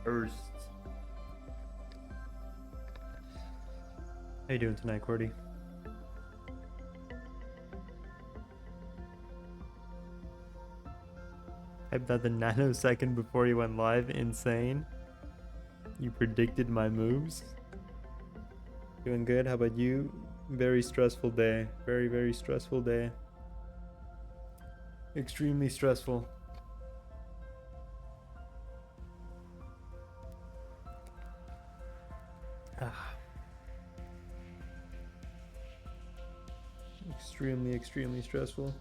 First. How you doing tonight, Cordy? I bet the nanosecond before you went live, insane. You predicted my moves. Doing good. How about you? Very stressful day. Very, very stressful day. Extremely stressful. Extremely, extremely stressful.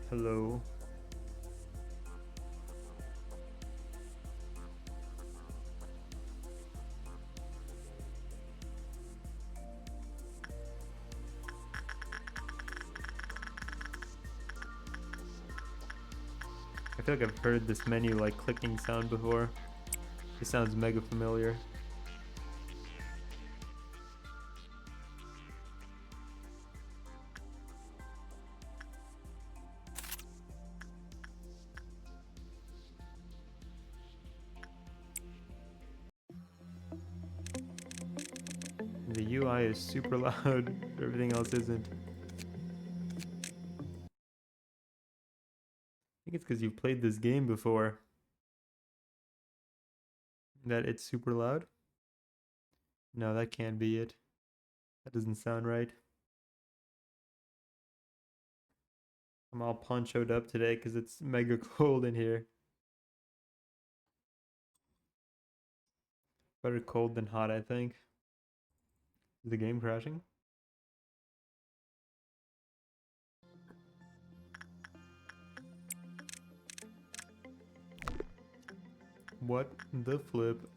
Hello. I feel like I've heard this menu like clicking sound before. It sounds mega familiar. The UI is super loud, everything else isn't. I think it's because you've played this game before. That it's super loud? No, that can't be it. That doesn't sound right. I'm all ponchoed up today because it's mega cold in here. Better cold than hot, I think. Is the game crashing? What the flip?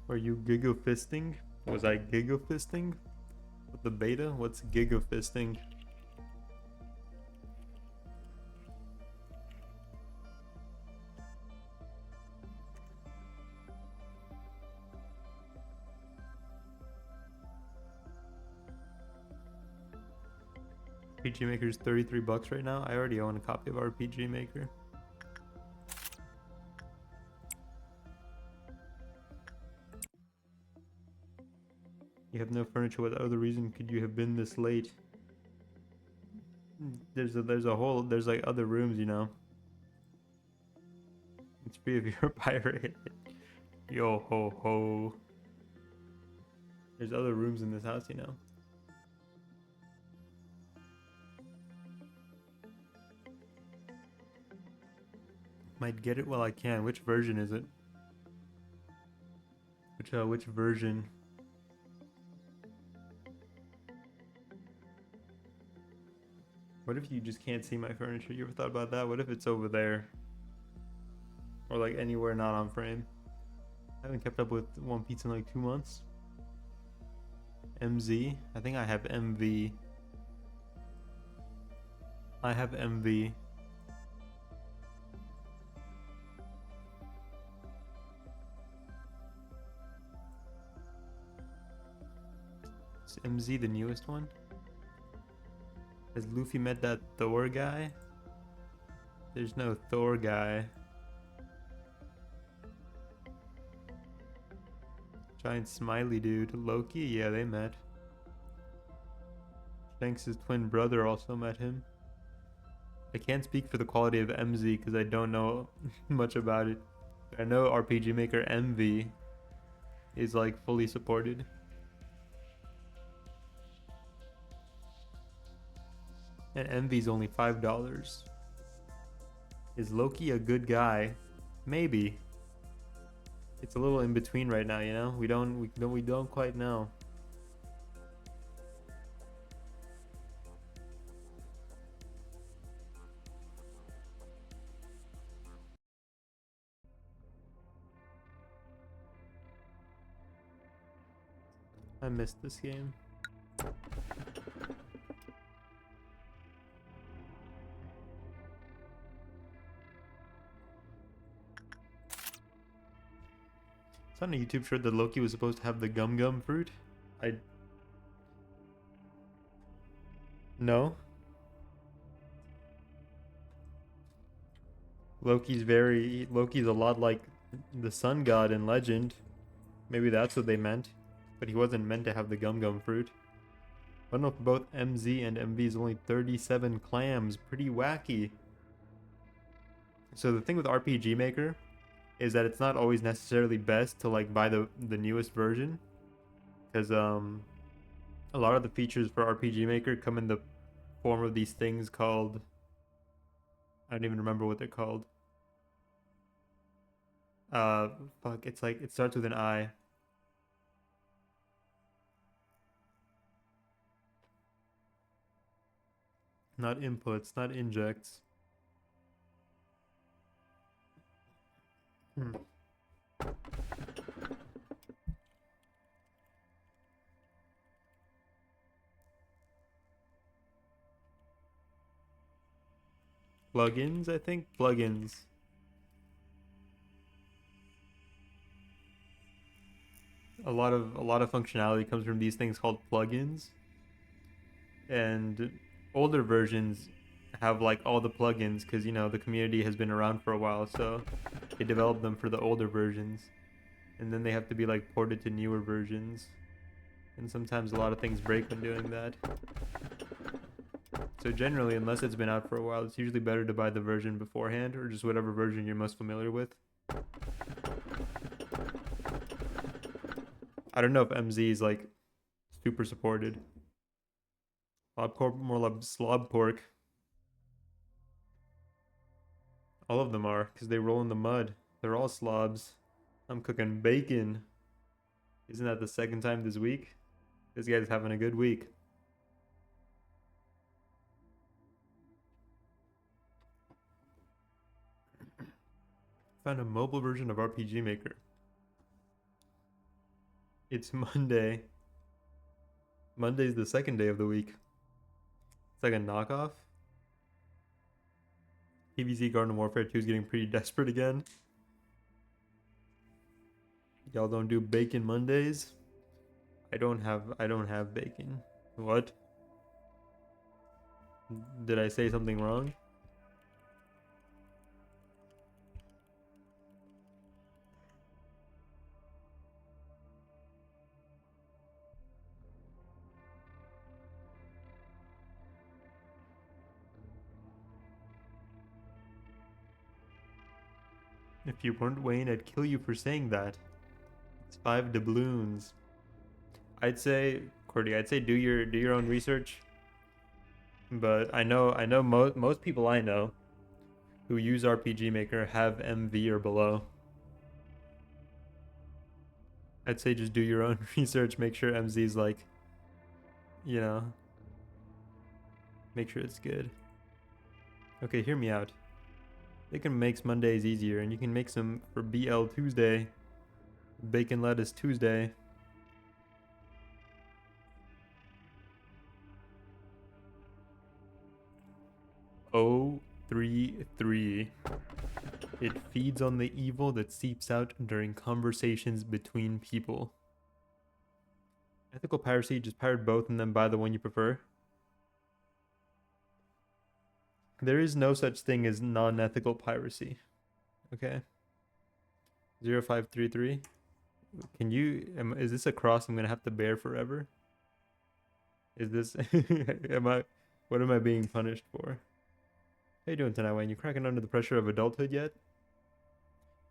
Are you giga fisting? Was I giga fisting? With the beta? What's giga fisting? RPG Maker's 33 bucks right now. I already own a copy of RPG Maker. You have no furniture. What other reason could you have been this late? There's like other rooms, you know. It's free if you're a pirate. Yo ho ho. There's other rooms in this house, you know. Might get it while I can. Which version is it? Which version? What if you just can't see my furniture? You ever thought about that? What if it's over there? Or like anywhere not on frame? I haven't kept up with One Piece in like 2 months. MZ? I think I have MV. I have MV. Is MZ the newest one? Has Luffy met that Thor guy? There's no Thor guy. Giant smiley dude. Loki? Yeah, they met. Shanks' twin brother also met him. I can't speak for the quality of MZ because I don't know much about it. I know RPG Maker MV is like fully supported. And MV's only $5. Is Loki a good guy? Maybe. It's a little in between right now, you know? We don't quite know. I missed this game. It's on a YouTube short that Loki was supposed to have the gum gum fruit. I... No. Loki's a lot like the sun god in Legend. Maybe that's what they meant. But he wasn't meant to have the gum gum fruit. I don't know if both MZ and MV is only 37 clams. Pretty wacky. So the thing with RPG Maker is that it's not always necessarily best to like buy the newest version, because a lot of the features for RPG Maker come in the form of these things called, I don't even remember what they're called. Fuck, it's like, it starts with an I. Not inputs, not injects. Hmm. Plugins, I think? Plugins. A lot of functionality comes from these things called plugins. And older versions have like all the plugins because, you know, the community has been around for a while, so they developed them for the older versions. And then they have to be like ported to newer versions. And sometimes a lot of things break when doing that. So generally, unless it's been out for a while, it's usually better to buy the version beforehand, or just whatever version you're most familiar with. I don't know if MZ is like super supported. More like slob pork. All of them are, because they roll in the mud. They're all slobs. I'm cooking bacon. Isn't that the second time this week? This guy's having a good week. Found a mobile version of RPG Maker. It's Monday. Monday's the second day of the week. It's like a knockoff. PvZ Garden Warfare 2 is getting pretty desperate again. Y'all don't do bacon Mondays? I don't have bacon. What? Did I say something wrong? If you weren't Wayne, I'd kill you for saying that. It's 5 doubloons. I'd say, Cordy, I'd say do your own research. But I know most people I know who use RPG Maker have MV or below. I'd say just do your own research, make sure MZ's like, you know, make sure it's good. Okay, hear me out. Bacon makes Mondays easier, and you can make some for BL Tuesday. Bacon lettuce Tuesday. Oh, 3-3. It feeds on the evil that seeps out during conversations between people. Ethical piracy, just pirate both and then buy the one you prefer. There is no such thing as non-ethical piracy. Okay. 0533. Can you, is this a cross I'm gonna have to bear forever? Is this, what am I being punished for? How you doing tonight, Wayne? You cracking under the pressure of adulthood yet?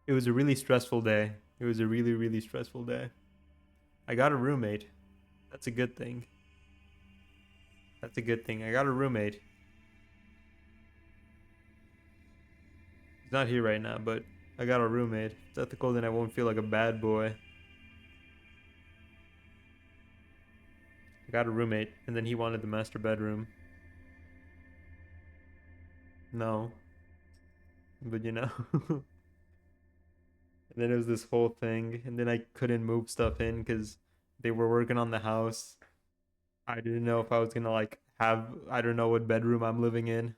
It was a really stressful day. It was a really, really stressful day. I got a roommate. That's a good thing. That's a good thing. I got a roommate. He's not here right now, but I got a roommate. If it's ethical, then I won't feel like a bad boy. I got a roommate, and then he wanted the master bedroom. No. But you know. And then it was this whole thing, and then I couldn't move stuff in because They were working on the house. I didn't know if I was gonna like have, I don't know what bedroom I'm living in.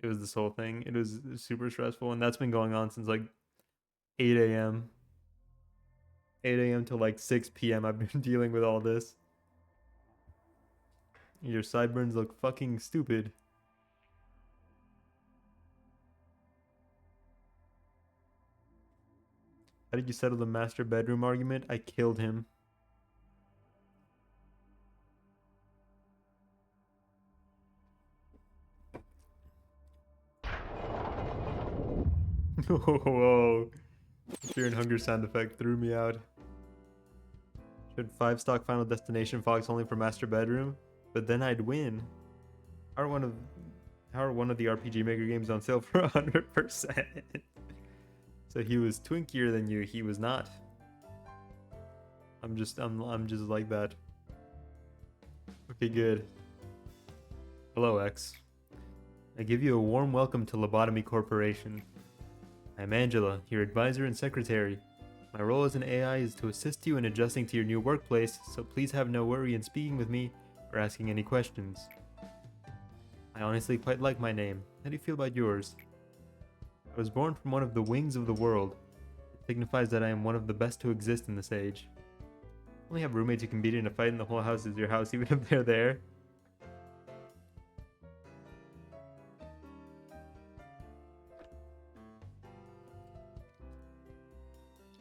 It was this whole thing. It was super stressful, and that's been going on since like 8 a.m. 8 a.m. to like 6 p.m. I've been dealing with all this. Your sideburns look fucking stupid. How did you settle the master bedroom argument? I killed him. Whoa. Fear and hunger sound effect threw me out. Should 5 stock Final Destination Fox only for master bedroom? But then I'd win. How are one of the RPG Maker games on sale for 100%? So he was twinkier than you. He was not. I'm just like that. Okay, good. Hello, X. I give you a warm welcome to Lobotomy Corporation. I'm Angela, your advisor and secretary. My role as an AI is to assist you in adjusting to your new workplace, so please have no worry in speaking with me or asking any questions. I honestly quite like my name. How do you feel about yours? I was born from one of the wings of the world. It signifies that I am one of the best to exist in this age. Only have roommates who can beat in a fight, and the whole house is your house, even if they're there.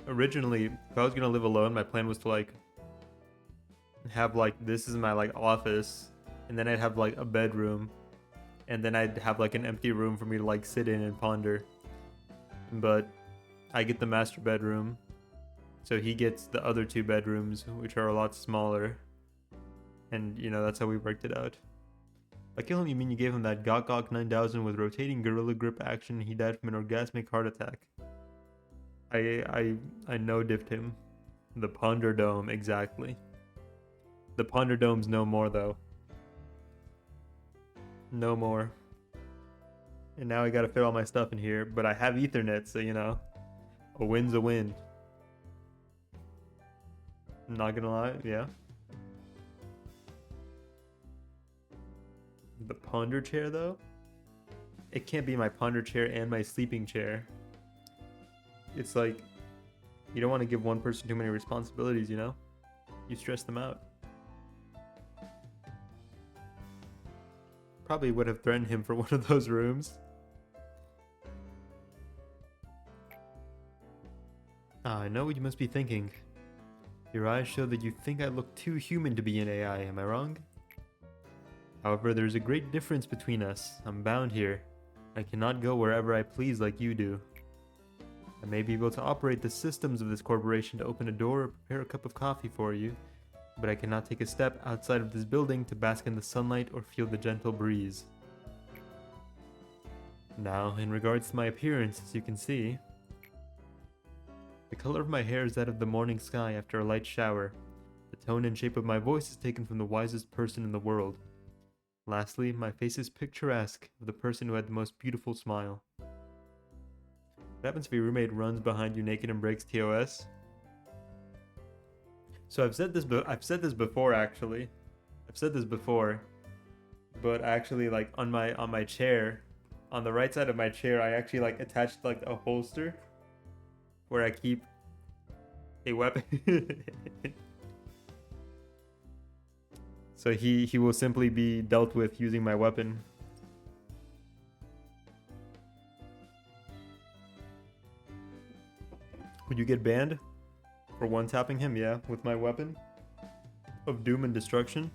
Originally, if I was gonna live alone, my plan was to like have like, this is my like office, and then I'd have like a bedroom, and then I'd have like an empty room for me to like sit in and ponder. But I get the master bedroom, so he gets the other 2 bedrooms, which are a lot smaller. And you know, that's how we worked it out. By kill him, you mean you gave him that Gok Gok 9000 with rotating gorilla grip action, he died from an orgasmic heart attack. I no-diffed him. The Ponder Dome, exactly. The Ponder Dome's no more, though. No more. And now I gotta fit all my stuff in here, but I have Ethernet, so you know, a win's a win. I'm not gonna lie, yeah. The Ponder chair, though? It can't be my Ponder chair and my sleeping chair. It's like, you don't want to give one person too many responsibilities, you know? You stress them out. Probably would have threatened him for one of those rooms. Ah, I know what you must be thinking. Your eyes show that you think I look too human to be an AI, am I wrong? However, there's a great difference between us. I'm bound here. I cannot go wherever I please like you do. I may be able to operate the systems of this corporation to open a door or prepare a cup of coffee for you, but I cannot take a step outside of this building to bask in the sunlight or feel the gentle breeze. Now, in regards to my appearance, as you can see, the color of my hair is that of the morning sky after a light shower. The tone and shape of my voice is taken from the wisest person in the world. Lastly, my face is picturesque of the person who had the most beautiful smile. What happens if your roommate runs behind you naked and breaks TOS? So I've said this before actually. I've said this before. But actually, like on my chair, on the right side of my chair, I actually like attached like a holster where I keep a weapon. So he will simply be dealt with using my weapon. Would you get banned for one-tapping him? Yeah, with my weapon of doom and destruction.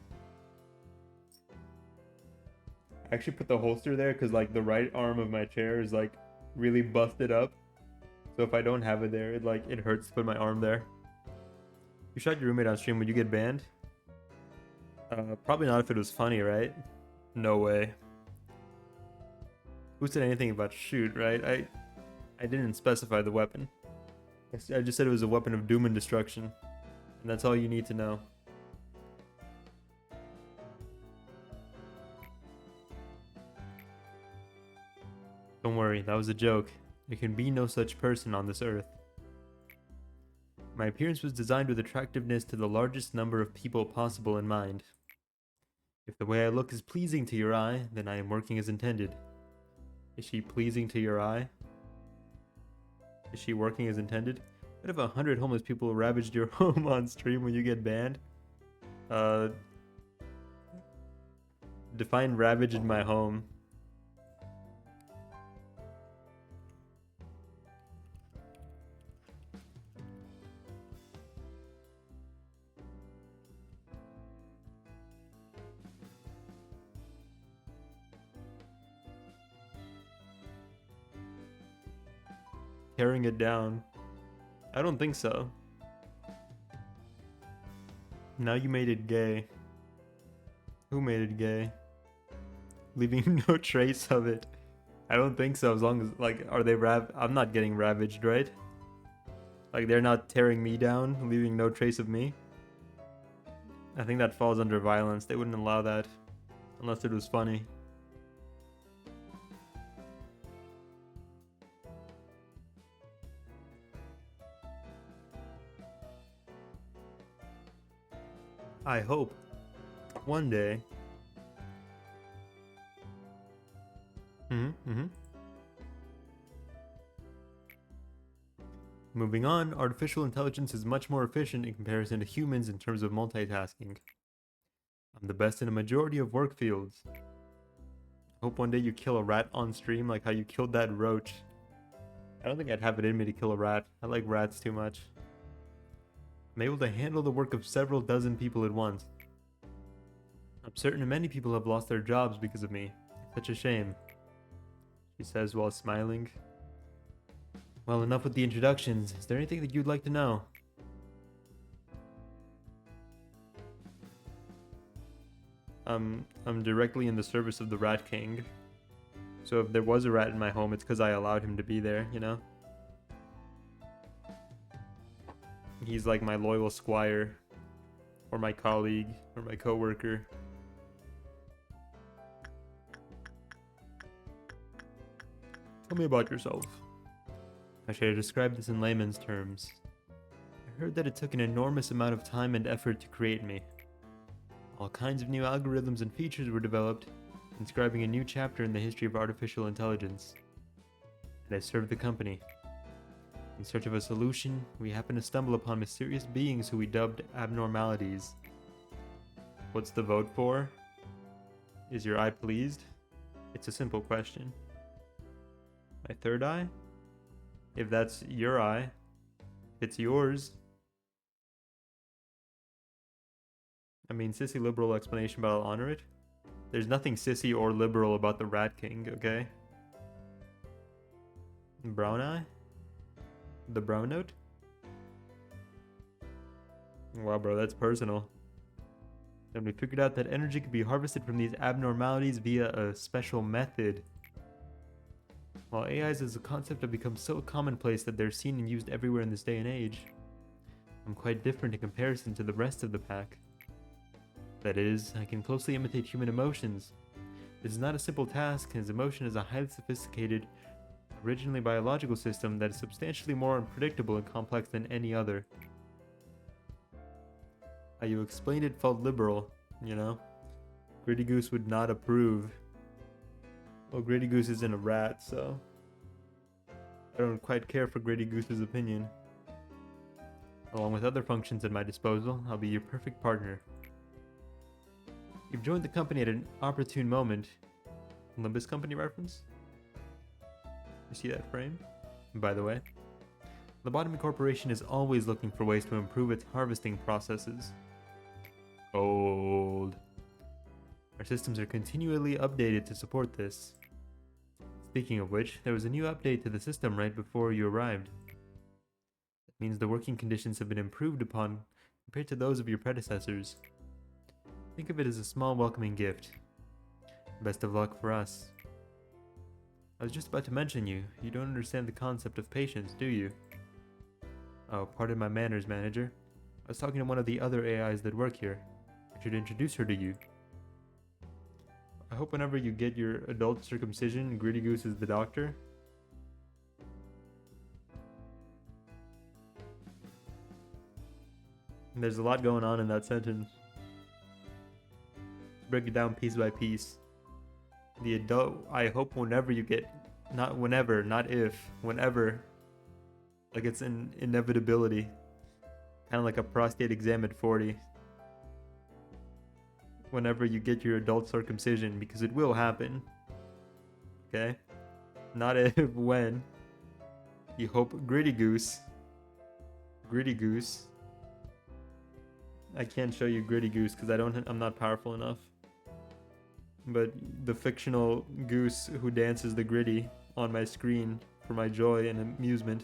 I actually put the holster there because like the right arm of my chair is like really busted up. So if I don't have it there, it hurts to put my arm there. You shot your roommate on stream, would you get banned? Probably not if it was funny, right? No way. Who said anything about shoot, right? I didn't specify the weapon. I just said it was a weapon of doom and destruction. And that's all you need to know. Don't worry, that was a joke. There can be no such person on this earth. My appearance was designed with attractiveness to the largest number of people possible in mind. If the way I look is pleasing to your eye, then I am working as intended. Is she pleasing to your eye? Is she working as intended? What if 100 homeless people ravaged your home on stream when you get banned? Define ravage in my home. Tearing it down. I don't think so. Now you made it gay. Who made it gay? Leaving no trace of it. I don't think so, as long as, like, are they I'm not getting ravaged, right? Like, they're not tearing me down, leaving no trace of me? I think that falls under violence. They wouldn't allow that. Unless it was funny. I hope one day. Moving on, artificial intelligence is much more efficient in comparison to humans in terms of multitasking. I'm the best in a majority of work fields. I hope one day you kill a rat on stream like how you killed that roach. I don't think I'd have it in me to kill a rat. I like rats too much. I'm able to handle the work of several dozen people at once. I'm certain many people have lost their jobs because of me. It's such a shame, she says while smiling. Well, enough with the introductions. Is there anything that you'd like to know? I'm directly in the service of the Rat King. So if there was a rat in my home, it's because I allowed him to be there, you know? He's like my loyal squire, or my colleague, or my coworker. Tell me about yourself. How should I describe this in layman's terms? I heard that it took an enormous amount of time and effort to create me. All kinds of new algorithms and features were developed, inscribing a new chapter in the history of artificial intelligence. And I served the company. In search of a solution, we happened to stumble upon mysterious beings who we dubbed abnormalities. What's the vote for? Is your eye pleased? It's a simple question. My third eye? If that's your eye, if it's yours. I mean, sissy liberal explanation, but I'll honor it. There's nothing sissy or liberal about the Rat King, okay? Brown eye? The brown note? Wow, bro, that's personal. Then we figured out that energy could be harvested from these abnormalities via a special method. While AIs as a concept have become so commonplace that they're seen and used everywhere in this day and age, I'm quite different in comparison to the rest of the pack. That is, I can closely imitate human emotions. This is not a simple task, as emotion is a highly sophisticated, originally biological system that is substantially more unpredictable and complex than any other. How you explained it felt liberal, you know? Gritty Goose would not approve. Well, Gritty Goose isn't a rat, so I don't quite care for Gritty Goose's opinion. Along with other functions at my disposal, I'll be your perfect partner. You've joined the company at an opportune moment. Olympus Company reference? You see that frame? And by the way, Lobotomy Corporation is always looking for ways to improve its harvesting processes. Old. Our systems are continually updated to support this. Speaking of which, there was a new update to the system right before you arrived. That means the working conditions have been improved upon compared to those of your predecessors. Think of it as a small welcoming gift. Best of luck for us. I was just about to mention you don't understand the concept of patience, do you? Oh, pardon my manners, manager. I was talking to one of the other AIs that work here. I should introduce her to you. I hope whenever you get your adult circumcision, Gritty Goose is the doctor. There's a lot going on in that sentence. Break it down piece by piece. The adult, I hope whenever you get, not whenever, not if, whenever, like it's an inevitability. Kind of like a prostate exam at 40. Whenever you get your adult circumcision, because it will happen. Okay? Not if, when. You hope Gritty Goose. Gritty Goose. I can't show you Gritty Goose because I'm not powerful enough. But the fictional goose who dances the gritty on my screen for my joy and amusement.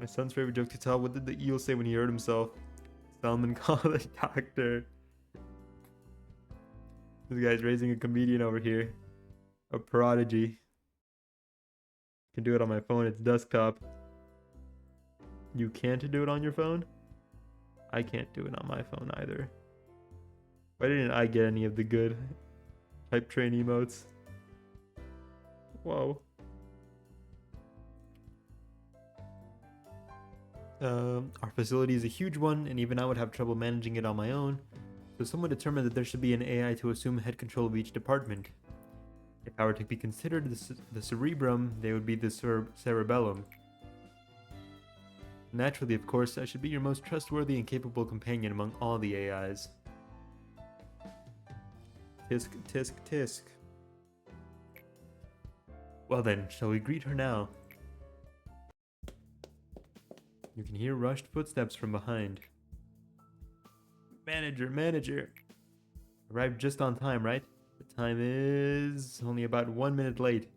My son's favorite joke to tell. What did the eel say when he hurt himself? Salmon called the doctor. This guy's raising a comedian over here. A prodigy. Can do it on my phone. It's desktop. You can't do it on your phone? I can't do it on my phone either. Why didn't I get any of the good type train emotes? Whoa. Our facility is a huge one, and even I would have trouble managing it on my own. So someone determined that there should be an AI to assume head control of each department. If I were to be considered the cerebrum, they would be the cerebellum. Naturally, of course, I should be your most trustworthy and capable companion among all the AIs. Tisk, tisk, tisk. Well then, shall we greet her now? You can hear rushed footsteps from behind. Manager. Arrived just on time, right? The time is only about 1 minute late.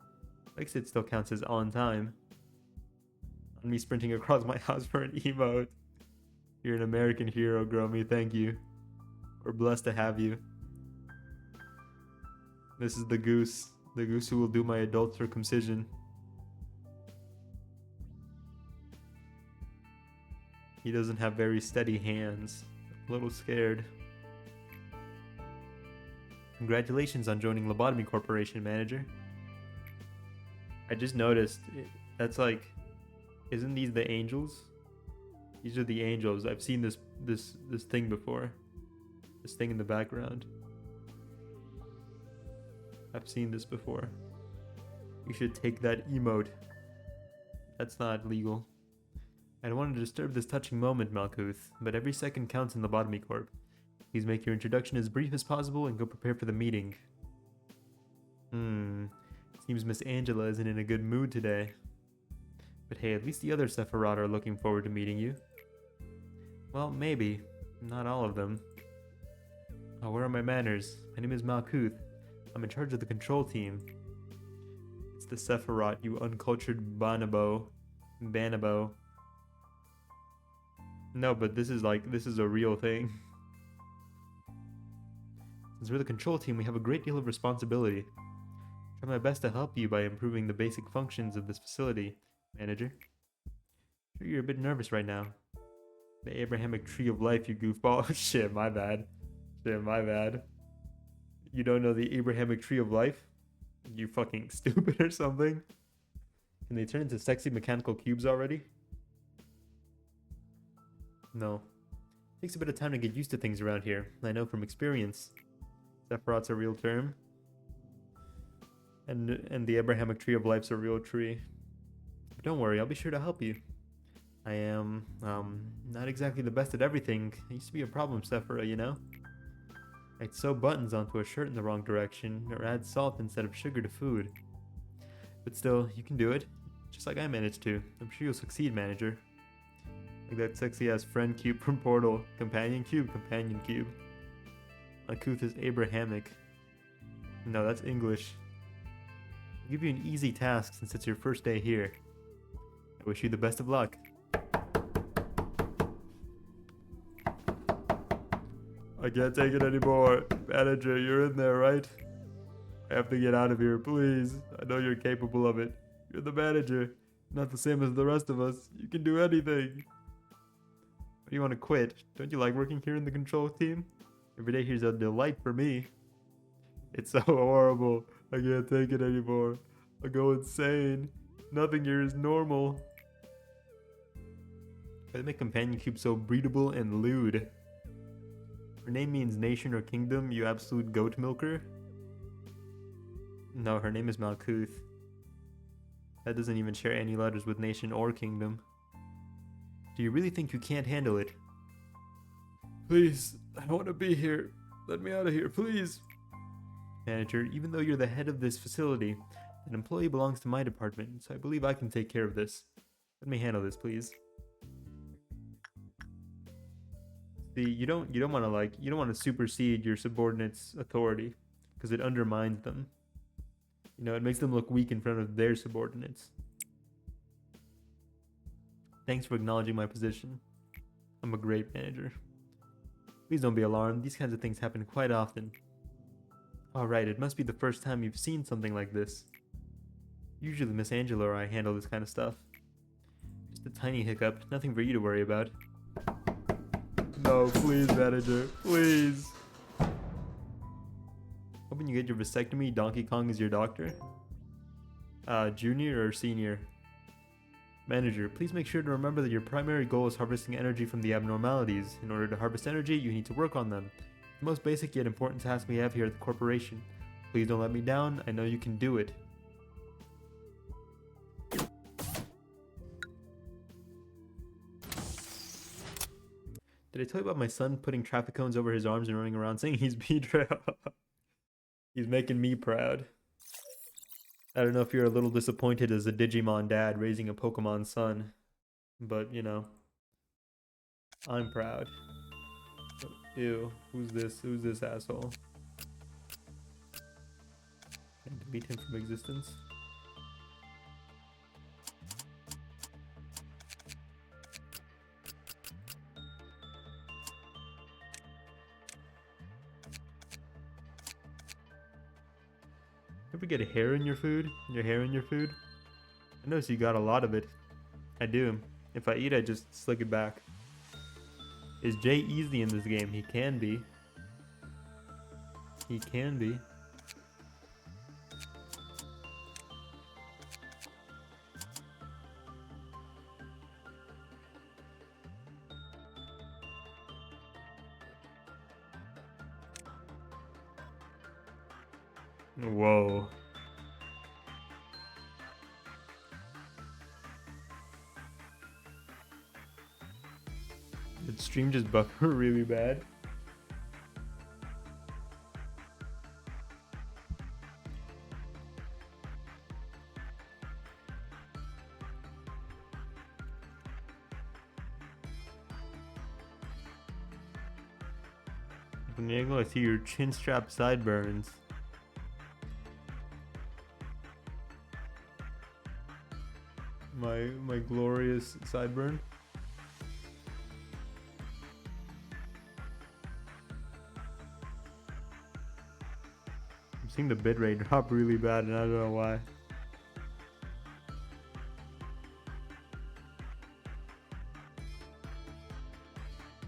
Exit still counts as on time. On me sprinting across my house for an emote. You're an American hero, Gromy, thank you. We're blessed to have you. This is the goose who will do my adult circumcision. He doesn't have very steady hands. A little scared. Congratulations on joining Lobotomy Corporation, manager. I just noticed, that's like, isn't these the angels? These are the angels. I've seen this thing before. This thing in the background. I've seen this before. You should take that emote. That's not legal. I don't want to disturb this touching moment, Malkuth, but every second counts in Lobotomy Corp. Please make your introduction as brief as possible and go prepare for the meeting. Seems Miss Angela isn't in a good mood today. But hey, at least the other Sephiroth are looking forward to meeting you. Well, maybe. Not all of them. Oh, where are my manners? My name is Malkuth. I'm in charge of the control team. It's the Sephiroth, you uncultured Banabo. No, but this is a real thing. Since we're the control team, we have a great deal of responsibility. I'll try my best to help you by improving the basic functions of this facility, manager. Sure, you're a bit nervous right now. The Abrahamic Tree of Life, you goofball. Shit, my bad. You don't know the Abrahamic Tree of Life? You fucking stupid or something? Can they turn into sexy mechanical cubes already? No. Takes a bit of time to get used to things around here. I know from experience. Sephiroth's a real term. And the Abrahamic Tree of Life's a real tree. But don't worry, I'll be sure to help you. I am, not exactly the best at everything. I used to be a problem, Sephiroth, you know? I'd sew buttons onto a shirt in the wrong direction, or add salt instead of sugar to food. But still, you can do it. Just like I managed to. I'm sure you'll succeed, manager. Like that sexy-ass friend cube from Portal. Companion cube. Malkuth is Abrahamic. No, that's English. I'll give you an easy task since it's your first day here. I wish you the best of luck. I can't take it anymore. Manager, you're in there, right? I have to get out of here, please. I know you're capable of it. You're the manager. Not the same as the rest of us. You can do anything. Why do you want to quit? Don't you like working here in the control team? Every day here's a delight for me. It's so horrible. I can't take it anymore. I'll go insane. Nothing here is normal. Why make companion cube so breedable and lewd? Her name means nation or kingdom, you absolute goat milker? No, her name is Malkuth. That doesn't even share any letters with nation or kingdom. Do you really think you can't handle it? Please, I don't want to be here. Let me out of here, please. Manager, even though you're the head of this facility, an employee belongs to my department, so I believe I can take care of this. Let me handle this, please. See, you don't want to supersede your subordinates' authority, because it undermines them. You know, it makes them look weak in front of their subordinates. Thanks for acknowledging my position. I'm a great manager. Please don't be alarmed, these kinds of things happen quite often. Alright, it must be the first time you've seen something like this. Usually Miss Angela or I handle this kind of stuff. Just a tiny hiccup, nothing for you to worry about. No, please, manager, please. Hoping you get your vasectomy, Donkey Kong is your doctor? Junior or senior? Manager, please make sure to remember that your primary goal is harvesting energy from the abnormalities. In order to harvest energy, you need to work on them. The most basic yet important task we have here at the corporation. Please don't let me down, I know you can do it. Did I tell you about my son putting traffic cones over his arms and running around saying he's Pedro? He's making me proud. I don't know if you're a little disappointed as a Digimon dad raising a Pokemon son, but you know, I'm proud. Ew, who's this? Who's this asshole? And delete him from existence. Ever get a hair in your food? Your hair in your food? I notice you got a lot of it. I do. If I eat, I just slick it back. Is Jay easy in this game? He can be. He can be. Whoa. Did stream just buffer really bad? From the angle I see your chin strap sideburns. My glorious sideburn. I'm seeing the bitrate drop really bad and I don't know why.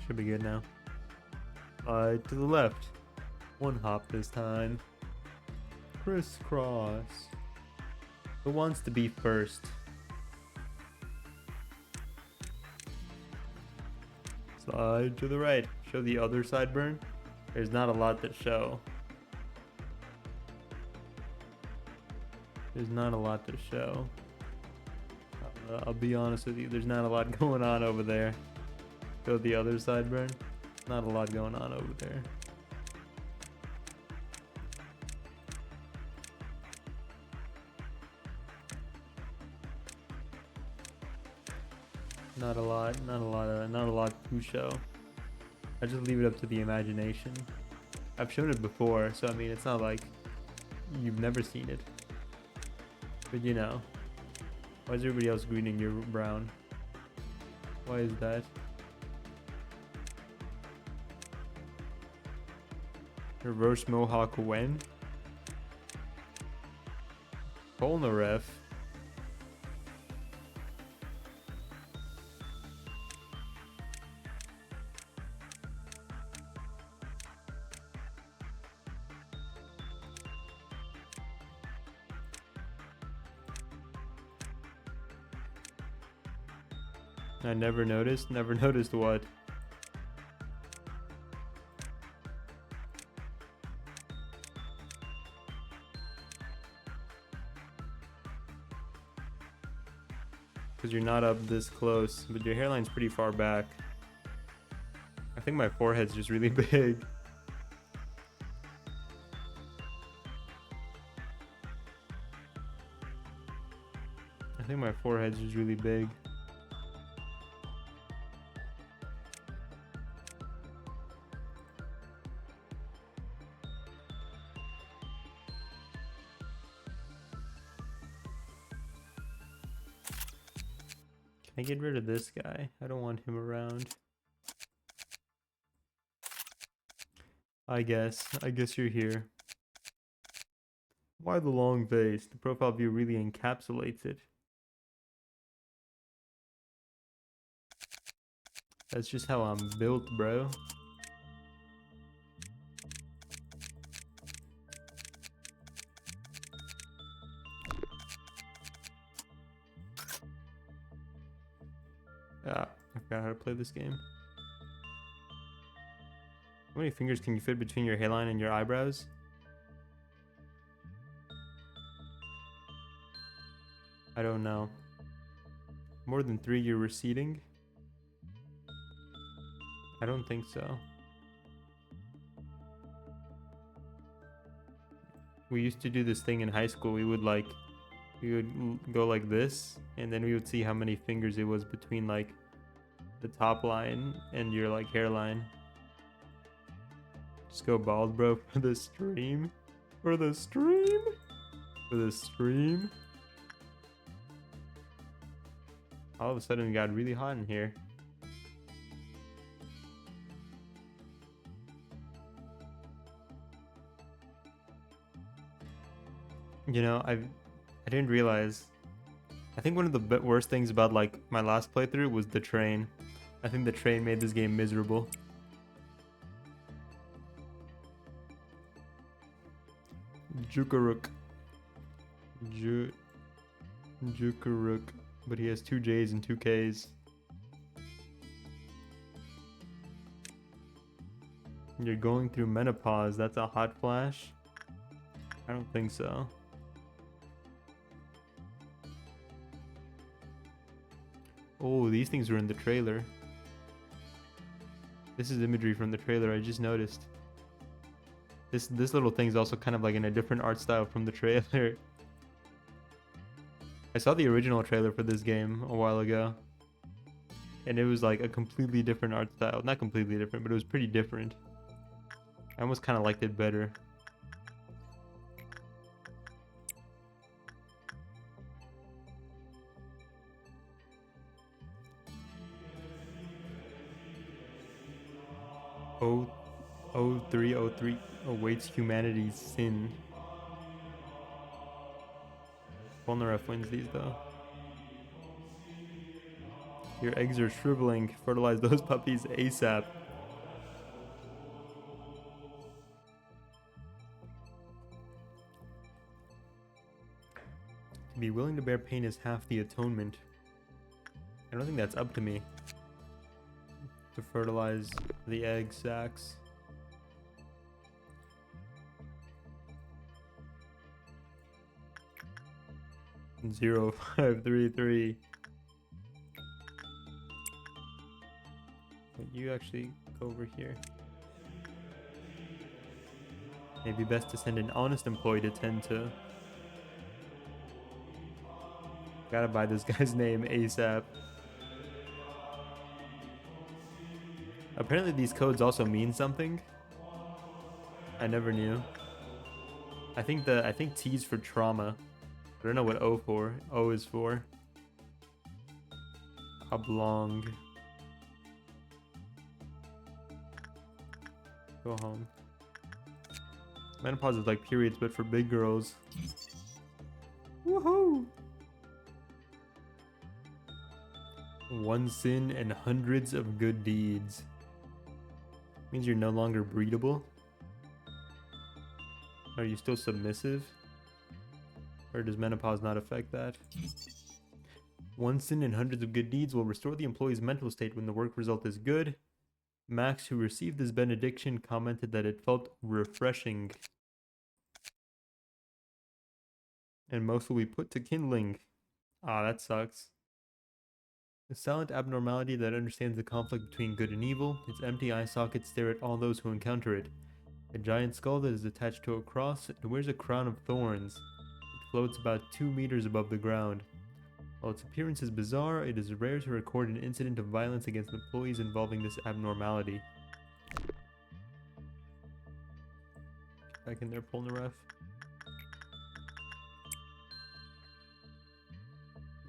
Should be good now. To the left. One hop this time. Crisscross. Who wants to be first? Slide to the right. Show the other sideburn. There's not a lot to show. There's not a lot to show. I'll be honest with you. There's not a lot going on over there. Show the other sideburn. Not a lot going on over there. Not a lot to show. I just leave it up to the imagination. I've shown it before, so I mean, it's not like you've never seen it. But you know, why is everybody else green and you're brown? Why is that? Reverse Mohawk when? Polnareff. I never noticed. Never noticed what? Because you're not up this close, but your hairline's pretty far back. I think my forehead's just really big. I think my forehead's just really big. Can I get rid of this guy? I don't want him around. I guess you're here. Why the long face? The profile view really encapsulates it. That's just how I'm built, bro. Ah, I forgot how to play this game. How many fingers can you fit between your hairline and your eyebrows? I don't know. More than 3 you're receding? I don't think so. We used to do this thing in high school. We would go like this, and then we would see how many fingers it was between like the top line and your like hairline. Just go bald, bro, for the stream. For the stream. For the stream. All of a sudden it got really hot in here. You know, I didn't realize. I think one of the worst things about like my last playthrough was the train. I think the train made this game miserable. Jukaruk. Jukaruk. But he has 2 J's and 2 K's. You're going through menopause. That's a hot flash? I don't think so. Oh, these things were in the trailer. This is imagery from the trailer, I just noticed. This little thing is also kind of like in a different art style from the trailer. I saw the original trailer for this game a while ago. And it was like a completely different art style. Not completely different, but it was pretty different. I almost kind of liked it better. Oh, 0303 awaits humanity's sin. Polnareff wins these though. Your eggs are shriveling. Fertilize those puppies ASAP. To be willing to bear pain is half the atonement. I don't think that's up to me. To fertilize the egg sacs. Zero 533. But you actually go over here. Maybe best to send an honest employee to tend to. Gotta buy this guy's name ASAP. Apparently these codes also mean something. I never knew. I think T's for trauma. I don't know what O for. O is for oblong. Go home. Menopause is like periods, but for big girls. Woohoo! 1 sin and hundreds of good deeds. Means you're no longer breedable? Are you still submissive? Or does menopause not affect that? One sin and hundreds of good deeds will restore the employee's mental state when the work result is good. Max, who received this benediction, commented that it felt refreshing. And most will be put to kindling. Ah, that sucks. A silent abnormality that understands the conflict between good and evil. Its empty eye sockets stare at all those who encounter it. A giant skull that is attached to a cross. It wears a crown of thorns. It floats about 2 meters above the ground. While its appearance is bizarre, it is rare to record an incident of violence against employees involving this abnormality. Get back in there, Polnareff.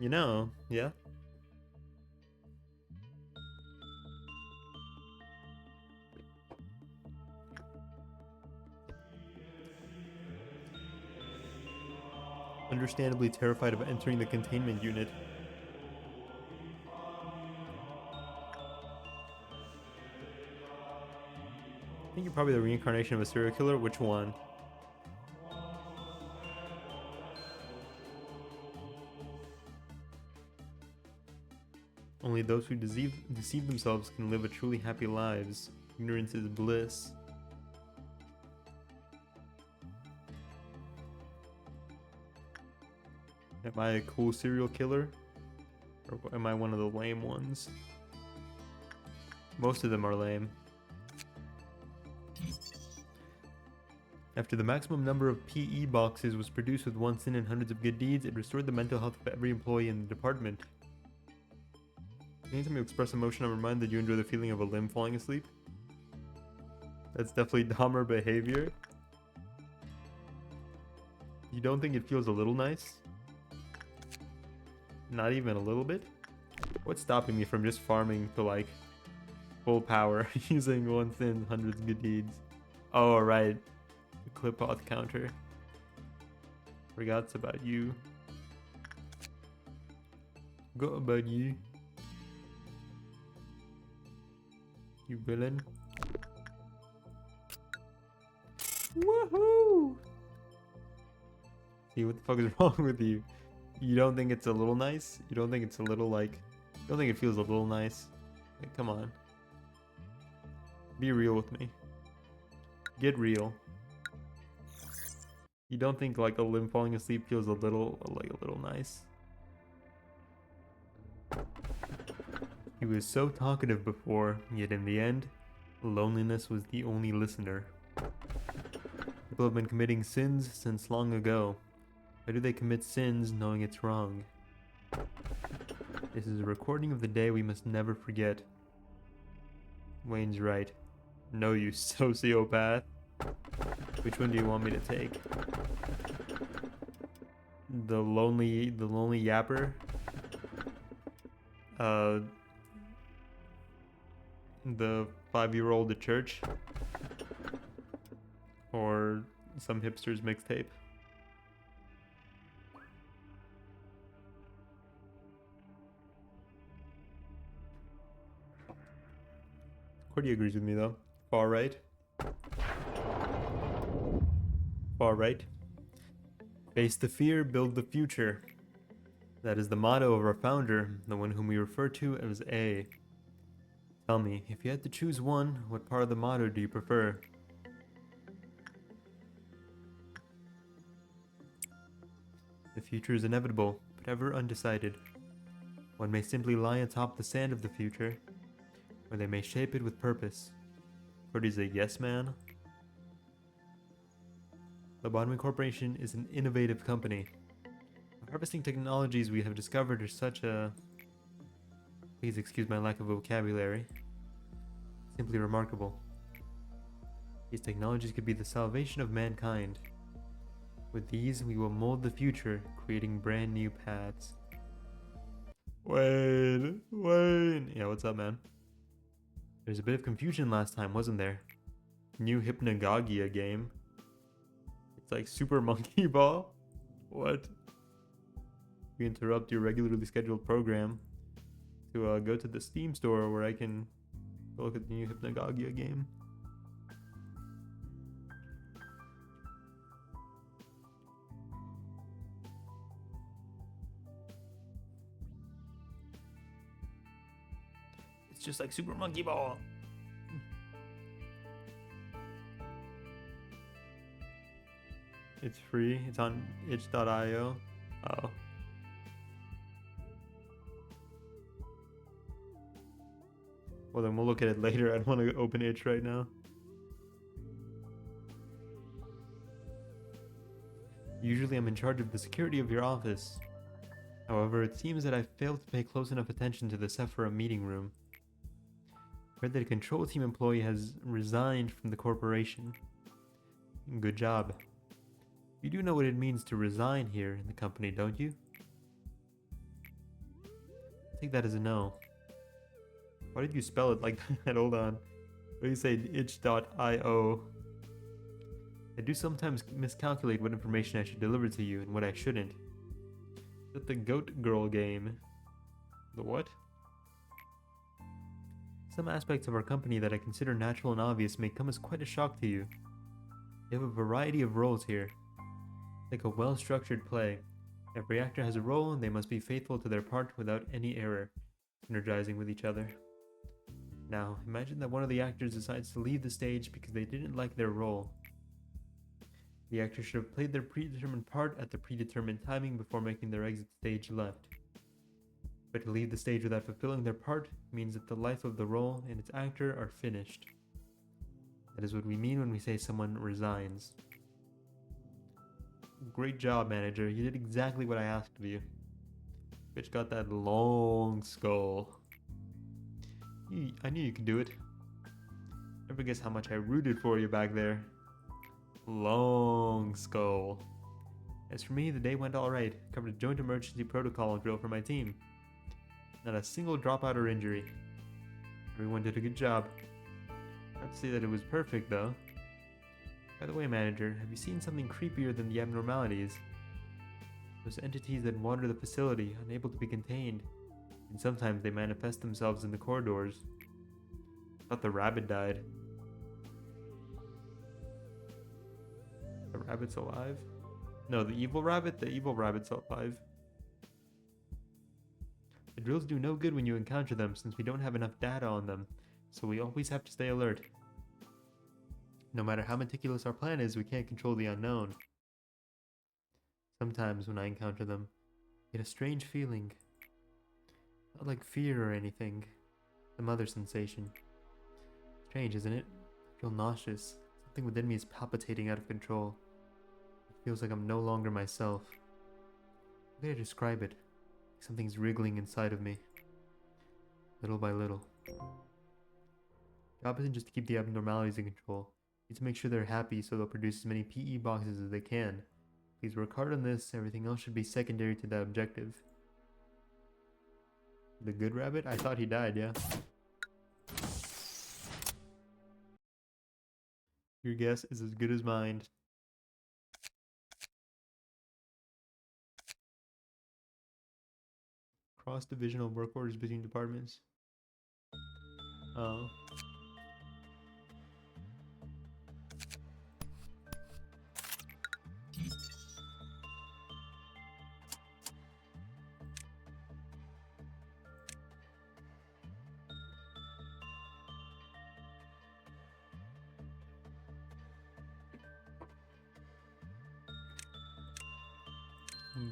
You know, yeah? Understandably terrified of entering the containment unit. I think you're probably the reincarnation of a serial killer. Which one? Only those who deceive themselves can live a truly happy lives. Ignorance is bliss. Am I a cool serial killer? Or am I one of the lame ones? Most of them are lame. After the maximum number of PE boxes was produced with one sin and hundreds of good deeds, it restored the mental health of every employee in the department. Anytime you express emotion, I'm reminded that you enjoy the feeling of a limb falling asleep. That's definitely Dahmer behavior. You don't think it feels a little nice? Not even a little bit? What's stopping me from just farming to like full power using one sin, hundreds good deeds? Oh, right. The clip-off counter. Forgot about you. Forgot about you. You villain. Woohoo! See, what the fuck is wrong with you? You don't think it's a little nice? You don't think it's a little like... You don't think it feels a little nice? Like, come on. Be real with me. Get real. You don't think like a limb falling asleep feels a little nice? He was so talkative before, yet in the end, loneliness was the only listener. People have been committing sins since long ago. Why do they commit sins knowing it's wrong? This is a recording of the day we must never forget. Wayne's right. No, you sociopath. Which one do you want me to take? The lonely yapper? The 5-year-old at church? Or some hipster's mixtape? Cordy agrees with me though. Far right. Far right. Face the fear, build the future. That is the motto of our founder, the one whom we refer to as A. Tell me, if you had to choose one, what part of the motto do you prefer? The future is inevitable, but ever undecided. One may simply lie atop the sand of the future, or they may shape it with purpose. Cordy's a yes man. Lobotomy Corporation is an innovative company. The harvesting technologies we have discovered are such a... Please excuse my lack of vocabulary. Simply remarkable. These technologies could be the salvation of mankind. With these, we will mold the future, creating brand new paths. Wayne! Yeah, what's up, man? There's a bit of confusion last time, wasn't there? New Hypnagogia game. It's like Super Monkey Ball? What? We interrupt your regularly scheduled program to go to the Steam store where I can go look at the new Hypnagogia game. just like Super Monkey Ball. It's free. It's on itch.io. Oh. Well, then we'll look at it later. I don't want to open itch right now. Usually I'm in charge of the security of your office. However, it seems that I've failed to pay close enough attention to the Sephora meeting room. I heard that a control team employee has resigned from the corporation. Good job. You do know what it means to resign here in the company, don't you? Take that as a no. Why did you spell it like that? Hold on. What do you say? itch.io. I do sometimes miscalculate what information I should deliver to you and what I shouldn't. Is that the Goat Girl game? The what? Some aspects of our company that I consider natural and obvious may come as quite a shock to you. We have a variety of roles here. Like a well-structured play. Every actor has a role and they must be faithful to their part without any error, synergizing with each other. Now, imagine that one of the actors decides to leave the stage because they didn't like their role. The actor should have played their predetermined part at the predetermined timing before making their exit stage left. But to leave the stage without fulfilling their part means that the life of the role and its actor are finished. That is what we mean when we say someone resigns. Great job, manager. You did exactly what I asked of you. Bitch got that long skull. I knew you could do it. Never guess how much I rooted for you back there. Long skull. As for me, the day went alright. Covered a joint emergency protocol drill for my team. Not a single dropout or injury. Everyone did a good job. Not to say that it was perfect, though. By the way, manager, have you seen something creepier than the abnormalities? Those entities that wander the facility, unable to be contained, and sometimes they manifest themselves in the corridors. I thought the rabbit died. The rabbit's alive? No, the evil rabbit? The evil rabbit's alive. The drills do no good when you encounter them since we don't have enough data on them, so we always have to stay alert. No matter how meticulous our plan is, we can't control the unknown. Sometimes when I encounter them, I get a strange feeling. Not like fear or anything. Some other sensation. Strange, isn't it? I feel nauseous. Something within me is palpitating out of control. It feels like I'm no longer myself. How can I describe it? Something's wriggling inside of me. Little by little. Job isn't just to keep the abnormalities in control. Need to make sure they're happy so they'll produce as many PE boxes as they can. Please work hard on this, everything else should be secondary to that objective. The good rabbit? I thought he died, yeah. Your guess is as good as mine. Cross-divisional work orders between departments. Oh.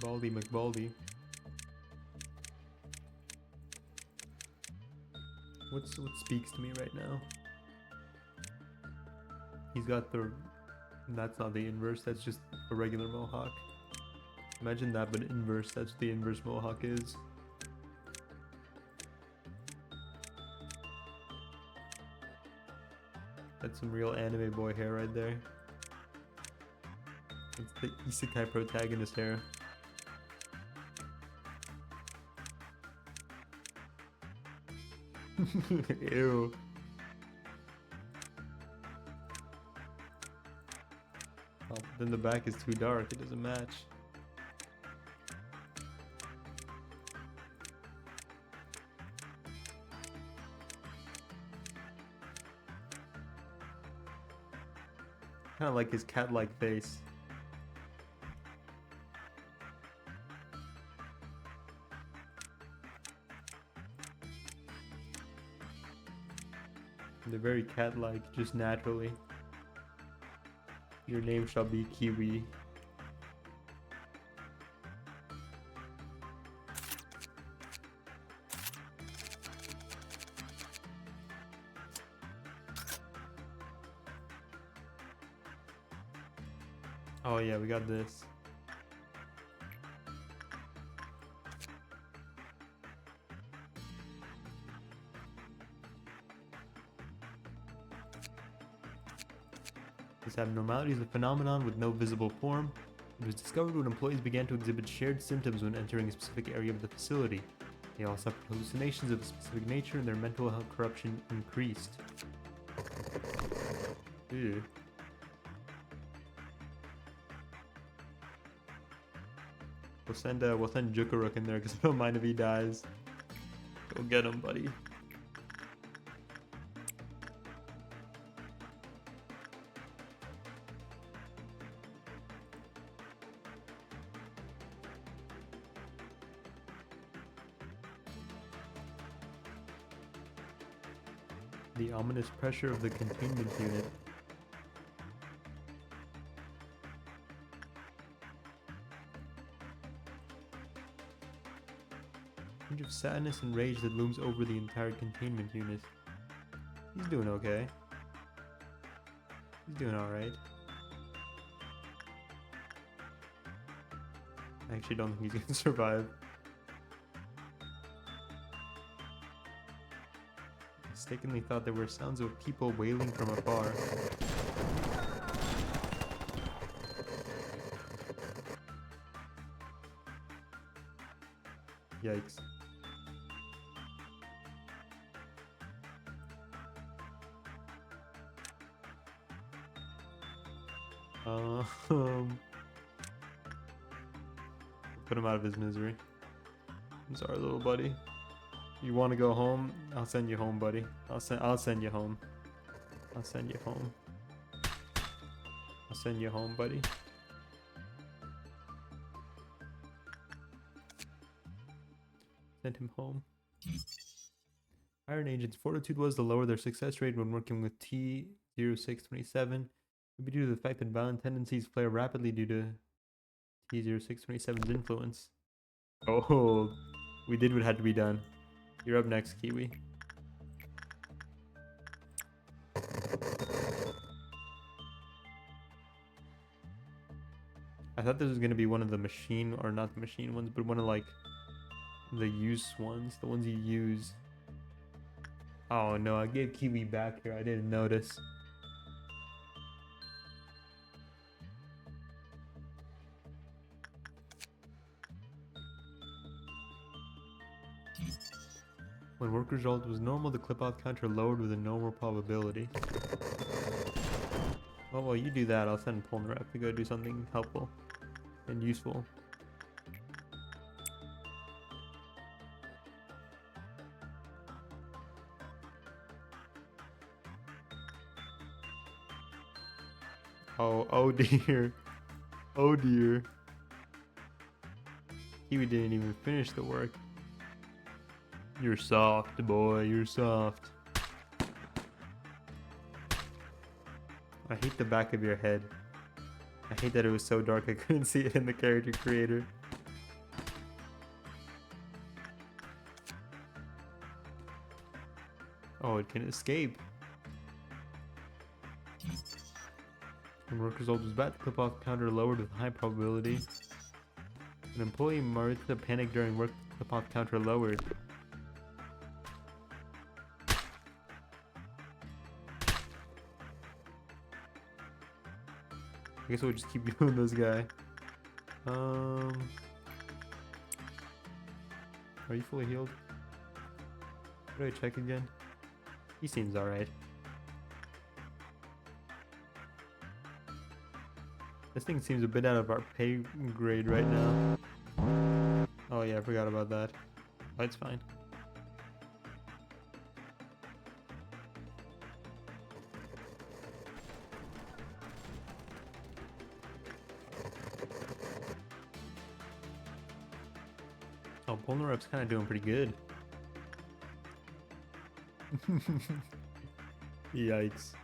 Baldy McBaldy. What speaks to me right now? He's got the... That's not the inverse, that's just a regular mohawk. Imagine that, but inverse, that's what the inverse mohawk is. That's some real anime boy hair right there. It's the isekai protagonist hair. Ew. Oh, then the back is too dark, it doesn't match. Kinda like his cat-like face. They're very cat-like, just naturally. Your name shall be Kiwi. Oh yeah, we got this. This abnormality is a phenomenon with no visible form. It was discovered when employees began to exhibit shared symptoms when entering a specific area of the facility. They all suffered hallucinations of a specific nature and their mental health corruption increased. Ew. We'll send Jukaruk in there because I don't mind if he dies. Go get him, buddy. The ominous pressure of the containment unit. Tinge of sadness and rage that looms over the entire containment unit. He's doing okay. He's doing alright. I actually don't think he's gonna survive. Mistakenly thought there were sounds of people wailing from afar. Yikes. Put him out of his misery. I'm sorry, little buddy. You want to go home? I'll send you home, buddy. I'll send you home. I'll send you home. I'll send you home, buddy. Send him home. Iron Agents' fortitude was to lower their success rate when working with T-0627. It would be due to the fact that violent tendencies flare rapidly due to T-0627's influence. Oh, we did what had to be done. You're up next, Kiwi. I thought this was gonna be one of the machine, or not the machine ones, but one of like the use ones, the ones you use. Oh no, I gave Kiwi back here. I didn't notice. When work result was normal, the clip-off counter lowered with a normal probability. Well, while you do that, I'll send Polnareff to go do something helpful and useful. Oh dear. Oh dear. Kiwi didn't even finish the work. You're soft, boy. You're soft. I hate the back of your head. I hate that it was so dark I couldn't see it in the character creator. Oh, it can escape. When work result was back, the clip-off counter lowered with high probability. An employee Maritza panicked during work, the clip-off counter lowered. I guess we'll just keep doing this guy. Are you fully healed? Should I check again? He seems alright. This thing seems a bit out of our pay grade right now. Oh yeah, I forgot about that. Oh, it's fine. Oh, Polnareff's kind of doing pretty good. Yikes.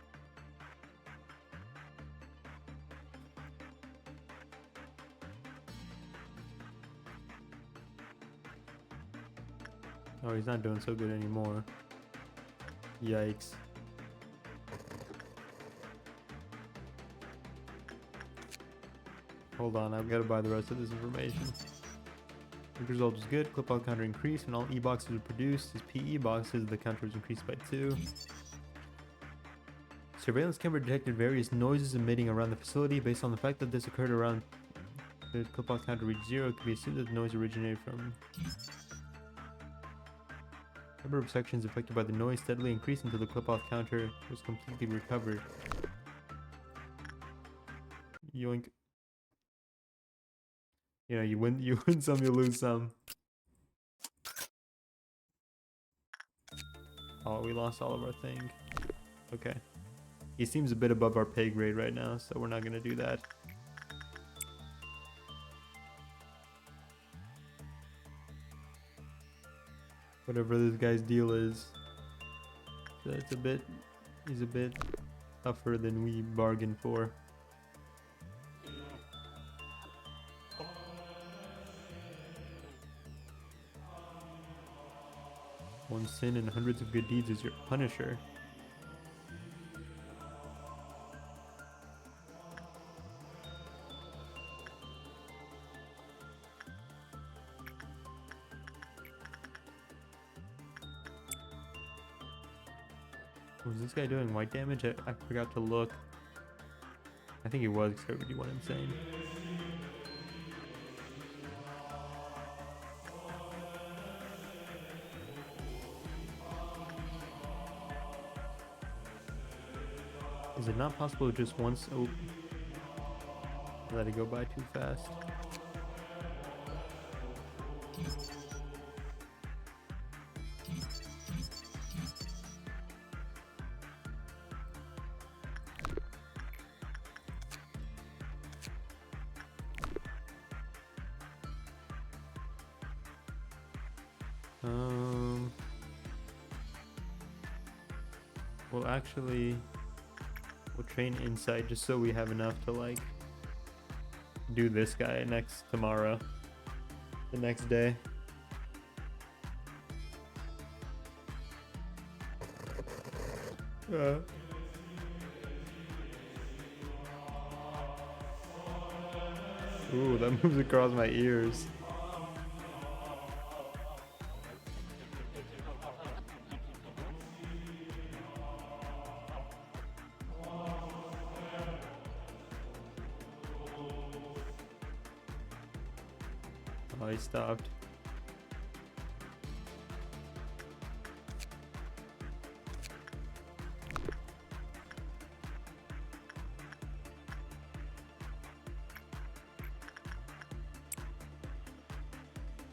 Oh, he's not doing so good anymore. Yikes. Hold on, I've got to buy the rest of this information. The result was good. Clip out counter increased when all E-boxes were produced. His PE boxes, the counter was increased by 2. Surveillance camera detected various noises emitting around the facility. Based on the fact that this occurred around the clip out counter reached 0, it could be assumed that the noise originated from... The number of sections affected by the noise steadily increased until the clip-off counter was completely recovered. Yoink. You know, you win some, you lose some. Oh, we lost all of our thing. Okay. He seems a bit above our pay grade right now, so we're not gonna do that. Whatever this guy's deal is. That's he's a bit tougher than we bargained for. One sin and hundreds of good deeds is your punisher. Was this guy doing white damage? I forgot to look. I think he was, because I really went insane. Is it not possible to just once... Oh. Let it go by too fast. Well, actually, we'll train inside just so we have enough to, like, do this guy tomorrow. The next day. Ooh, that moves across my ears. Oh, he stopped.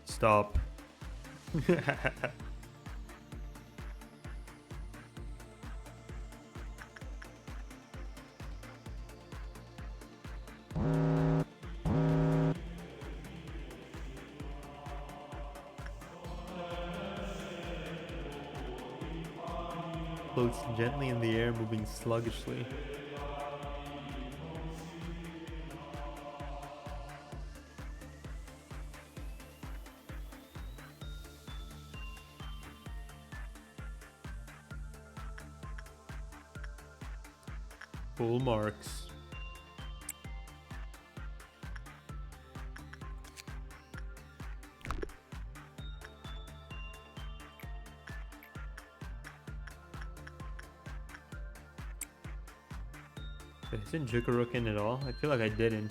Stop. Floats gently in the air, moving sluggishly. Full marks. Did I send Jukaruk in at all? I feel like I didn't.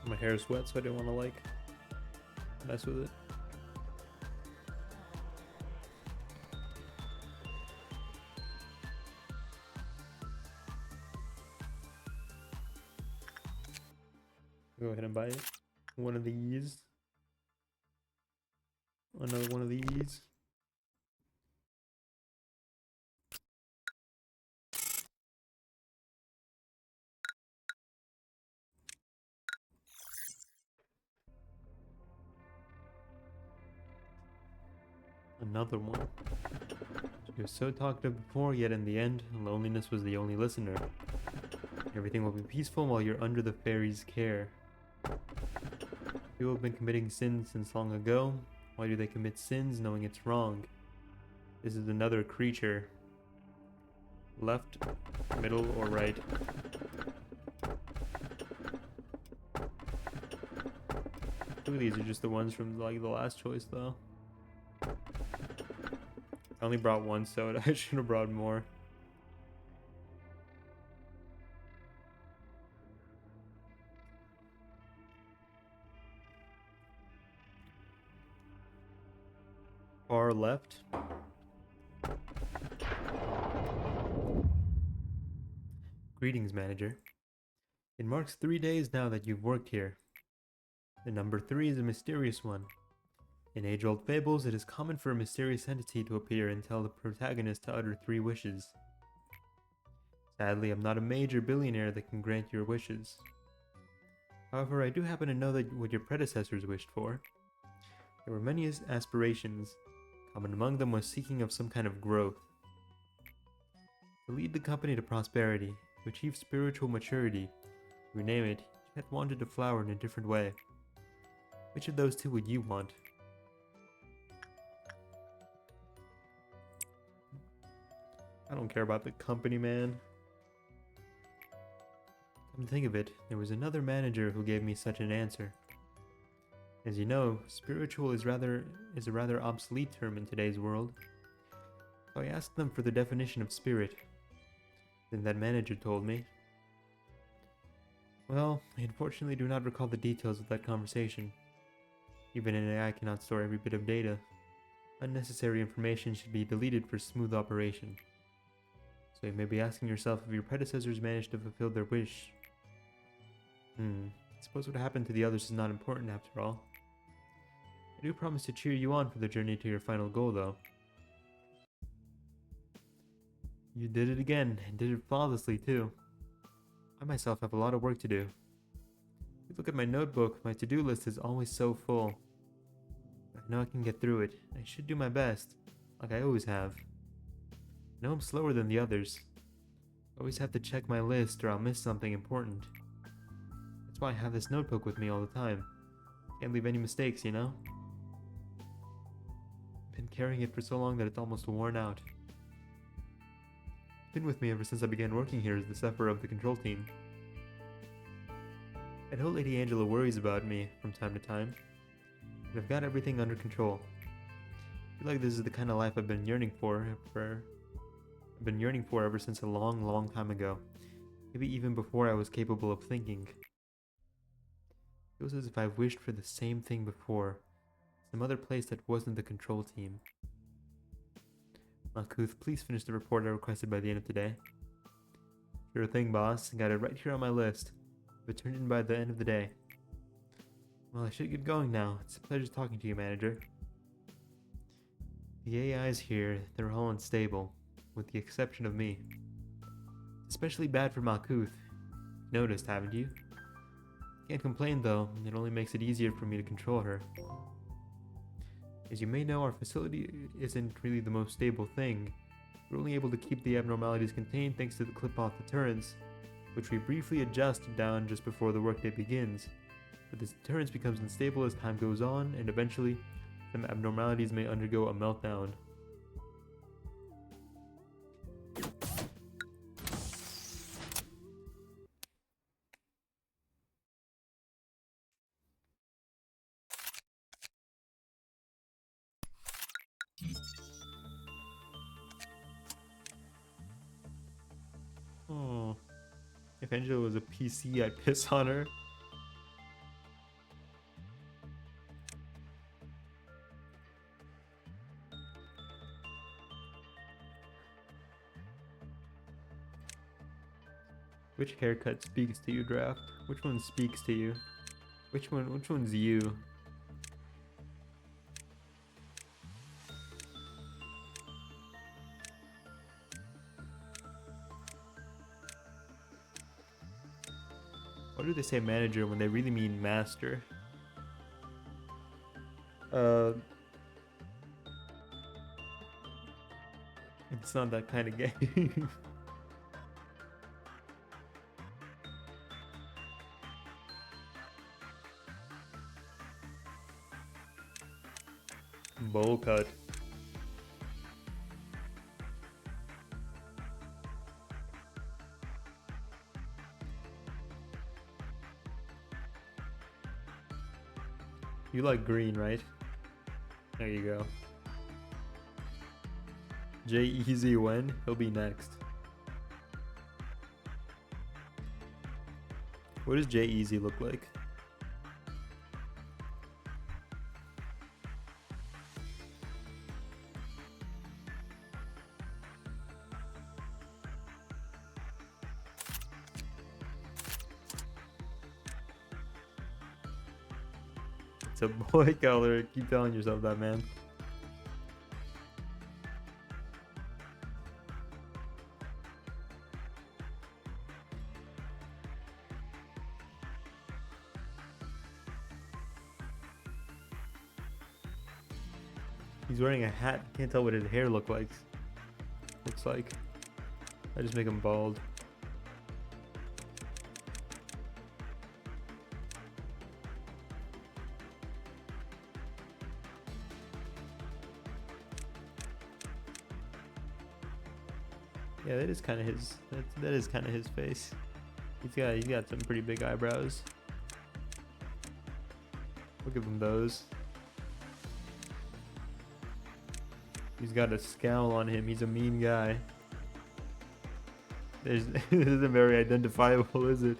My hair is wet, so I didn't want to, like, mess with it. Go ahead and buy it. One of these. Another one of these. Another one. She was so talkative before, yet in the end, loneliness was the only listener. Everything will be peaceful while you're under the fairy's care. People have been committing sins since long ago. Why do they commit sins knowing it's wrong? This is another creature. Left, middle, or right? Two of these are just the ones from like the last choice though. I only brought one soda. I should have brought more. Far left. Greetings, manager. It marks 3 days now that you've worked here. The number 3 is a mysterious one. In age-old fables, it is common for a mysterious entity to appear and tell the protagonist to utter 3 wishes. Sadly, I'm not a major billionaire that can grant your wishes. However, I do happen to know that what your predecessors wished for. There were many aspirations. Common among them was seeking of some kind of growth. To lead the company to prosperity, to achieve spiritual maturity, you name it, you had wanted to flower in a different way. Which of those 2 would you want? I don't care about the company, man. Come to think of it, there was another manager who gave me such an answer. As you know, spiritual is a rather obsolete term in today's world. So I asked them for the definition of spirit. Then that manager told me. Well, I unfortunately do not recall the details of that conversation. Even an AI cannot store every bit of data. Unnecessary information should be deleted for smooth operation. So you may be asking yourself if your predecessors managed to fulfill their wish. I suppose what happened to the others is not important after all. I do promise to cheer you on for the journey to your final goal, though. You did it again, and did it flawlessly, too. I myself have a lot of work to do. If you look at my notebook, my to-do list is always so full. I know I can get through it. I should do my best, like I always have. I know I'm slower than the others. I always have to check my list or I'll miss something important. That's why I have this notebook with me all the time. Can't leave any mistakes, you know? I've been carrying it for so long that it's almost worn out. It's been with me ever since I began working here as the sufferer of the control team. I know Lady Angela worries about me from time to time, but I've got everything under control. I feel like this is the kind of life I've been yearning for ever since a long, long time ago. Maybe even before I was capable of thinking. It feels as if I've wished for the same thing before. Some other place that wasn't the control team. Malkuth, please finish the report I requested by the end of today. Sure thing, boss. Got it right here on my list. But turned in by the end of the day. Well, I should get going now. It's a pleasure talking to you, manager. The AIs here, they're all unstable, with the exception of me. It's especially bad for Malkuth. Noticed, haven't you? Can't complain though, it only makes it easier for me to control her. As you may know, our facility isn't really the most stable thing. We're only able to keep the abnormalities contained thanks to the clip-off deterrence, which we briefly adjust down just before the workday begins. But this deterrence becomes unstable as time goes on, and eventually, some abnormalities may undergo a meltdown. Oh, if Angela was a PC, I'd piss on her. Which haircut speaks to you, Draft? Which one speaks to you? Which one's you? do they say manager when they really mean master? Uh, it's not that kind of game. Bowl cut. You like green, right? There you go. Jay Easy when? He'll be next. What does Jay Easy look like? It's a boy color. Keep telling yourself that, man. He's wearing a hat. Can't tell what his hair looks like. I just make him bald. Yeah, that is kind of his. That is kind of his face. He's got some pretty big eyebrows. We'll give him those. He's got a scowl on him. He's a mean guy. This isn't very identifiable, is it?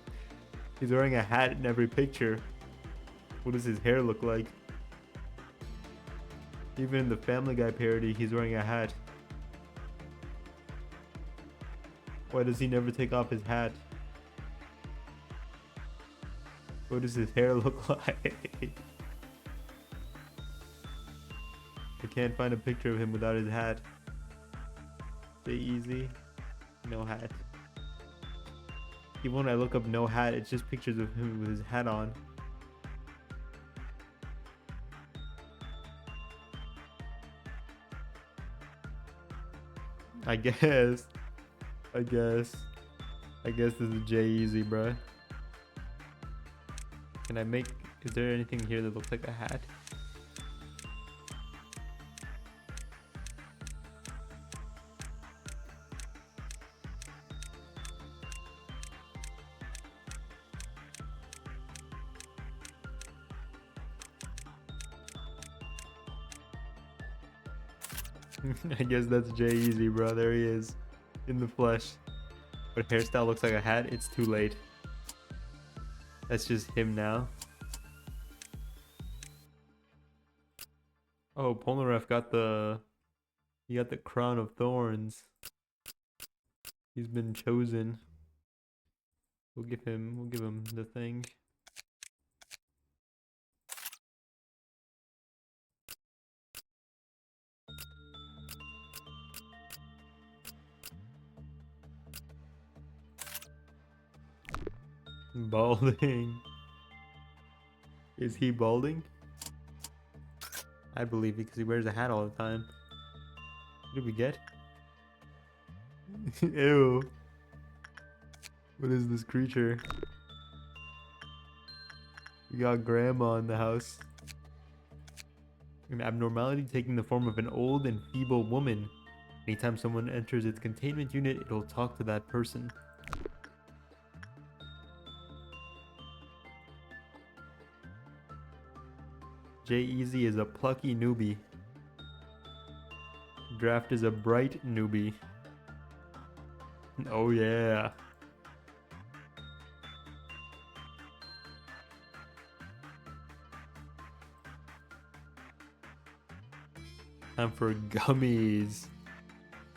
He's wearing a hat in every picture. What does his hair look like? Even in the Family Guy parody, he's wearing a hat. Why does he never take off his hat? What does his hair look like? I can't find a picture of him without his hat. Stay easy. No hat. Even when I look up no hat, it's just pictures of him with his hat on. I guess this is Jay Easy, bruh. Can I make... Is there anything here that looks like a hat? I guess that's Jay Easy, bro. There he is. In the flesh. But hairstyle looks like a hat. It's too late. That's just him now. Oh, Polnareff got the... He got the crown of thorns. He's been chosen. We'll give him the thing. Balding. Is he balding? I believe because he wears a hat all the time. What did we get? Ew. What is this creature? We got grandma in the house. An abnormality taking the form of an old and feeble woman. Anytime someone enters its containment unit, it'll talk to that person. Jay Easy is a plucky newbie. Draft is a bright newbie. Oh yeah. Time for gummies.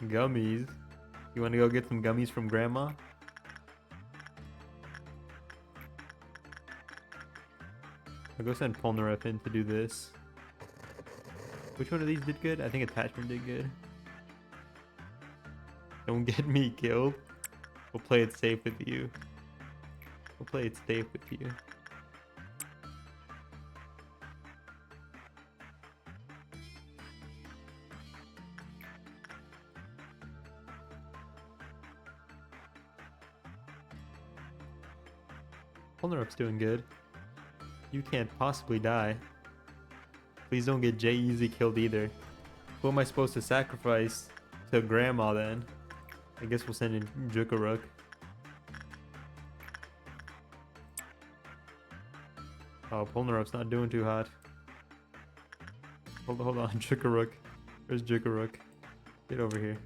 Gummies? You want to go get some gummies from grandma? I'll go send Polnareff in to do this. Which one of these did good? I think attachment did good. Don't get me killed. We'll play it safe with you. We'll play it safe with you. Polnarup's doing good. You can't possibly die. Please don't get J-Easy killed either. Who am I supposed to sacrifice to Grandma then? I guess we'll send in Jukaruk. Oh, Polnarup's not doing too hot. Hold on, Jukaruk. Where's Jukaruk? Get over here.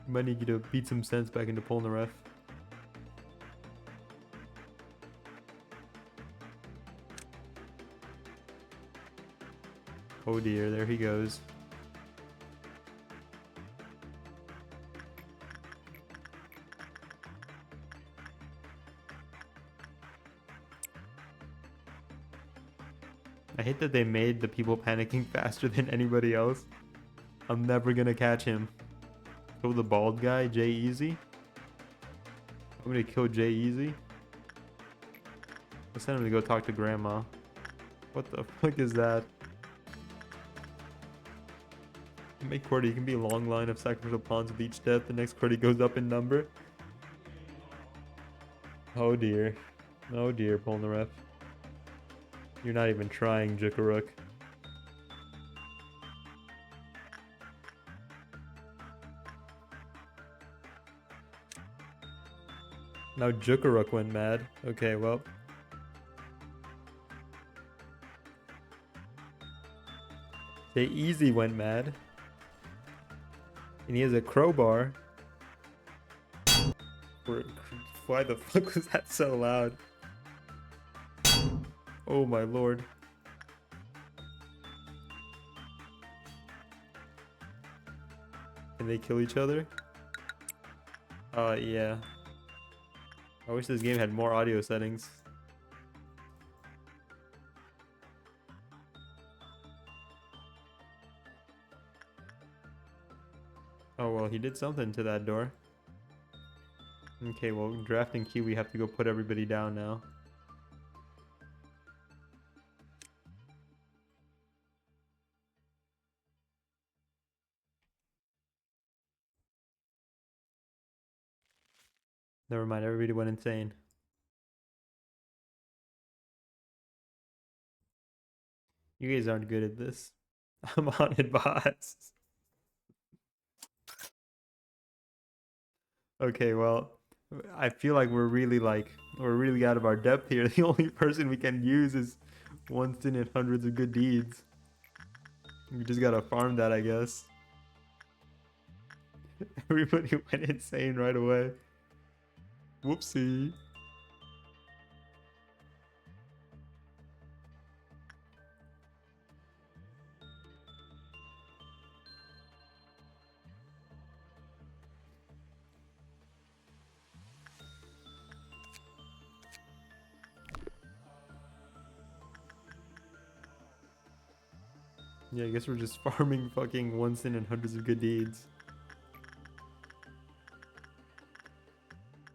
Might need you to beat some sense back into Polnareff. Oh dear, there he goes. I hate that they made the people panicking faster than anybody else. I'm never gonna catch him. Kill the bald guy, J-Easy. I'm gonna kill J-Easy. Let's send him to go talk to Grandma. What the fuck is that? Make QWERTY, you can be a long line of sacrificial pawns with each death. The next QWERTY goes up in number. Oh dear. Oh dear, Polnareff. You're not even trying, Jukaruk. Now Jukaruk went mad. Okay, well. J-Easy went mad. And he has a crowbar. Why the fuck was that so loud? Oh my lord. Can they kill each other? Yeah. I wish this game had more audio settings. Oh well, he did something to that door. Okay, well, drafting queue, we have to go put everybody down now. Never mind, everybody went insane. You guys aren't good at this. I'm on it, boss. Okay, well, I feel like we're really out of our depth here. The only person we can use is Winston and hundreds of good deeds. We just gotta farm that, I guess. Everybody went insane right away. Whoopsie. Yeah, I guess we're just farming fucking Winston and hundreds of good deeds.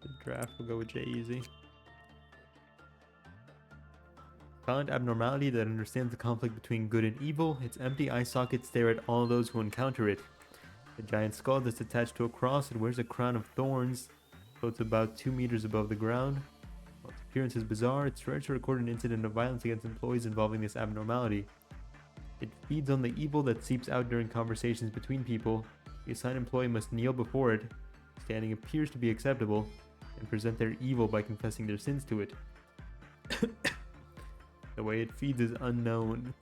The draft will go with J-Easy. Silent abnormality that understands the conflict between good and evil. Its empty eye sockets stare at all those who encounter it. The giant skull that's attached to a cross and wears a crown of thorns floats about 2 meters above the ground. While its appearance is bizarre, it's rare to record an incident of violence against employees involving this abnormality. It feeds on the evil that seeps out during conversations between people. The assigned employee must kneel before it. Standing appears to be acceptable, and present their evil by confessing their sins to it. The way it feeds is unknown.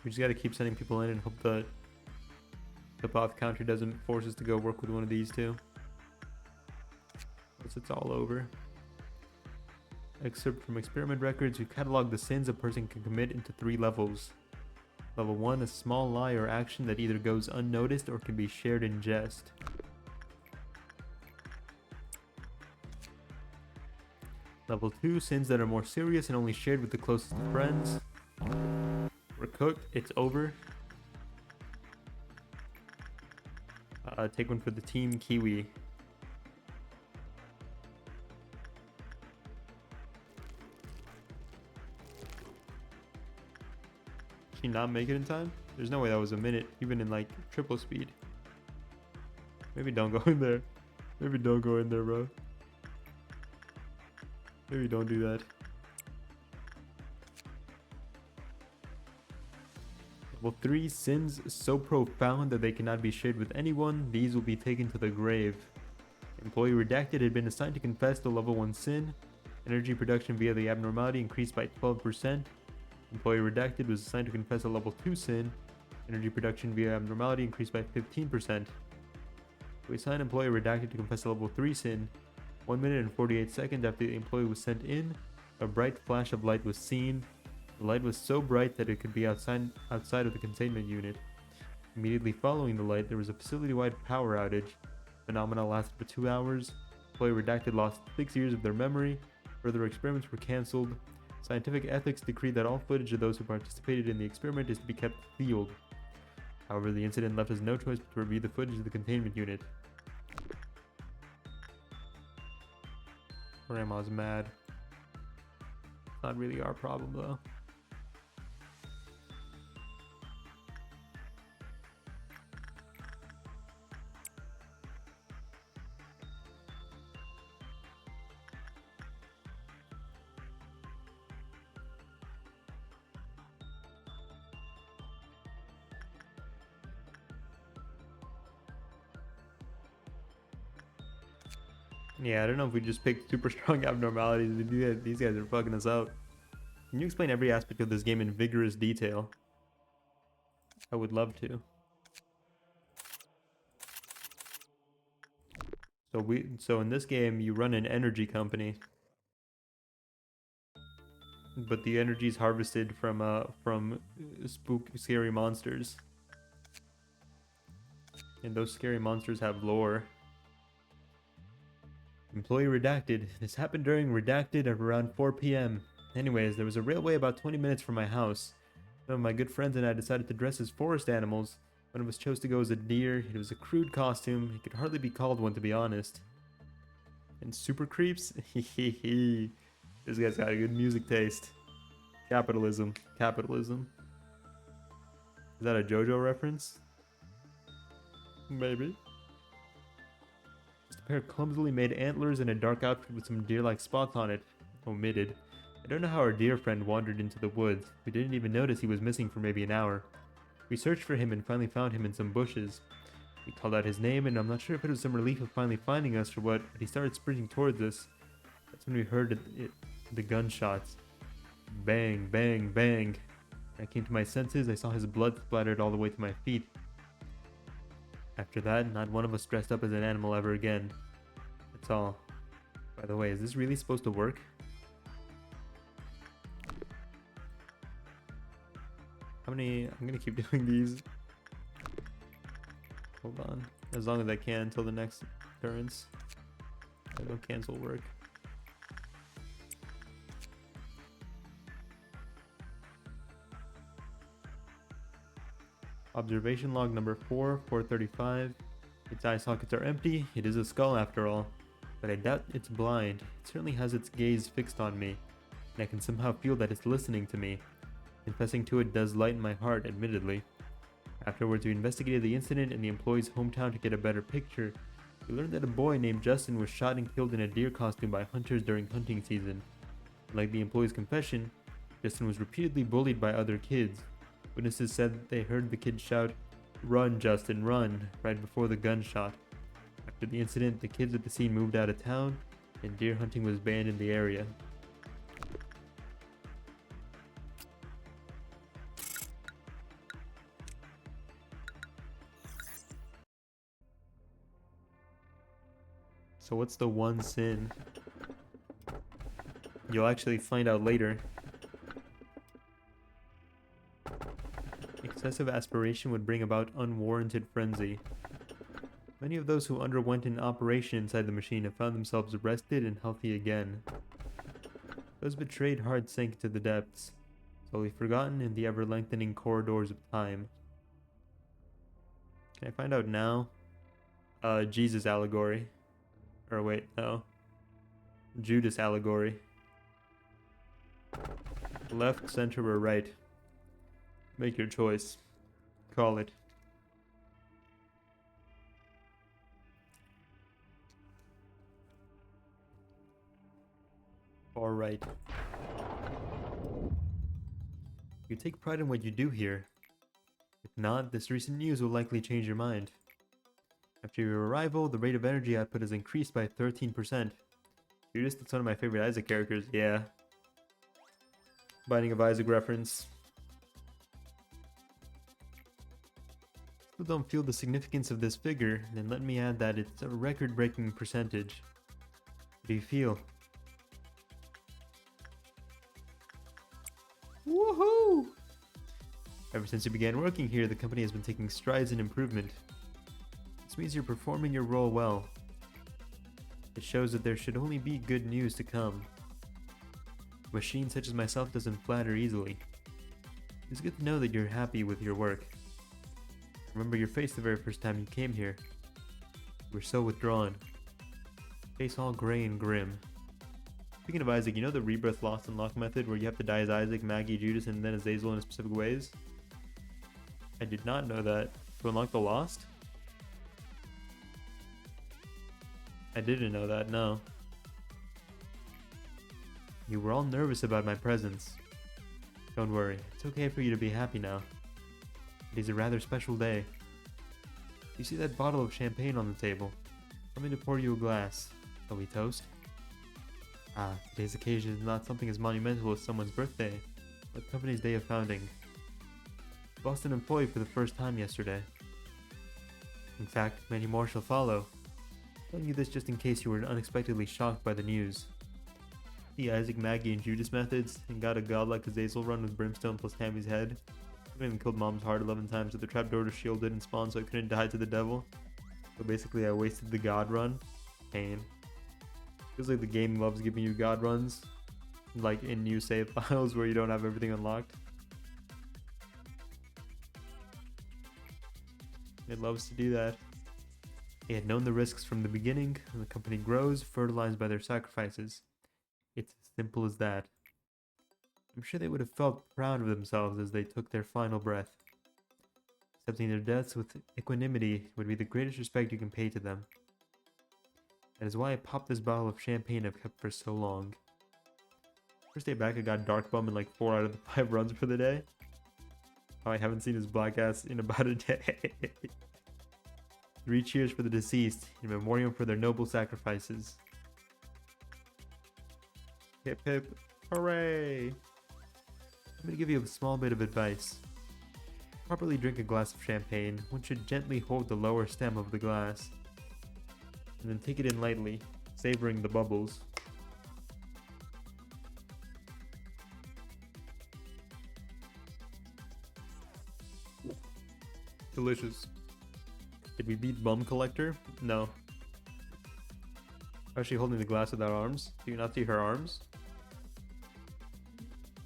We just gotta keep sending people in and hope that the path counter doesn't force us to go work with one of these two. Once it's all over. Excerpt from experiment records, we catalog the sins a person can commit into 3 levels. Level 1, a small lie or action that either goes unnoticed or can be shared in jest. Level 2, sins that are more serious and only shared with the closest of friends. We're cooked, it's over. Take one for the team Kiwi. Did she not make it in time? There's no way that was a minute, even in like triple speed. Maybe don't go in there. Maybe don't go in there, bro. Maybe don't do that. Level 3, sins so profound that they cannot be shared with anyone. These will be taken to the grave. Employee redacted had been assigned to confess to level 1 sin. Energy production via the abnormality increased by 12%. Employee redacted was assigned to confess a level 2 sin. Energy production via abnormality increased by 15%. We assigned employee redacted to confess a level 3 sin. 1 minute and 48 seconds after the employee was sent in, a bright flash of light was seen. The light was so bright that it could be outside of the containment unit. Immediately following the light, there was a facility-wide power outage. The phenomena lasted for 2 hours. Employee redacted lost 6 years of their memory. Further experiments were cancelled. Scientific ethics decreed that all footage of those who participated in the experiment is to be kept sealed. However, the incident left us no choice but to review the footage of the containment unit. Grandma's mad. Not really our problem though. Yeah, I don't know if we just picked super strong abnormalities. These guys are fucking us up. Can you explain every aspect of this game in vigorous detail? I would love to. So in this game, you run an energy company, but the energy is harvested from scary monsters, and those scary monsters have lore. Employee redacted. This happened during redacted at around 4 p.m. Anyways, there was a railway about 20 minutes from my house. Some of my good friends and I decided to dress as forest animals. One of us chose to go as a deer. It was a crude costume. It could hardly be called one, to be honest. And super creeps? Hehehe. This guy's got a good music taste. Capitalism. Capitalism. Is that a JoJo reference? Maybe. Just a pair of clumsily made antlers and a dark outfit with some deer-like spots on it. Omitted. I don't know how our deer friend wandered into the woods. We didn't even notice he was missing for maybe an hour. We searched for him and finally found him in some bushes. We called out his name, and I'm not sure if it was some relief of finally finding us or what, but he started sprinting towards us. That's when we heard the gunshots. Bang, bang, bang. When I came to my senses, I saw his blood splattered all the way to my feet. After that, not one of us dressed up as an animal ever again. That's all. By the way, is this really supposed to work? How many? I'm gonna keep doing these. Hold on. As long as I can until the next occurrence. I don't cancel work. Observation log number 4, 435. Its eye sockets are empty. It is a skull after all. But I doubt it's blind. It certainly has its gaze fixed on me. And I can somehow feel that it's listening to me. Confessing to it does lighten my heart, admittedly. Afterwards, we investigated the incident in the employee's hometown to get a better picture. We learned that a boy named Justin was shot and killed in a deer costume by hunters during hunting season. Like the employee's confession, Justin was repeatedly bullied by other kids. Witnesses said they heard the kid shout, "Run, Justin, run," right before the gunshot. After the incident, the kids at the scene moved out of town, and deer hunting was banned in the area. So what's the one sin? You'll actually find out later. Excessive aspiration would bring about unwarranted frenzy. Many of those who underwent an operation inside the machine have found themselves rested and healthy again. Those betrayed hearts sank to the depths, slowly forgotten in the ever-lengthening corridors of time. Can I find out now? Jesus allegory. Or wait, no. Judas allegory. Left, center, or right. Make your choice. Call it. Far right. You take pride in what you do here. If not, this recent news will likely change your mind. After your arrival, the rate of energy output has increased by 13%. Judas, that's one of my favorite Isaac characters. Yeah. Binding of Isaac reference. People don't feel the significance of this figure, then let me add that it's a record-breaking percentage. What do you feel? Woohoo! Ever since you began working here, the company has been taking strides in improvement. This means you're performing your role well. It shows that there should only be good news to come. A machine such as myself doesn't flatter easily. It's good to know that you're happy with your work. Remember your face the very first time you came here. You were so withdrawn. Face all gray and grim. Speaking of Isaac, you know the rebirth lost unlock method where you have to die as Isaac, Maggie, Judas, and then Azazel in specific ways? I did not know that. To unlock the lost? I didn't know that, no. You were all nervous about my presence. Don't worry, it's okay for you to be happy now. It is a rather special day. You see that bottle of champagne on the table? Allow me to pour you a glass. Shall we toast? Ah, today's occasion is not something as monumental as someone's birthday, but the company's day of founding. I lost an employee for the first time yesterday. In fact, many more shall follow. I'm telling you this just in case you were unexpectedly shocked by the news. The Isaac, Maggie, and Judas methods, and got a godlike Azazel run with Brimstone plus Tammy's head. I even killed Mom's heart 11 times so the trapdoor to shield didn't spawn so I couldn't die to the devil. So basically I wasted the god run. Pain. Feels like the game loves giving you god runs. Like in new save files where you don't have everything unlocked. It loves to do that. They had known the risks from the beginning, and the company grows, fertilized by their sacrifices. It's as simple as that. I'm sure they would have felt proud of themselves as they took their final breath. Accepting their deaths with equanimity would be the greatest respect you can pay to them. That is why I popped this bottle of champagne I've kept for so long. First day back I got Dark Bum in like 4 out of the 5 runs for the day. Oh, I haven't seen his black ass in about a day. 3 cheers for the deceased, in memoriam for their noble sacrifices. Hip hip, hooray! I'm going to give you a small bit of advice. To properly drink a glass of champagne, one should gently hold the lower stem of the glass, and then take it in lightly, savoring the bubbles. Delicious. Did we beat Bum Collector? No. Actually holding the glass without arms. Do you not see her arms?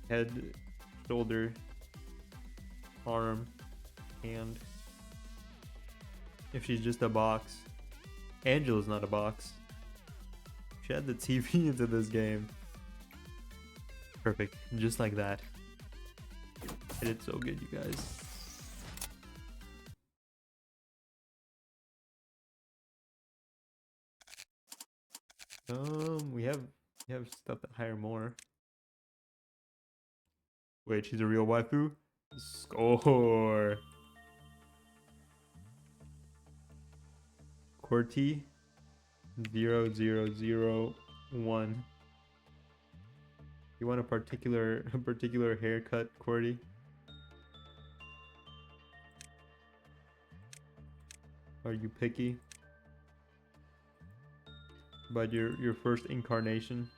Head, shoulder, arm, hand. If she's just a box. Angela's not a box. She had the TV into this game. Perfect. Just like that. It did so good, you guys. We have stuff that hire more. Wait, she's a real waifu? Score! Qwerty 0001. You want a particular haircut, Qwerty? Are you picky about your first incarnation?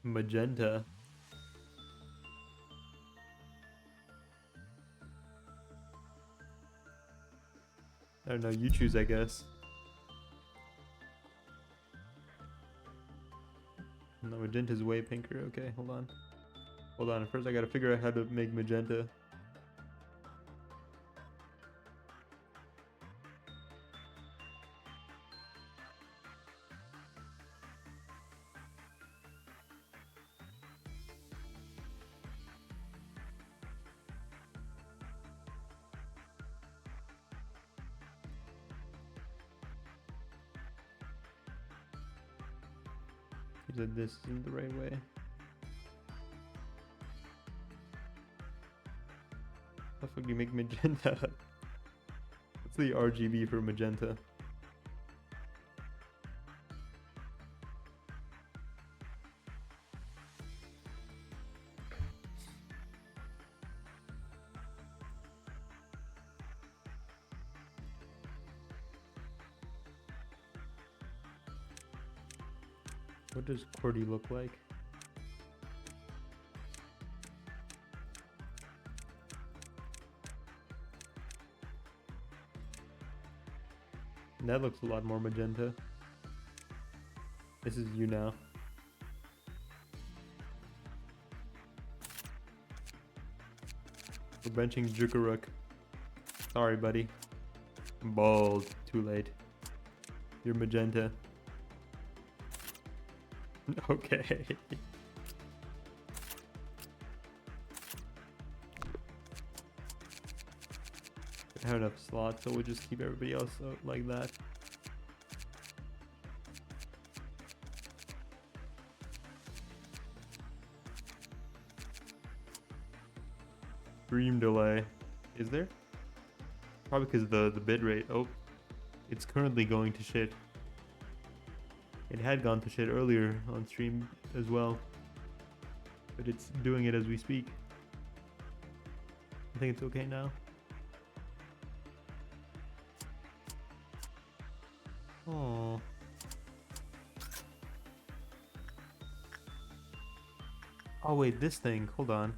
Magenta. I don't know, you choose, I guess. No, magenta's way pinker. Okay, hold on. Hold on, first I gotta figure out how to make magenta. He said this isn't the right way. How the fuck do you make magenta? What's the RGB for magenta? What does QWERTY look like? That looks a lot more magenta. This is you now. We're benching Jukaruk. Sorry, buddy. Bald. Too late. You're magenta. Okay. I have enough slots, so we'll just keep everybody else like that. Stream delay. Is there? Probably because the bit rate. Oh, it's currently going to shit. It had gone to shit earlier on stream as well, but it's doing it as we speak. I think it's okay now. Oh. Oh wait, this thing. Hold on.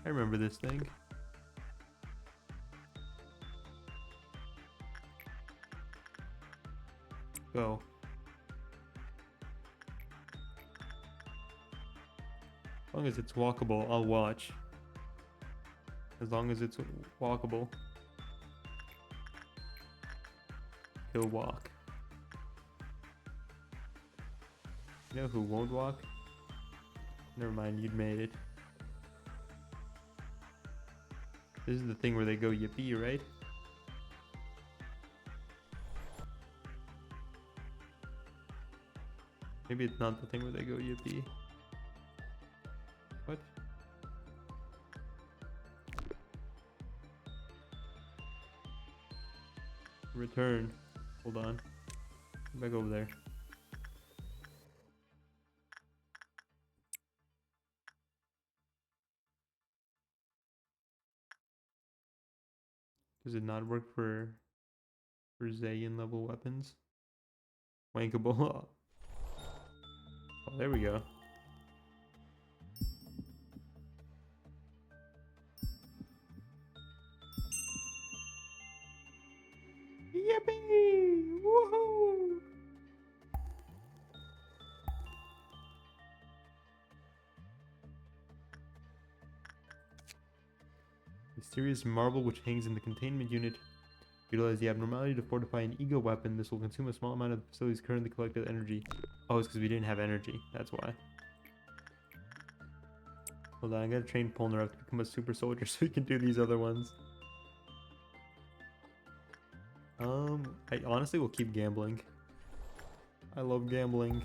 I remember this thing. Go. As long as it's walkable, I'll watch. As long as it's walkable. He'll walk. You know who won't walk? Never mind, you'd made it. This is the thing where they go yippee, right? Maybe it's not the thing where they go yippee. What? Return. Hold on. Go back over there. Does it not work for Zayn level weapons? Wankable. Oh, there we go. Yippee! Woohoo! Mysterious marble which hangs in the containment unit. Utilize the abnormality to fortify an ego weapon. This will consume a small amount of the facility's currently collected energy. Oh, it's because we didn't have energy. That's why. Hold on, I gotta train Polnareff to become a super soldier so he can do these other ones. I honestly will keep gambling. I love gambling.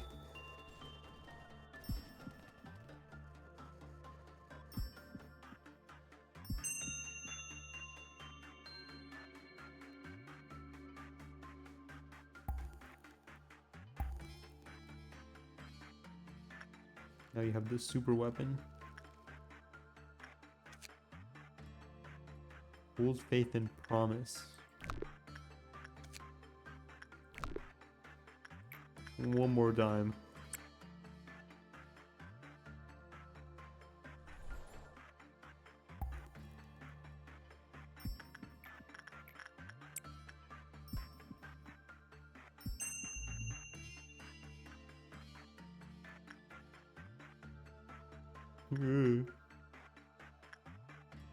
Now you have this super weapon. Hold faith and promise. One more time.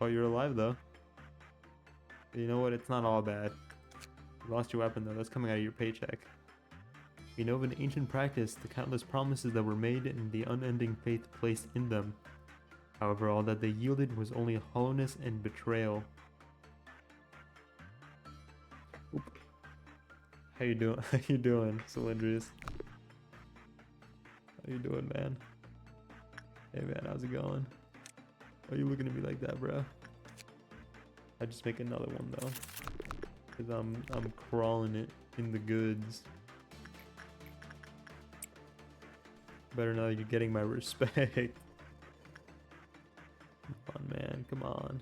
Oh, you're alive though. You know what? It's not all bad. You lost your weapon though. That's coming out of your paycheck. We know of an ancient practice, the countless promises that were made and the unending faith placed in them. However, all that they yielded was only hollowness and betrayal. Oop. How you doing? How you doing, Cylindrius? How you doing, man? Hey, man, how's it going? Why are you looking at me like that, bro? I just make another one though, cause I'm crawling it in the goods. Better know you're getting my respect. Come on, man. Come on.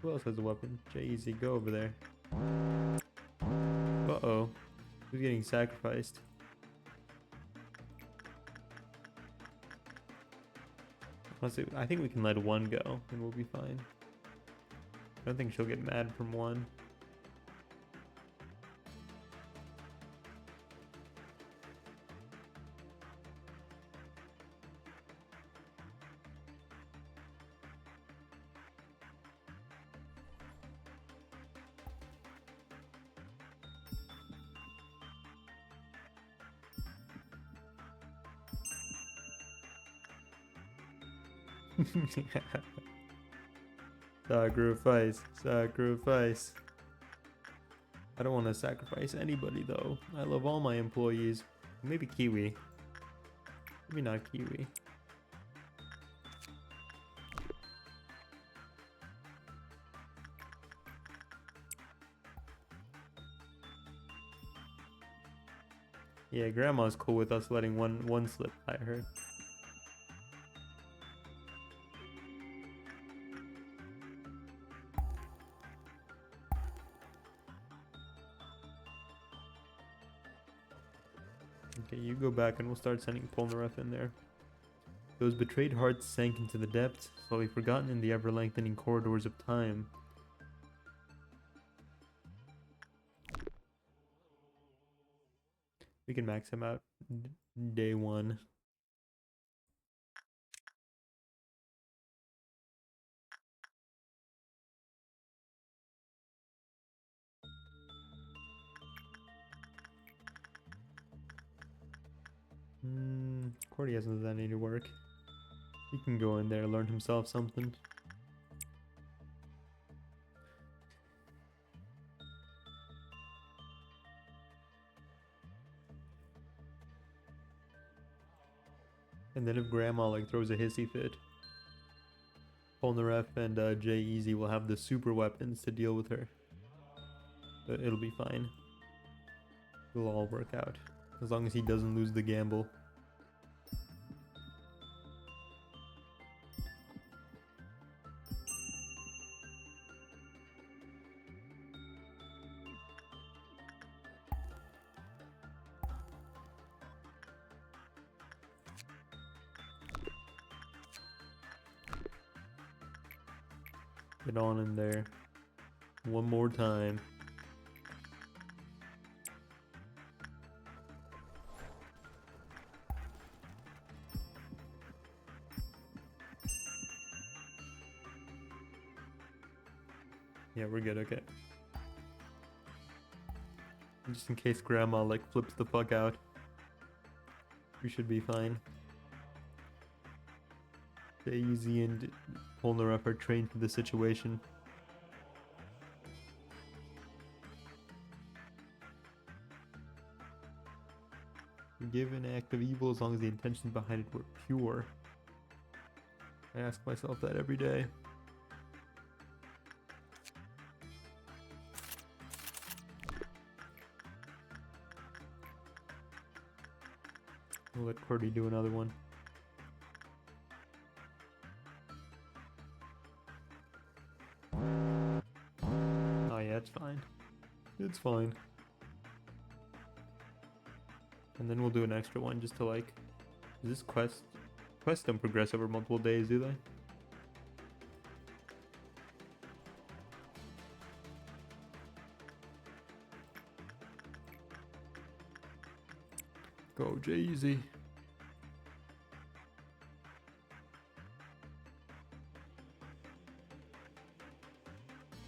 Who else has a weapon? Jay-Z, go over there. Uh-oh. Who's getting sacrificed? Honestly, I think we can let one go and we'll be fine. I don't think she'll get mad from one. Sacrifice, sacrifice. I don't want to sacrifice anybody though. I love all my employees. Maybe Kiwi. Maybe not Kiwi. Yeah, Grandma's cool with us letting one slip by her. Okay, you go back and we'll start sending Polnareff in there. Those betrayed hearts sank into the depths, slowly forgotten in the ever-lengthening corridors of time. We can max him out day one. Cordy hasn't done any work. He can go in there and learn himself something. And then if Grandma like throws a hissy fit, Polnareff and Jay-Z will have the super weapons to deal with her. But it'll be fine. It'll all work out. As long as he doesn't lose the gamble. Get on in there. One more time. Yeah, we're good, okay. Just in case Grandma like flips the fuck out. We should be fine. Jay-Z and Polnareff are trained for the situation. Forgive an act of evil as long as the intentions behind it were pure. I ask myself that every day. We'll let Cordy do another one. Oh yeah, it's fine. It's fine. And then we'll do an extra one just to like... Is this quest? Quests don't progress over multiple days, do they? Go Jay-Z.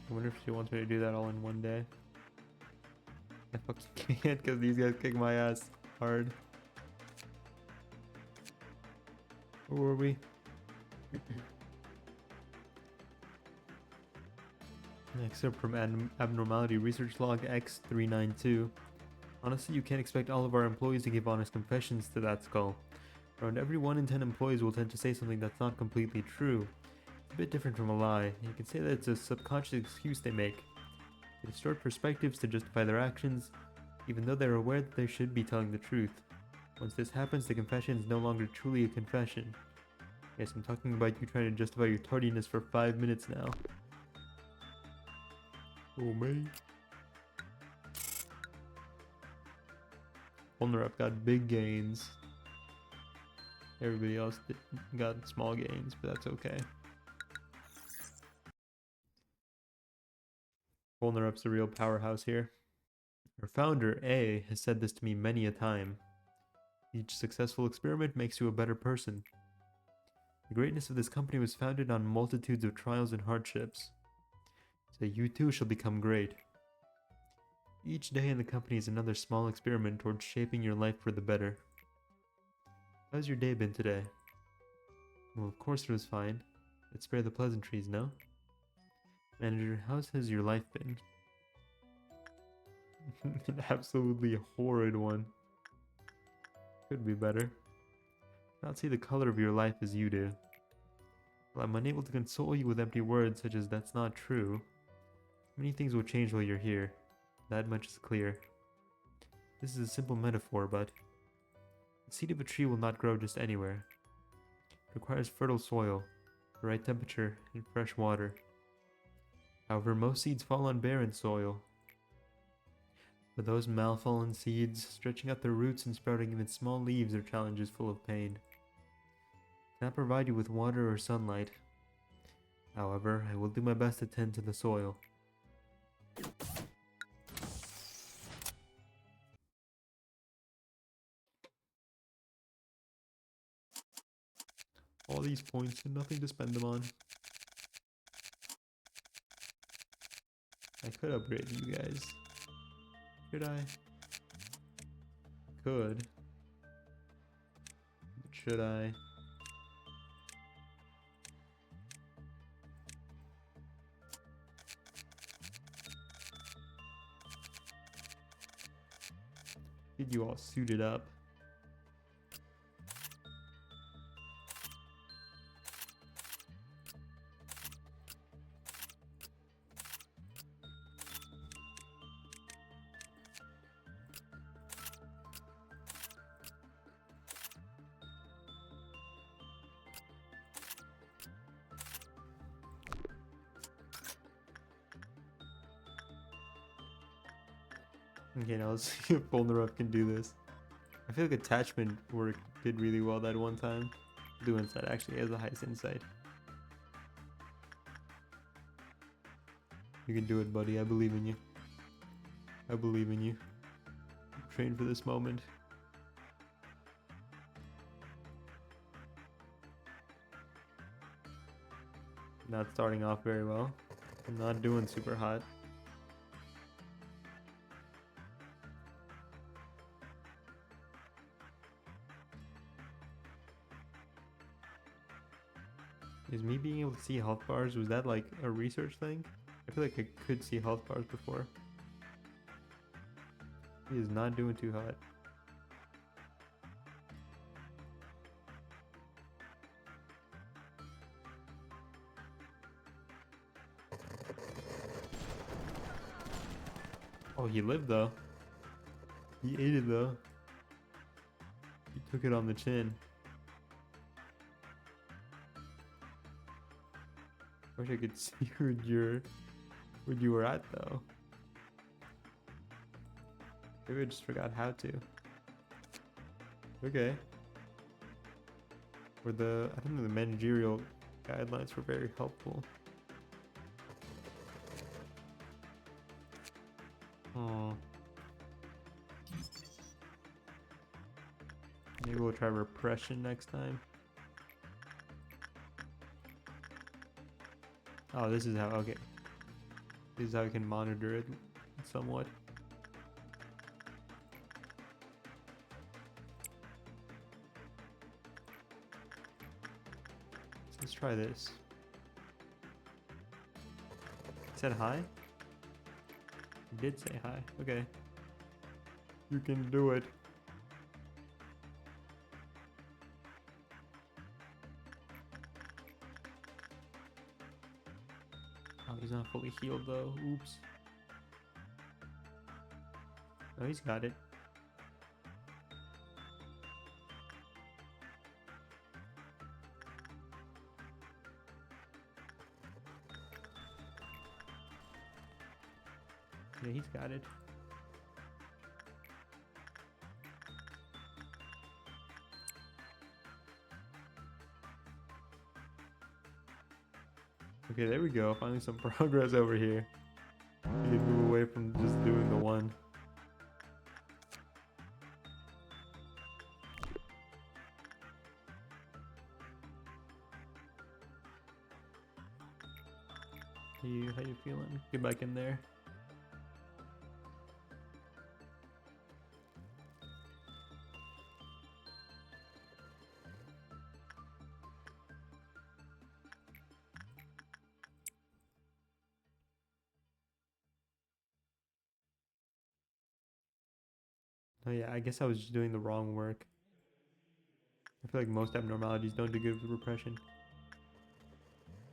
I wonder if she wants me to do that all in one day. I fucking can't because these guys kick my ass hard. Where were we? Excerpt from Abnormality Research Log X392. Honestly, you can't expect all of our employees to give honest confessions to that skull. Around every 1 in 10 employees will tend to say something that's not completely true. It's a bit different from a lie. You can say that it's a subconscious excuse they make. They distort perspectives to justify their actions, even though they're aware that they should be telling the truth. Once this happens, the confession is no longer truly a confession. Yes, I'm talking about you trying to justify your tardiness for 5 minutes now. Oh, man. Owner up got big gains. Everybody else got small gains, but that's okay. Owner up's a real powerhouse here. Our founder, A, has said this to me many a time. Each successful experiment makes you a better person. The greatness of this company was founded on multitudes of trials and hardships. So you too shall become great. Each day in the company is another small experiment towards shaping your life for the better. How's your day been today? Well, of course it was fine. Let's spare the pleasantries, no? Manager, how has your life been? An absolutely horrid one. Could be better. I cannot see the color of your life as you do. Well, I'm unable to console you with empty words such as "that's not true." Many things will change while you're here. That much is clear. This is a simple metaphor, but the seed of a tree will not grow just anywhere. It requires fertile soil, the right temperature, and fresh water. However, most seeds fall on barren soil. For those malfallen seeds, stretching out their roots and sprouting even small leaves are challenges full of pain. I cannot provide you with water or sunlight. However, I will do my best to tend to the soil. All these points and nothing to spend them on. I could upgrade you guys. Should I? Could. But should I? Get you all suited up. Okay, now let's see if Bolnareff can do this. I feel like attachment work did really well that one time. Do insight actually has the highest insight. You can do it, buddy. I believe in you. I believe in you. Train for this moment. Not starting off very well. I'm not doing super hot. Is me being able to see health bars, was that like a research thing? I feel like I could see health bars before. He is not doing too hot. Oh, he lived though. He ate it though. He took it on the chin. Wish I could see where you were at though. Maybe I just forgot how to. Okay. I don't know, the managerial guidelines were very helpful. Oh. Maybe we'll try repression next time. Oh, this is how, okay. This is how I can monitor it somewhat. So let's try this. It said hi? It did say hi, okay. You can do it. Oh, he's not fully healed though. Oops. Oh, he's got it. Yeah, he's got it. Okay, there we go. Finally some progress over here. You can move away from just doing the one. How you feeling? Get back in there. Oh yeah, I guess I was just doing the wrong work. I feel like most abnormalities don't do good with repression.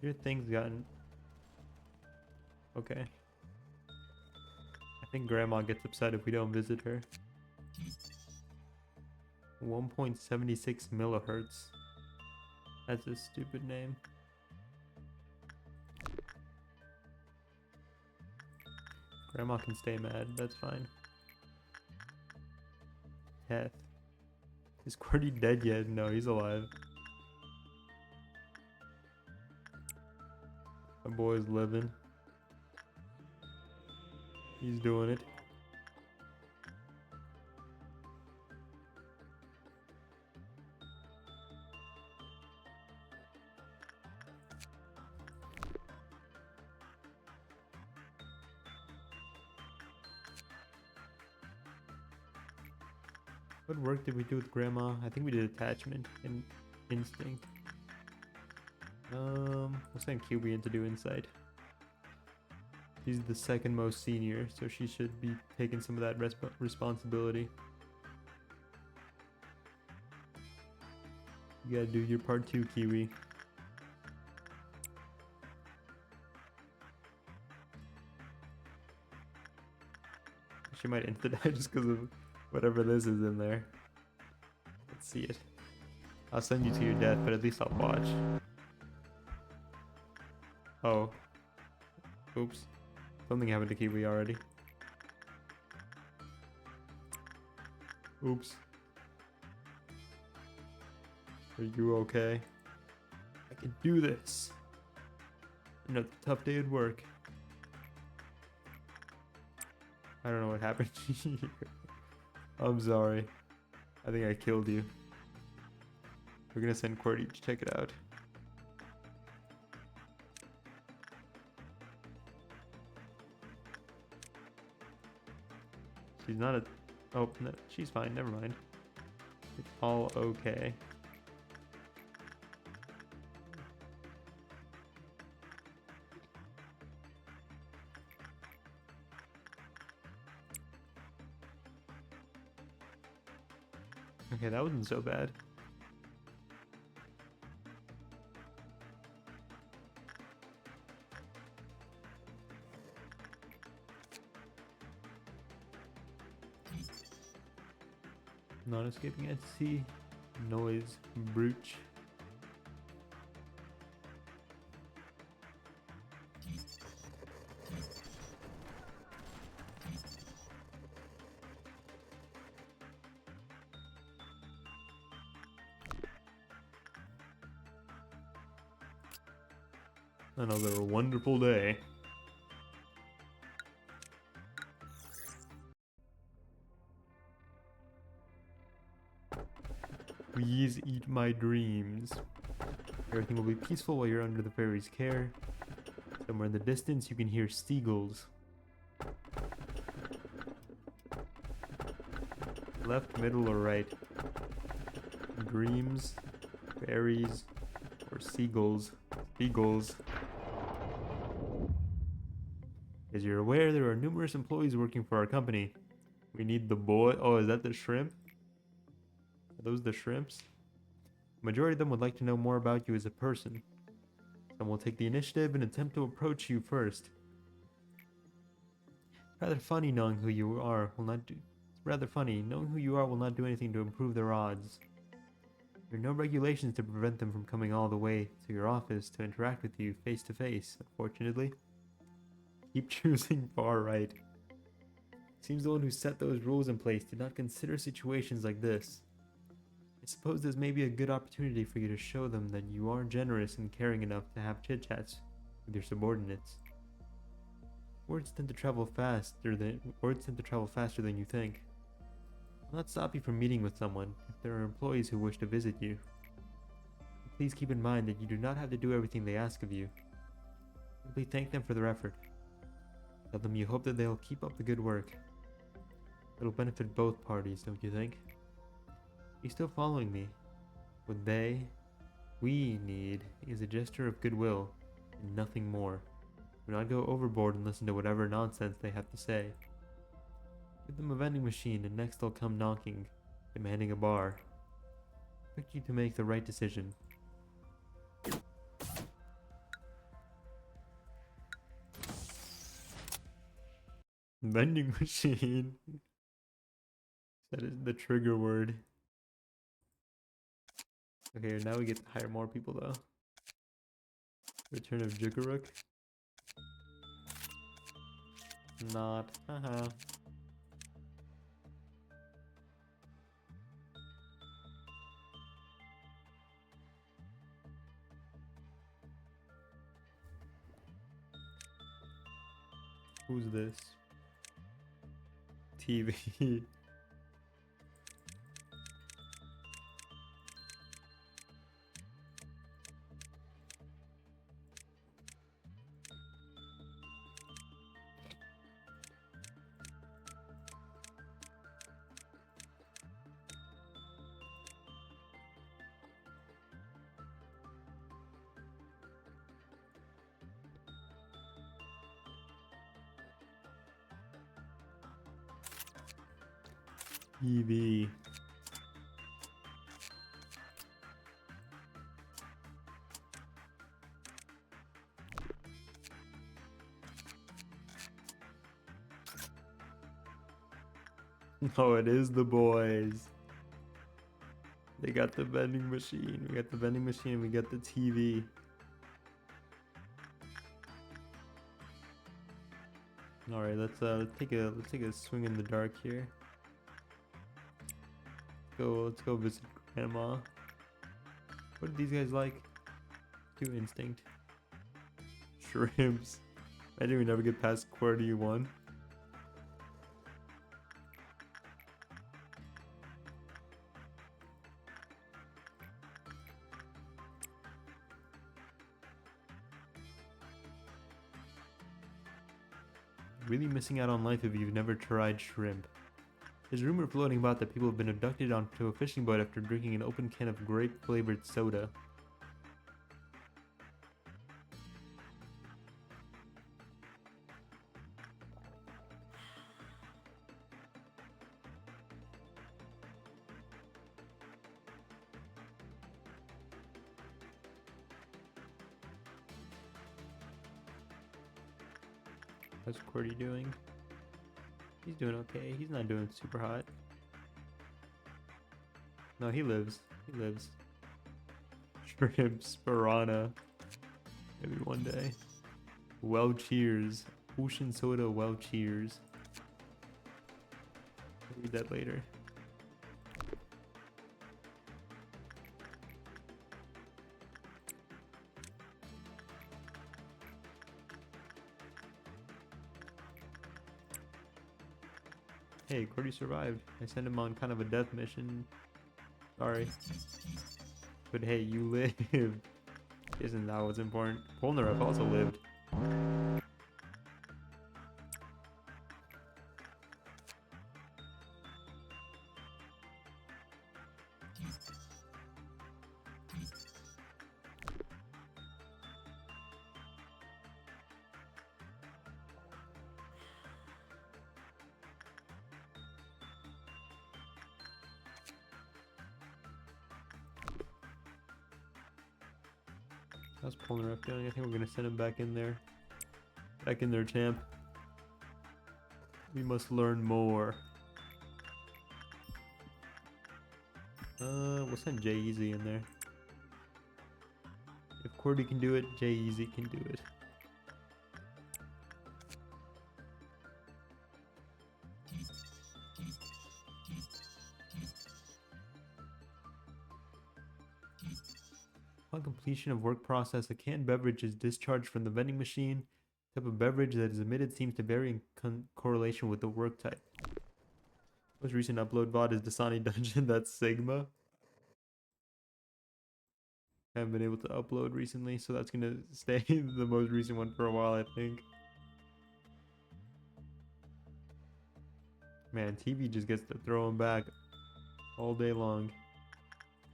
Your thing's gotten... Okay. I think Grandma gets upset if we don't visit her. 1.76 millihertz. That's a stupid name. Grandma can stay mad, that's fine. Death. Is Qwerty dead yet? No, he's alive. My boy's living. He's doing it. What work did we do with Grandma? I think we did attachment and instinct. Let's send QB in to do insight. She's the second most senior, so she should be taking some of that responsibility. You gotta do your part too, Kiwi. She might insta-die just because of whatever this is in there. Let's see it. I'll send you to your death, but at least I'll watch. Oh. Oops. Something happened to Kiwi already. Oops. Are you okay? I can do this. Another tough day at work. I don't know what happened here. I'm sorry. I think I killed you. We're gonna send Qwerty to check it out. She's not a... Oh, no, she's fine. Never mind. It's all okay. Okay, that wasn't so bad. Not escaping at sea. Noise. Brooch. Another wonderful day. Please eat my dreams. Everything will be peaceful while you're under the fairy's care. Somewhere in the distance you can hear seagulls. Left, middle, or right? Dreams, fairies, or seagulls? Seagulls. As you're aware, there are numerous employees working for our company. We need the boy. Oh, is that the shrimp? Are those the shrimps? Majority of them would like to know more about you as a person. Some will take the initiative and attempt to approach you first. Rather funny knowing who you are will not do. It's rather funny knowing who you are will not do anything to improve their odds. There are no regulations to prevent them from coming all the way to your office to interact with you face to face, unfortunately. Keep choosing far right. Seems the one who set those rules in place did not consider situations like this. I suppose this may be a good opportunity for you to show them that you are generous and caring enough to have chit-chats with your subordinates. Words tend to travel faster than you think. Will not stop you from meeting with someone if there are employees who wish to visit you. Please keep in mind that you do not have to do everything they ask of you. Simply thank them for their effort. Tell them you hope that they'll keep up the good work. It'll benefit both parties, don't you think? Are you still following me? What we need is a gesture of goodwill and nothing more. Do not go overboard and listen to whatever nonsense they have to say. Give them a vending machine and next they'll come knocking, demanding a bar. Expect you to make the right decision. Vending machine. That is the trigger word. Okay, now we get to hire more people though. Return of Jukaruk. Not. Haha. Who's this? TV. TV. Oh, it is the boys. They got the vending machine. We got the vending machine. We got the TV. All right, let's take a swing in the dark here. Let's go visit Grandma. What do these guys like? Do instinct. Shrimps. Imagine we never get past QWERTY 1. Really missing out on life if you've never tried shrimp. There's rumor floating about that people have been abducted onto a fishing boat after drinking an open can of grape-flavored soda. How's QWERTY doing? He's doing okay. He's not doing super hot. No, he lives. He lives. Shrimps, piranha. Maybe one day. Well, cheers. Ocean soda, well, cheers. I'll read that later. Hey, QWERTY survived. I sent him on kind of a death mission. Sorry. But hey, you lived. Isn't that what's important? Polnareff also lived. How's Polnareff doing? I think we're gonna send him back in there. Back in there, champ. We must learn more. We'll send Jay Easy in there. If Cordy can do it, Jay Easy can do it. Upon completion of work process, a canned beverage is discharged from the vending machine. The type of beverage that is emitted seems to vary in correlation with the work type. Most recent upload VOD is Dasani Dungeon. That's Sigma. Haven't been able to upload recently, so that's gonna stay the most recent one for a while, I think. Man, TV just gets to throw him back all day long.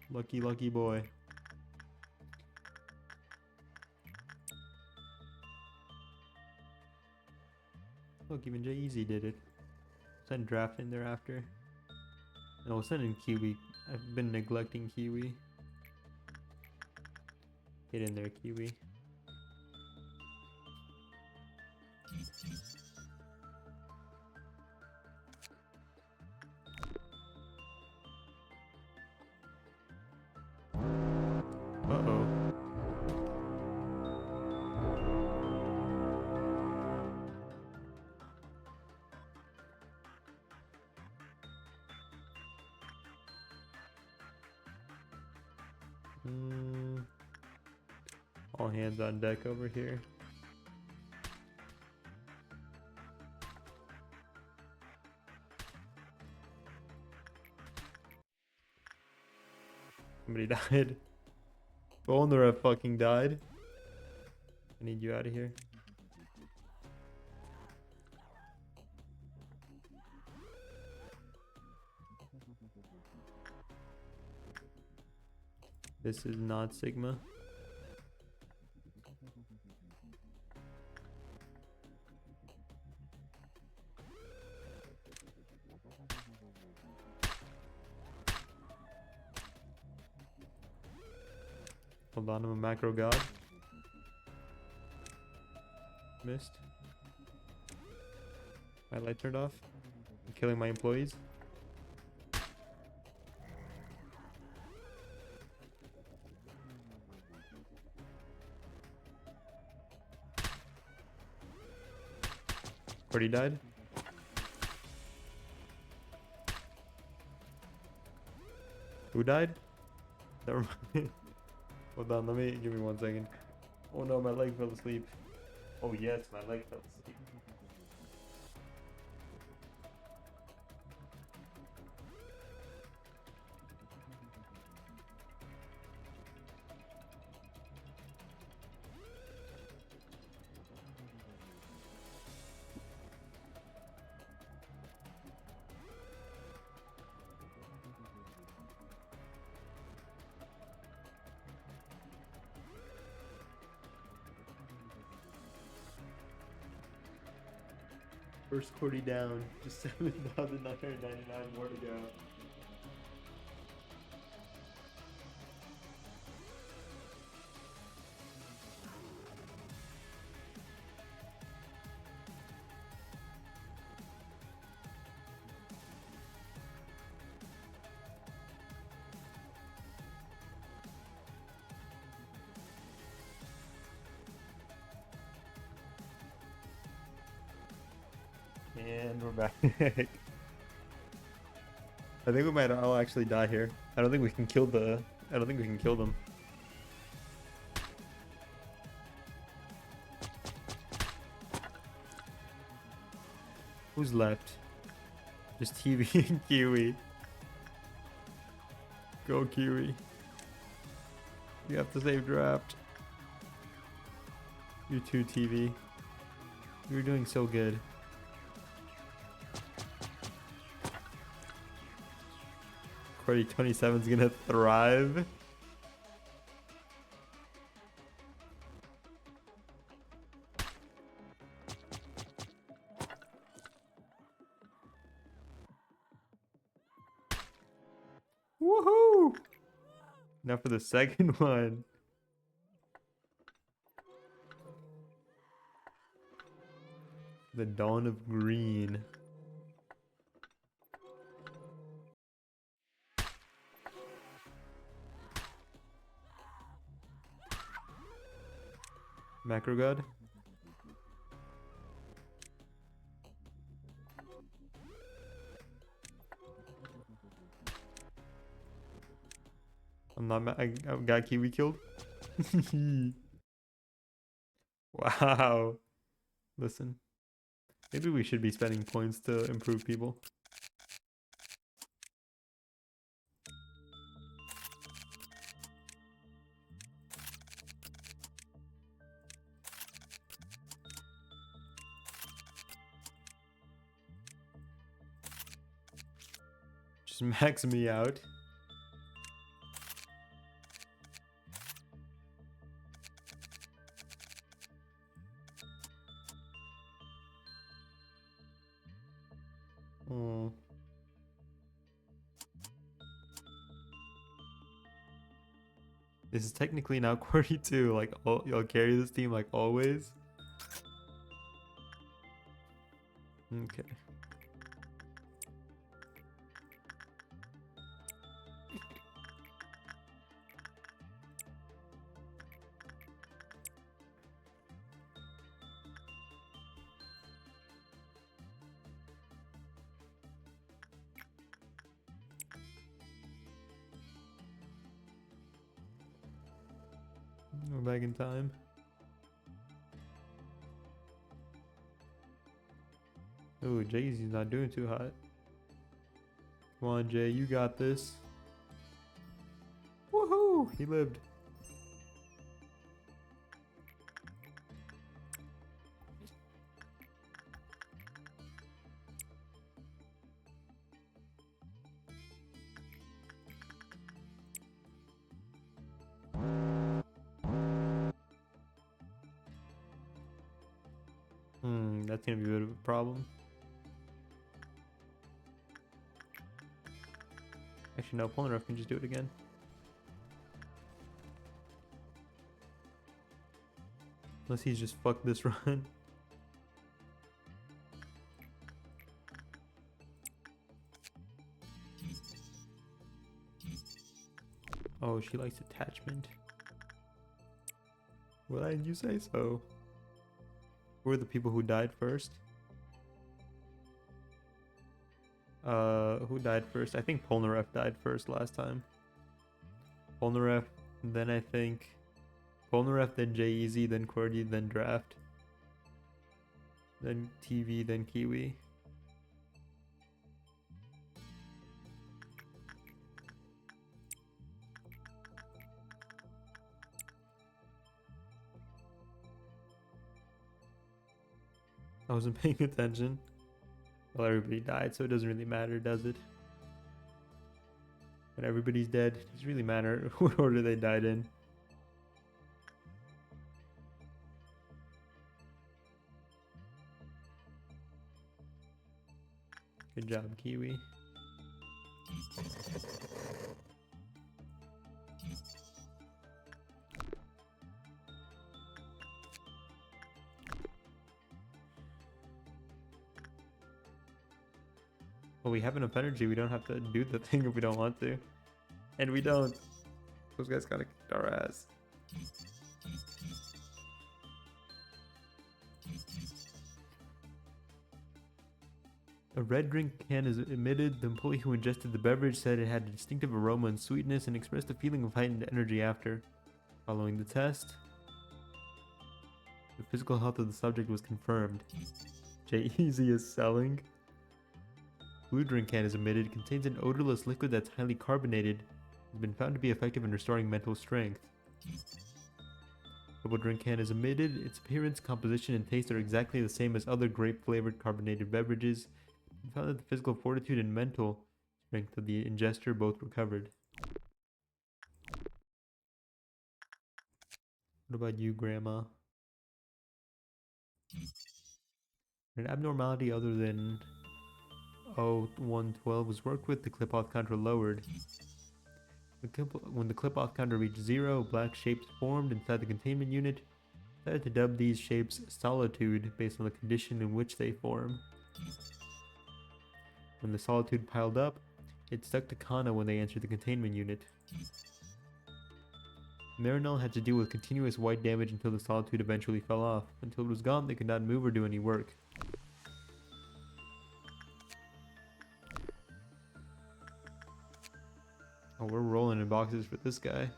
Lucky, lucky boy. Look, even Jay Easy did it. Send Draft in there after. And we'll send in Kiwi. I've been neglecting Kiwi. Get in there, Kiwi. Uh-oh. All hands on deck over here. Somebody died. Polnareff fucking died. I need you out of here. This is not Sigma. Hold on, I'm a macro god. Missed. My light turned off. I'm killing my employees. Cordy died. Who died? Never mind. Hold on, give me 1 second. Oh no, my leg fell asleep. Oh yes, my leg fell asleep. First Cordy down, just 7,999 more to go. And we're back. I think we might all actually die here. I don't think we can kill the... I don't think we can kill them. Who's left? Just TV and Kiwi. Go Kiwi. You have to save draft. You too, TV. You're doing so good. Cordy 27 is gonna thrive. Woohoo! Now for the second one. The dawn of green. Macro God. I'm not. I got Kiwi killed. Wow. Listen. Maybe we should be spending points to improve people. Just max me out. Oh. This is technically now QWERTY 2. Like, you'll carry this team like always. Okay. We're back in time. Oh, Jay-Z's not doing too hot. Come on, Jay, you got this. Woohoo! He lived. That's gonna be a bit of a problem. Actually, no, Polnareff can just do it again. Unless he's just fucked this run. Oh, she likes attachment. Why didn't you say so? Who were the people who died first? Who died first? I think Polnareff died first last time. Polnareff, then I think Polnareff, then J-Easy, then QWERTY, then Draft. Then TV, then Kiwi. I wasn't paying attention. Well, everybody died, so it doesn't really matter, does it? When everybody's dead, it doesn't really matter what order they died in. Good job, Kiwi. Well, we have enough energy. We don't have to do the thing if we don't want to. And we don't. Those guys gotta kick our ass. A red drink can is emitted. The employee who ingested the beverage said it had a distinctive aroma and sweetness and expressed a feeling of heightened energy after. Following the test, the physical health of the subject was confirmed. J-Easy is selling. Blue drink can is emitted. Contains an odorless liquid that's highly carbonated. Has been found to be effective in restoring mental strength. Purple drink can is emitted. Its appearance, composition, and taste are exactly the same as other grape-flavored carbonated beverages. We found that the physical fortitude and mental strength of the ingester both recovered. What about you, Grandma? An abnormality other than 0112 was worked with, the clip-off counter lowered. When the clip-off counter reached 0, black shapes formed inside the containment unit. Decided to dub these shapes Solitude based on the condition in which they form. When the Solitude piled up, it stuck to Kana when they entered the containment unit. Marinel had to deal with continuous white damage until the Solitude eventually fell off. Until it was gone, they could not move or do any work. Oh, we're rolling in boxes for this guy.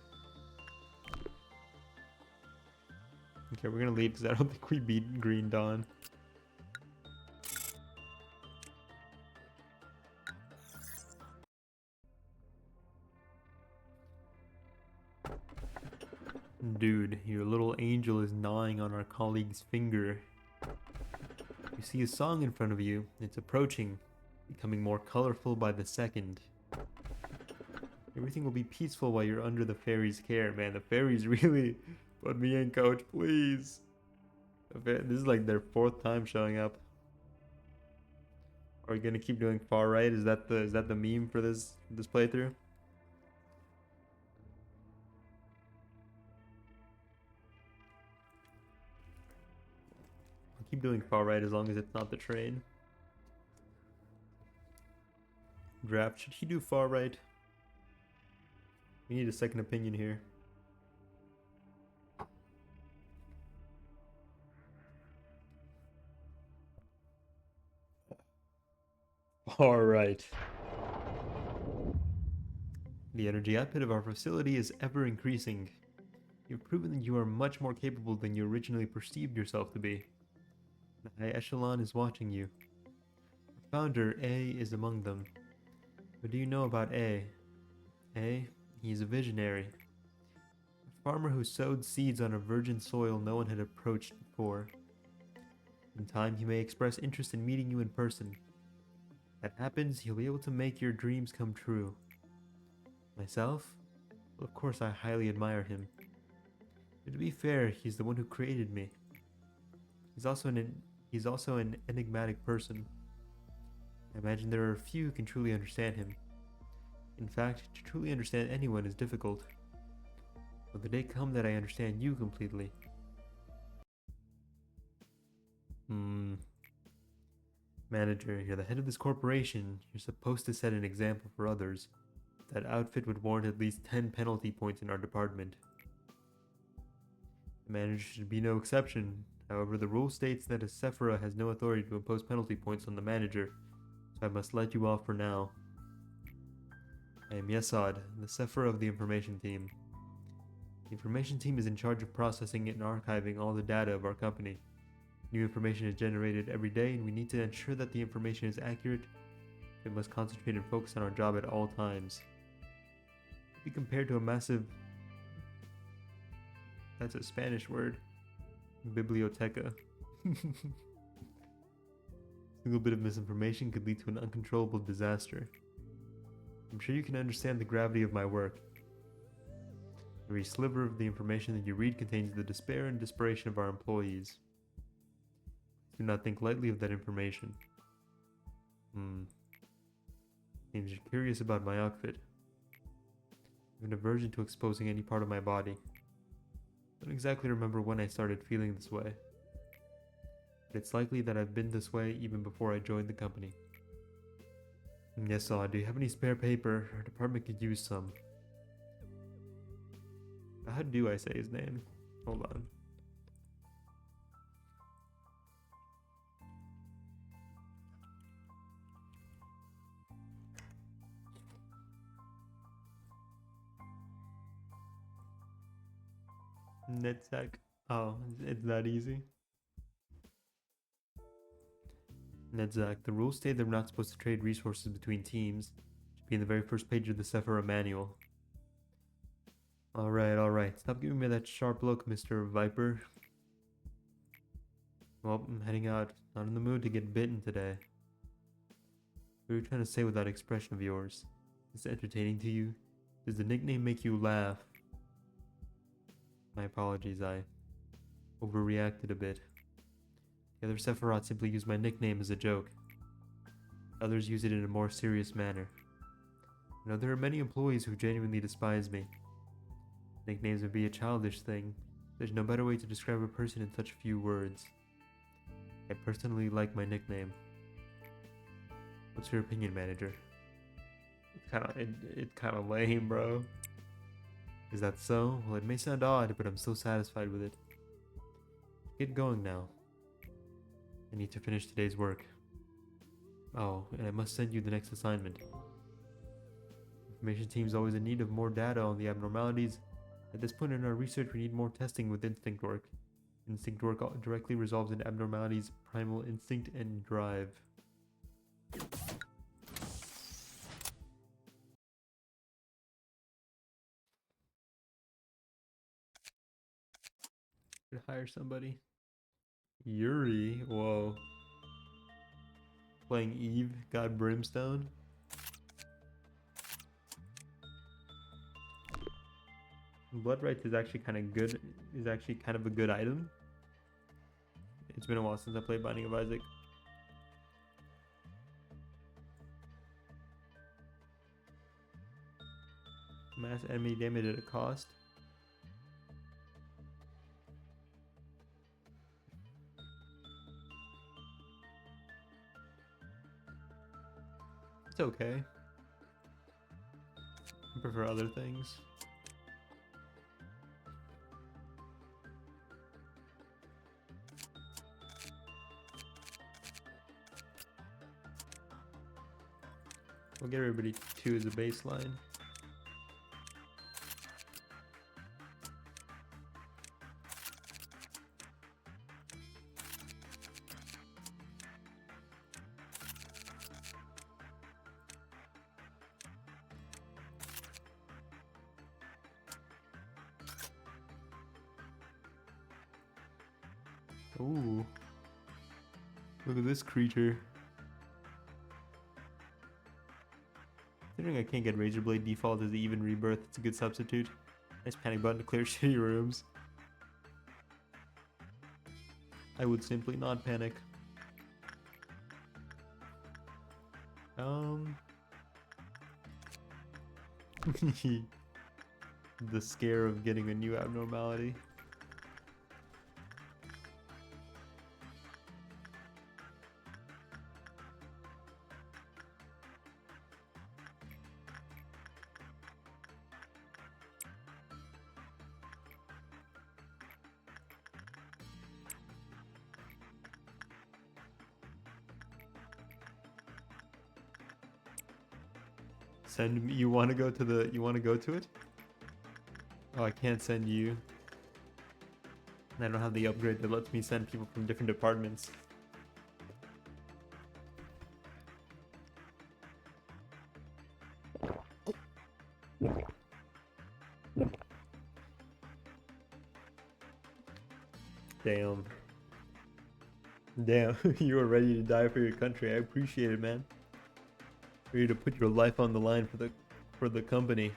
Okay, we're gonna leave because I don't think we beat Green Dawn. Dude, your little angel is gnawing on our colleague's finger. You see a song in front of you. It's approaching, becoming more colorful by the second. Everything will be peaceful while you're under the fairy's care. Man, the fairies really put me in, coach, please. This is like their 4th time showing up. Are we gonna keep doing far right? Is that the meme for this playthrough? I'll keep doing far right as long as it's not the train. Draft, should he do far right? We need a second opinion here. All right. The energy output of our facility is ever increasing. You've proven that you are much more capable than you originally perceived yourself to be. The high echelon is watching you. Our founder, A, is among them. What do you know about A? A? He's a visionary. A farmer who sowed seeds on a virgin soil no one had approached before. In time, he may express interest in meeting you in person. If that happens, he'll be able to make your dreams come true. Myself? Well, of course I highly admire him. But to be fair, he's the one who created me. He's also an enigmatic person. I imagine there are few who can truly understand him. In fact, to truly understand anyone is difficult. Will the day come that I understand you completely? Manager, you're the head of this corporation. You're supposed to set an example for others. That outfit would warrant at least 10 penalty points in our department. The manager should be no exception. However, the rule states that a Sephira has no authority to impose penalty points on the manager, so I must let you off for now. I am Yesod, the Sephira of the information team. The information team is in charge of processing and archiving all the data of our company. New information is generated every day, and we need to ensure that the information is accurate. We must concentrate and focus on our job at all times. Be compared to a massive... That's a Spanish word. Biblioteca. A single bit of misinformation could lead to an uncontrollable disaster. I'm sure you can understand the gravity of my work. Every sliver of the information that you read contains the despair and desperation of our employees. Do not think lightly of that information. Seems you're curious about my outfit. I have an aversion to exposing any part of my body. I don't exactly remember when I started feeling this way. But it's likely that I've been this way even before I joined the company. Yes, do you have any spare paper? Our department could use some. How do I say his name? Hold on. NetSec. Oh, it's that easy. NetSec. The rules state that we're not supposed to trade resources between teams. Should be in the very first page of the Sephira manual. Alright. Stop giving me that sharp look, Mr. Viper. Well, I'm heading out. Not in the mood to get bitten today. What are you trying to say with that expression of yours? Is it entertaining to you? Does the nickname make you laugh? My apologies, I overreacted a bit. The other Sephiroth simply use my nickname as a joke. Others use it in a more serious manner. I know there are many employees who genuinely despise me. Nicknames would be a childish thing. There's no better way to describe a person in such few words. I personally like my nickname. What's your opinion, manager? It's kind of lame, bro. Is that so? Well, it may sound odd, but I'm so satisfied with it. Get going now. I need to finish today's work. Oh, and I must send you the next assignment. Information team's always in need of more data on the abnormalities. At this point in our research, we need more testing with instinct work. Instinct work directly resolves an abnormality's primal instinct and drive. Should hire somebody. Yuri, whoa. Playing Eve, got Brimstone. Blood Rights is actually kind of good. Is actually kind of a good item. It's been a while since I played Binding of Isaac. Mass enemy damage at a cost. It's okay. I prefer other things. We'll get everybody 2 as a baseline. Ooh. Look at this creature. Considering I can't get Razorblade default as the even rebirth, it's a good substitute. Nice panic button to clear shitty rooms. I would simply not panic. The scare of getting a new abnormality. Send me. You want to go to the? You want to go to it? Oh, I can't send you. I don't have the upgrade that lets me send people from different departments. Damn. Damn, you were ready to die for your country. I appreciate it, man. Ready to put your life on the line for the company.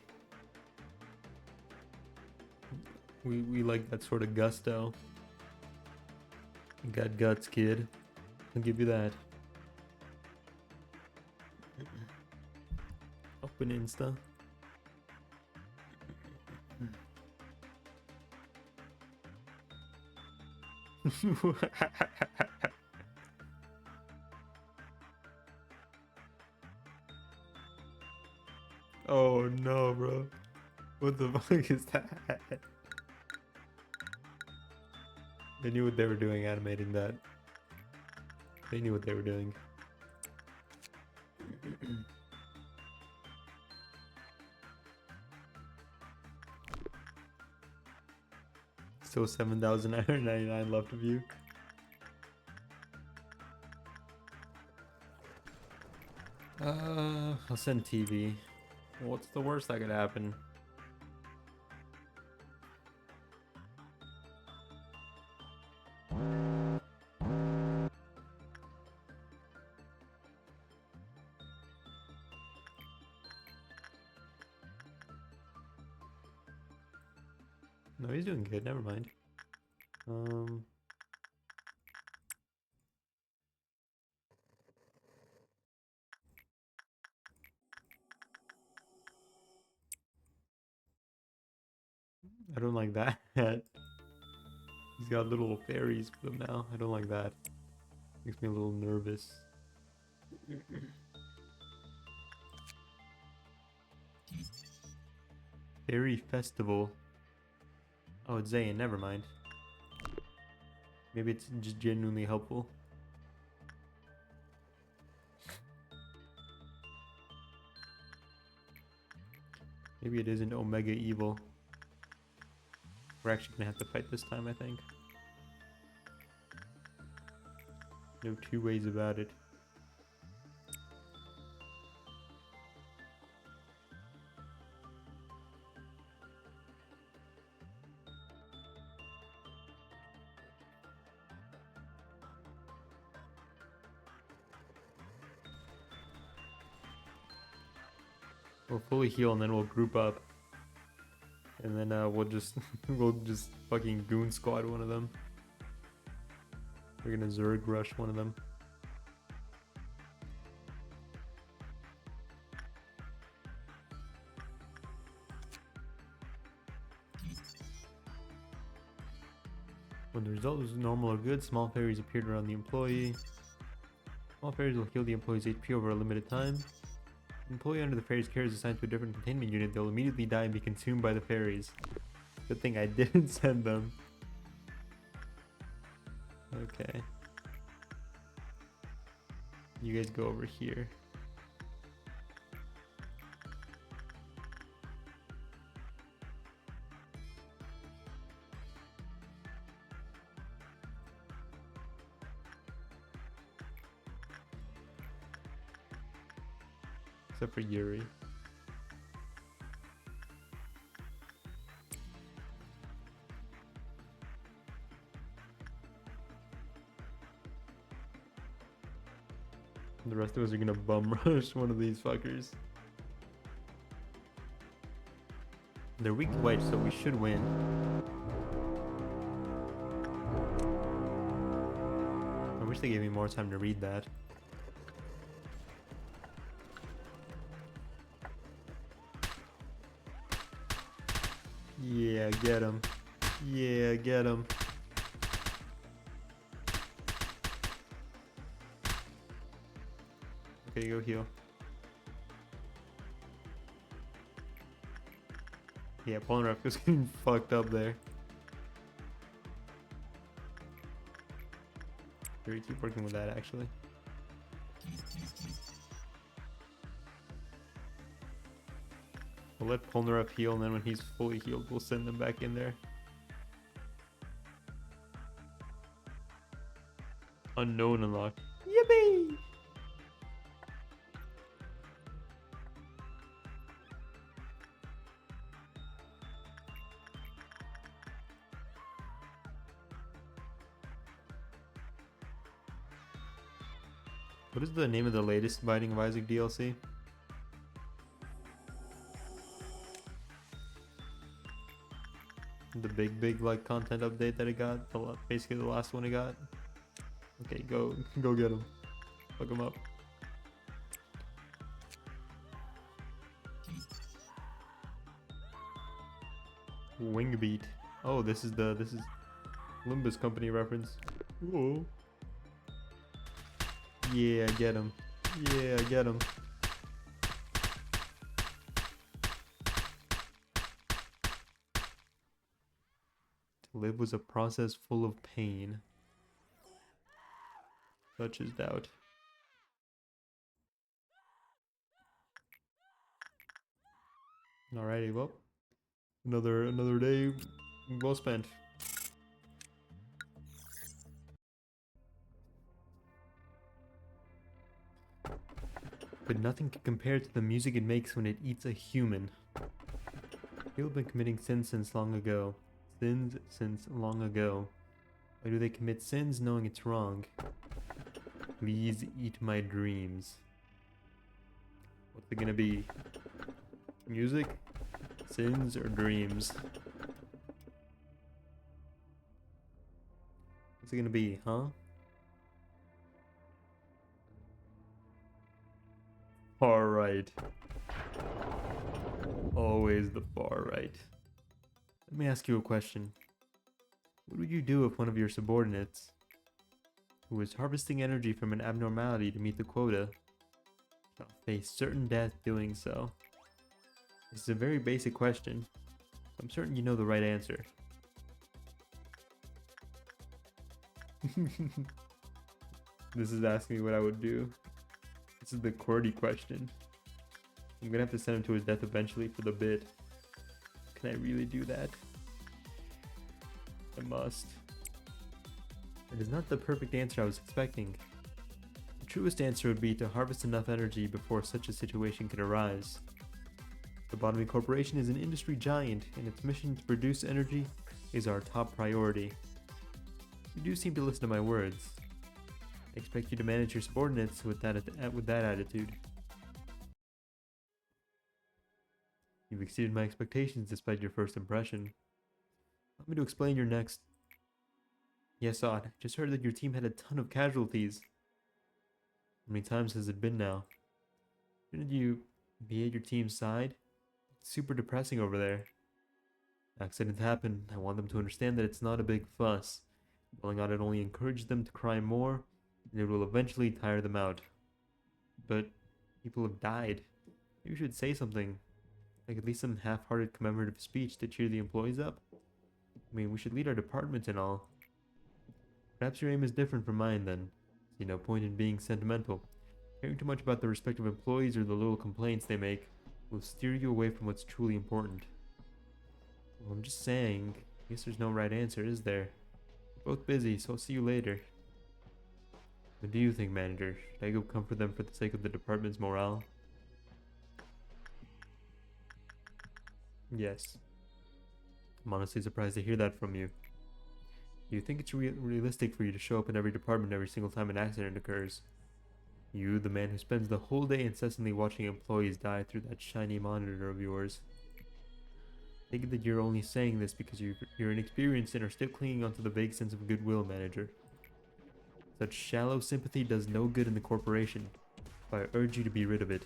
We like that sort of gusto. You got guts, kid. I'll give you that. Open Insta. Oh no, bro. What the fuck is that? They knew what they were doing animating that. They knew what they were doing. Still 7,999 left of you. I'll send TV. What's the worst that could happen? No, he's doing good. Never mind. I don't like that. He's got little fairies with him now. I don't like that. Makes me a little nervous. Fairy Festival. Oh, it's Zayn, never mind. Maybe it's just genuinely helpful. Maybe it isn't Omega Evil. We're actually gonna have to fight this time, I think. No two ways about it. We'll fully heal and then we'll group up. And then we'll just fucking goon squad one of them. We're gonna Zerg rush one of them. When the result was normal or good, small fairies appeared around the employee. Small fairies will heal the employee's HP over a limited time. An employee under the fairy's care is assigned to a different containment unit. They'll immediately die and be consumed by the fairies. Good thing I didn't send them. Okay. You guys go over here. Except for Yuri. The rest of us are gonna bum rush one of these fuckers. They're weak to white, so we should win. I wish they gave me more time to read that. Yeah, get him. Yeah, get him. Okay, go heal. Yeah, Polnareff was getting fucked up there. Here, keep working with that actually. We'll let Polnareff heal, and then when he's fully healed, we'll send them back in there. Unknown unlocked. Yippee! What is the name of the latest Binding of Isaac DLC? The big like content update that it got, basically the last one it got. Okay, go get him. Fuck him up. Wingbeat. Oh, this is Limbus Company reference. Whoa. Yeah, get him. Yeah, get him. To live was a process full of pain. Such is doubt. Alrighty, well, another day well spent. But nothing can compare to the music it makes when it eats a human. People have been committing sins since long ago. Sins since long ago. Why do they commit sins knowing it's wrong? Please eat my dreams. What's it gonna be? Music? Sins or dreams? What's it gonna be, huh? Far right. Always the far right. Let me ask you a question. What would you do if one of your subordinates, who was harvesting energy from an abnormality to meet the quota, face certain death doing so? This is a very basic question. I'm certain you know the right answer. This is asking me what I would do. This is the QWERTY question. I'm gonna have to send him to his death eventually for the bit. Can I really do that? I must. It is not the perfect answer I was expecting. The truest answer would be to harvest enough energy before such a situation could arise. Lobotomy Corporation is an industry giant, and its mission to produce energy is our top priority. You do seem to listen to my words. I expect you to manage your subordinates with that attitude. You've exceeded my expectations despite your first impression. Want me to explain your next... Yes, Odd. I just heard that your team had a ton of casualties. How many times has it been now? Shouldn't you be at your team's side? It's super depressing over there. Accidents happen. I want them to understand that it's not a big fuss. Dwelling on it only encourages them to cry more, and it will eventually tire them out. But people have died. You should say something. Like at least some half-hearted commemorative speech to cheer the employees up. I mean, we should lead our department and all. Perhaps your aim is different from mine then. See no point in being sentimental. Caring too much about the respective employees or the little complaints they make will steer you away from what's truly important. Well, I'm just saying, I guess there's no right answer, is there? We're both busy, so I'll see you later. What do you think, manager? Should I go comfort them for the sake of the department's morale? Yes. I'm honestly surprised to hear that from you. Do you think it's realistic for you to show up in every department every single time an accident occurs? You, the man who spends the whole day incessantly watching employees die through that shiny monitor of yours. I think that you're only saying this because you're inexperienced and are still clinging onto the vague sense of goodwill, manager. Such shallow sympathy does no good in the corporation, so I urge you to be rid of it.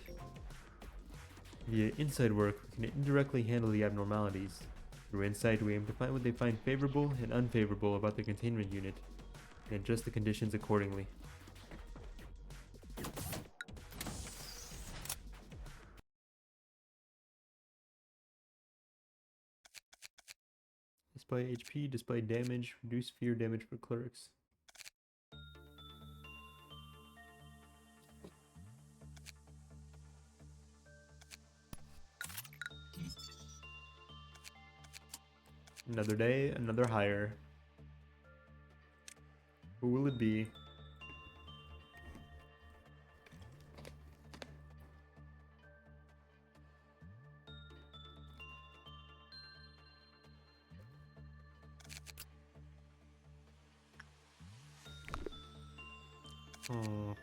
Via inside work, we can indirectly handle the abnormalities. Through insight, we aim to find what they find favorable and unfavorable about the containment unit, and adjust the conditions accordingly. Display HP, display damage, reduce fear damage for clerics. Another day, another hire. Who will it be? Oh.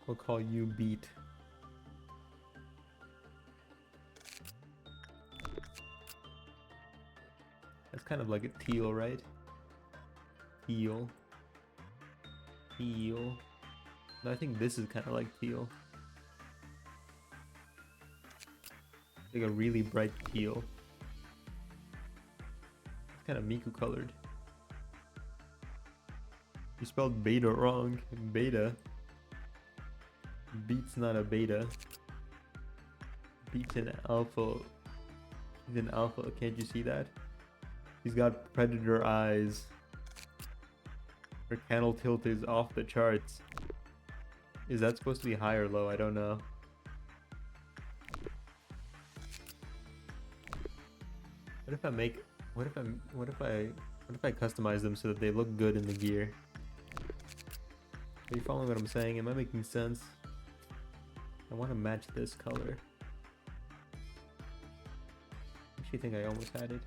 We'll call you Beat. That's kind of like a teal, right? Teal. Teal. No, I think this is kind of like teal. Like a really bright teal. It's kind of Miku colored. You spelled beta wrong. Beta. Beat's not a beta. Beat's an alpha. He's an alpha. Can't you see that? He's got predator eyes. Her candle tilt is off the charts. Is that supposed to be high or low? I don't know. What if I make... What if I customize them so that they look good in the gear? Are you following what I'm saying? Am I making sense? I want to match this color. I actually think I almost had it.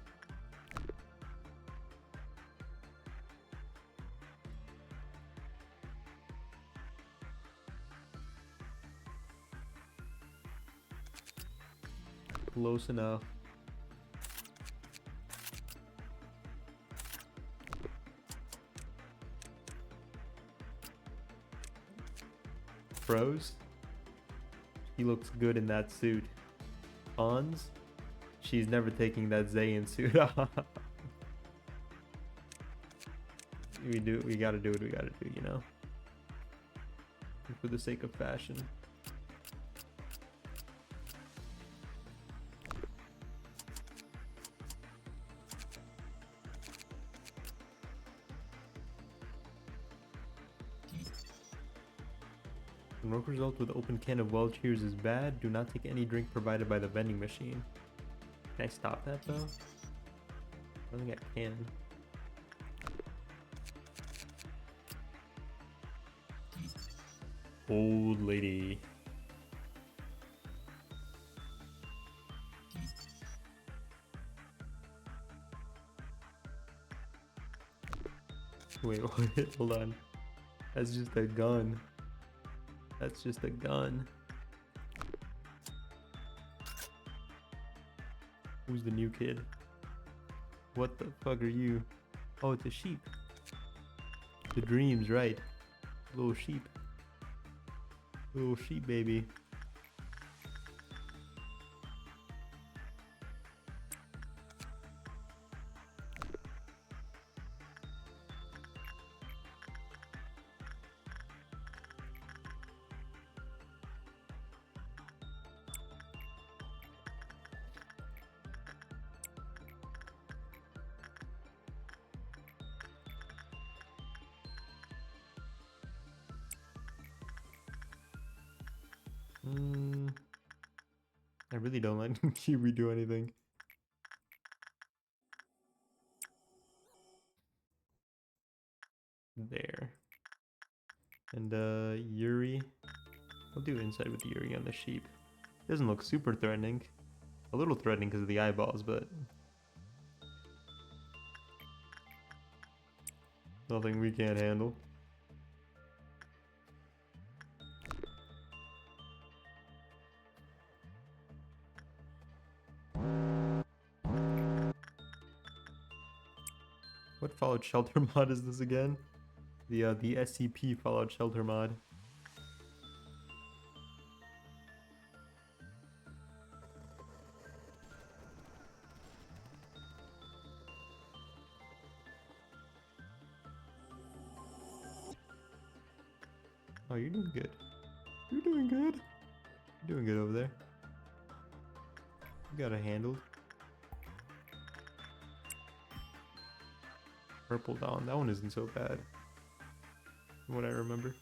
Close enough. Froze? He looks good in that suit. Cons? She's never taking that Zayn suit off. We gotta do what we gotta do, you know? For the sake of fashion. When work result with open can of well cheers is bad, do not take any drink provided by the vending machine. Can I stop that though? I don't think I can. Old lady. Wait, what? Hold on. That's just a gun. That's just a gun. Who's the new kid? What the fuck are you? Oh, it's a sheep. The dreams, right? Little sheep. Little sheep baby. I really don't let Kiwi do anything. There. And Yuri. I'll do inside with Yuri on the sheep. Doesn't look super threatening. A little threatening because of the eyeballs, but nothing we can't handle. What Fallout Shelter mod is this again? The SCP Fallout Shelter mod. Oh, you're doing good. You're doing good. You're doing good over there. You got it handled. Purple Dawn. That one isn't so bad. From what I remember.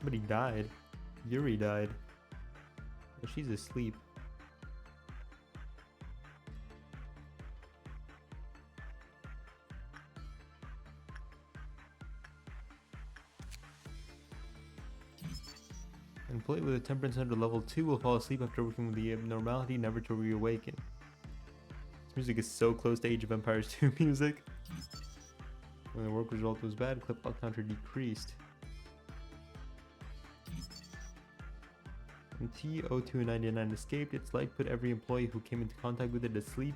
But he died. Yuri died. Well, she's asleep. An employee with a temperance under level 2 will fall asleep after working with the abnormality, never to reawaken. This music is so close to Age of Empires 2 music. When the work result was bad, clip log counter decreased. When T0299 escaped, its light put every employee who came into contact with it to sleep.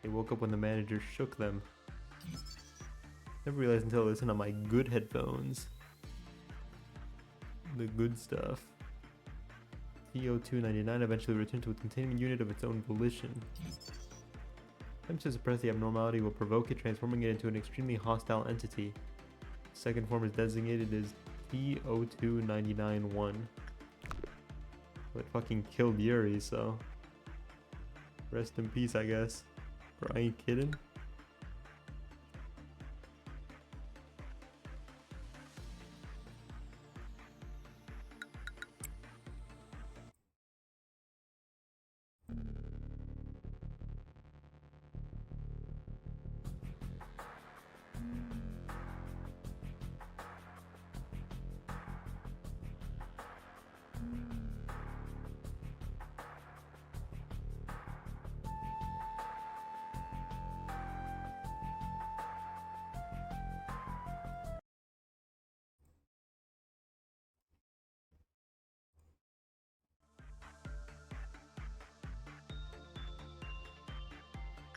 They woke up when the manager shook them. Never realized until I listened on my good headphones. The good stuff. T0299 eventually returned to a containment unit of its own volition. Attempts to suppress the abnormality will provoke it, transforming it into an extremely hostile entity. The second form is designated as T02991. Well, it fucking killed Yuri, so rest in peace, I guess. Bro, I ain't kidding.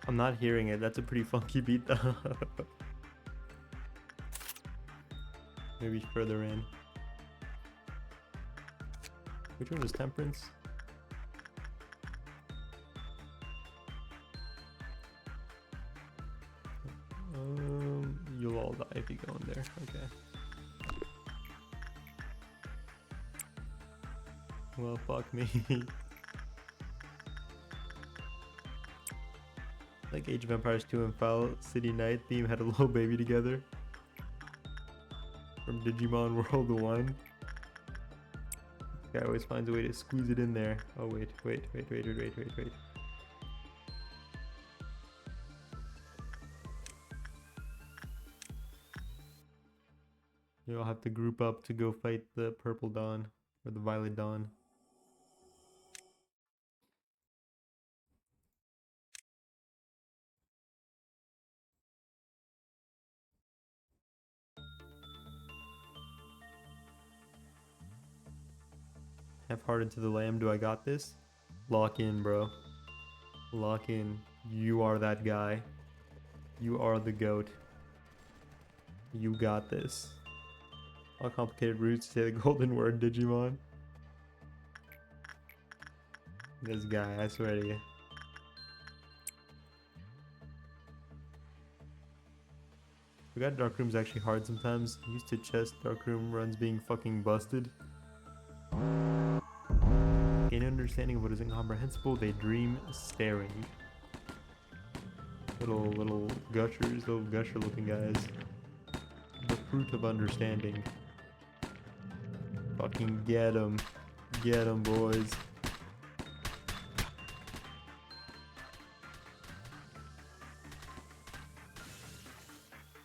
I'm not hearing it. That's a pretty funky beat though. Maybe further in. Which one was Temperance? You'll all die if you go in there. Okay. Well, fuck me. Like Age of Empires 2 and Foul City Night theme had a little baby together. From Digimon World 1. Guy always finds a way to squeeze it in there. Oh wait. You'll have to group up to go fight the Purple Dawn or the Violet Dawn. Half-hearted to the lamb, do I got this? Lock in, bro. Lock in. You are that guy. You are the goat. You got this. All complicated roots to say the golden word, Digimon. This guy, I swear to you. Forgot Dark Room's actually hard sometimes. Used to chest Dark Room runs being fucking busted. Gain understanding of what is incomprehensible, they dream staring. Little gushers, little gusher looking guys. The fruit of understanding. Fucking get 'em. Get 'em, boys.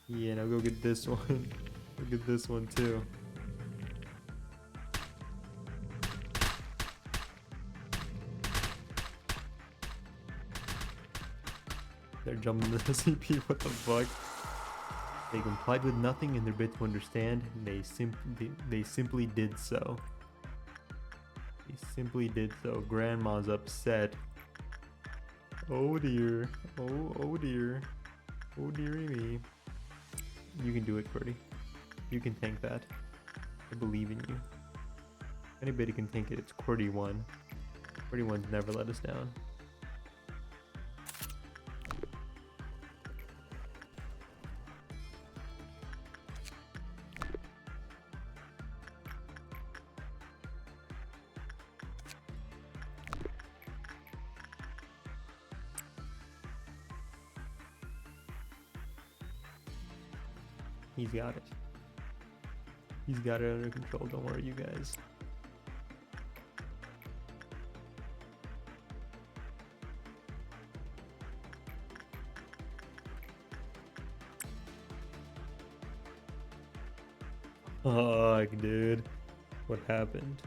Yeah, now go get this one. Go get this one too. They're jumping the CP, what the fuck? They complied with nothing in their bid to understand. They simply did so. They simply did so. Grandma's upset. Oh dear. Oh dear. Oh dearie me. You can do it, Qwerty. You can tank that. I believe in you. Anybody can tank it. It's Qwerty 1. Qwerty 1's never let us down. He's got it. He's got it under control. Don't worry, you guys. Fuck, dude. What happened?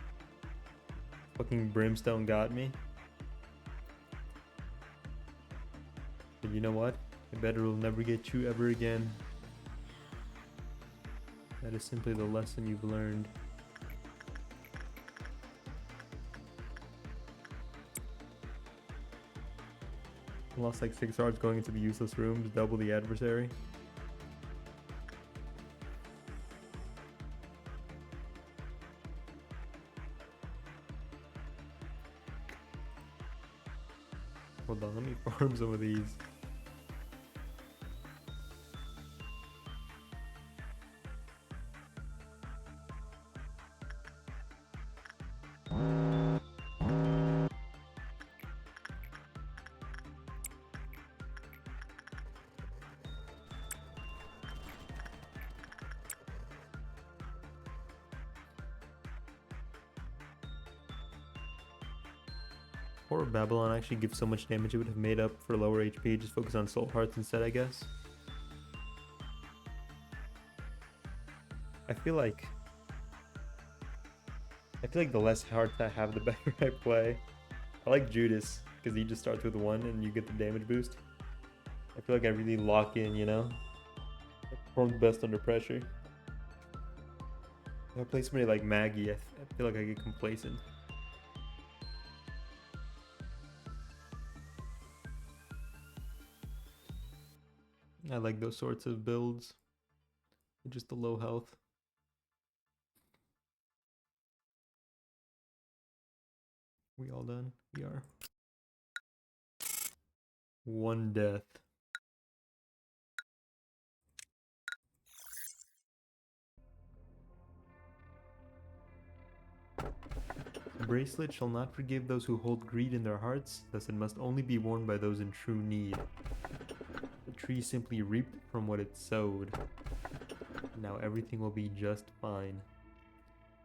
Fucking Brimstone got me. But you know what? I bet it'll never get you ever again. That is simply the lesson you've learned. I lost like 6 yards going into the useless rooms, double the adversary. Hold on, let me farm some of these. Or Babylon actually gives so much damage it would have made up for lower HP. Just focus on Soul Hearts instead, I guess. I feel like the less hearts I have, the better I play. I like Judas because he just starts with 1 and you get the damage boost. I feel like I really lock in, you know. I perform best under pressure. If I play somebody like Maggie, I feel like I get complacent. I like those sorts of builds. Just the low health. We all done? We are. One death. The bracelet shall not forgive those who hold greed in their hearts, thus it must only be worn by those in true need. The tree simply reaped from what it sowed. Now everything will be just fine.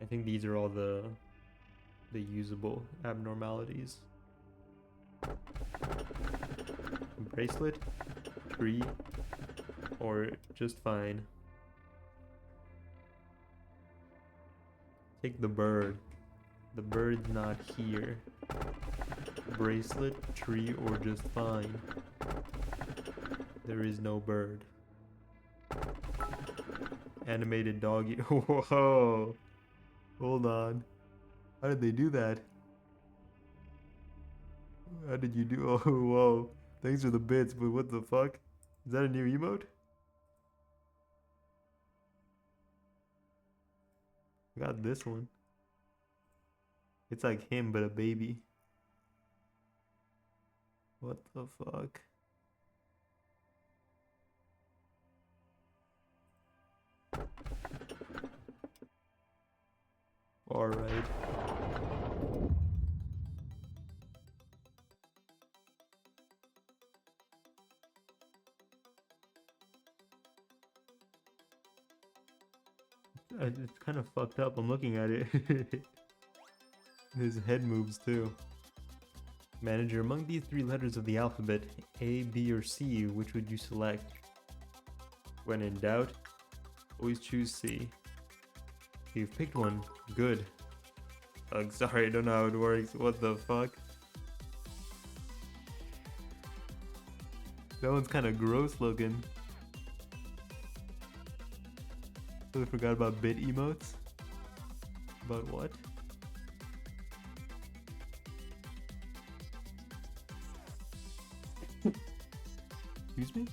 I think these are all the usable abnormalities. Bracelet, tree, or just fine. Take the bird. The bird's not here. Bracelet, tree, or just fine. There is no bird. Animated doggy. Whoa! Hold on. How did they do that? How did you do? Oh, whoa. Thanks for the bits, but what the fuck? Is that a new emote? I got this one. It's like him, but a baby. What the fuck? Alright. It's kind of fucked up. I'm looking at it. His head moves too. Manager, among these three letters of the alphabet, A, B, or C, which would you select? When in doubt, always choose C. You've picked one. Good. Ugh, sorry, I don't know how it works. What the fuck? That one's kind of gross looking. I forgot about bit emotes. About what? Excuse me?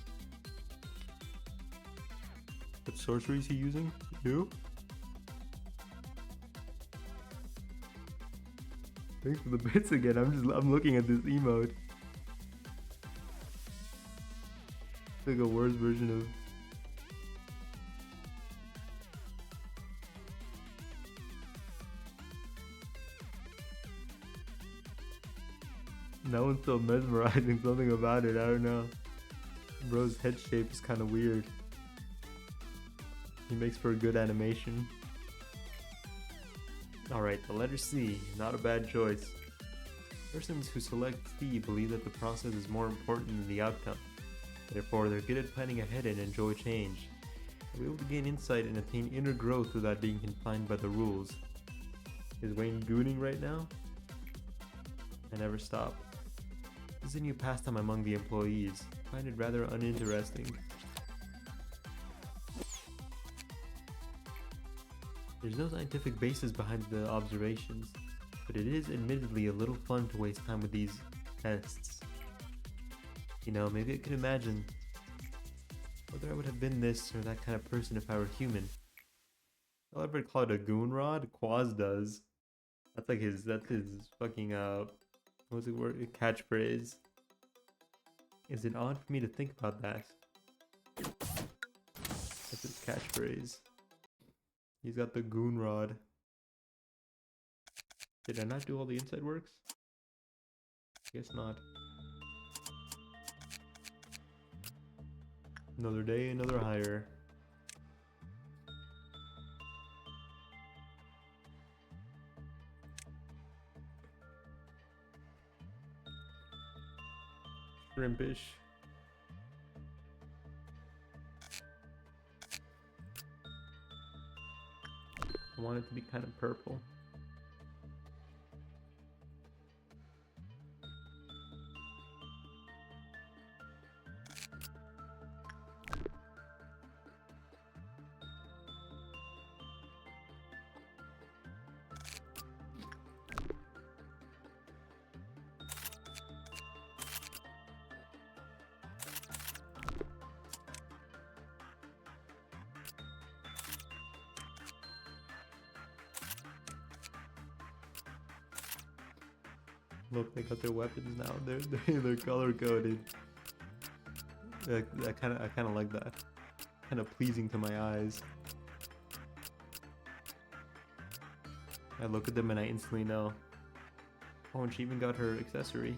What sorcery is he using? Who? Thanks for the bits again. I'm looking at this emote. It's like a worse version of. That one's so mesmerizing, something about it, I don't know. Bro's head shape is kind of weird. He makes for a good animation. Alright, the letter C, not a bad choice. Persons who select C believe that the process is more important than the outcome. Therefore, they're good at planning ahead and enjoy change. They're able to gain insight and attain inner growth without being confined by the rules. Is Wayne gooning right now? I never stop. This is a new pastime among the employees. I find it rather uninteresting. There's no scientific basis behind the observations, but it is admittedly a little fun to waste time with these tests. You know, maybe I could imagine whether I would have been this or that kind of person if I were human. I'll ever call it a goon rod? Quaz does. That's his fucking what's the word? Catchphrase. Is it odd for me to think about that? That's his catchphrase. He's got the goon rod. Did I not do all the inside works? Guess not. Another day, another hire. Shrimpish. I want it to be kind of purple. Look, they got their weapons now. They're color coded. I kind of like that. Kind of pleasing to my eyes. I look at them and I instantly know. Oh, and she even got her accessory.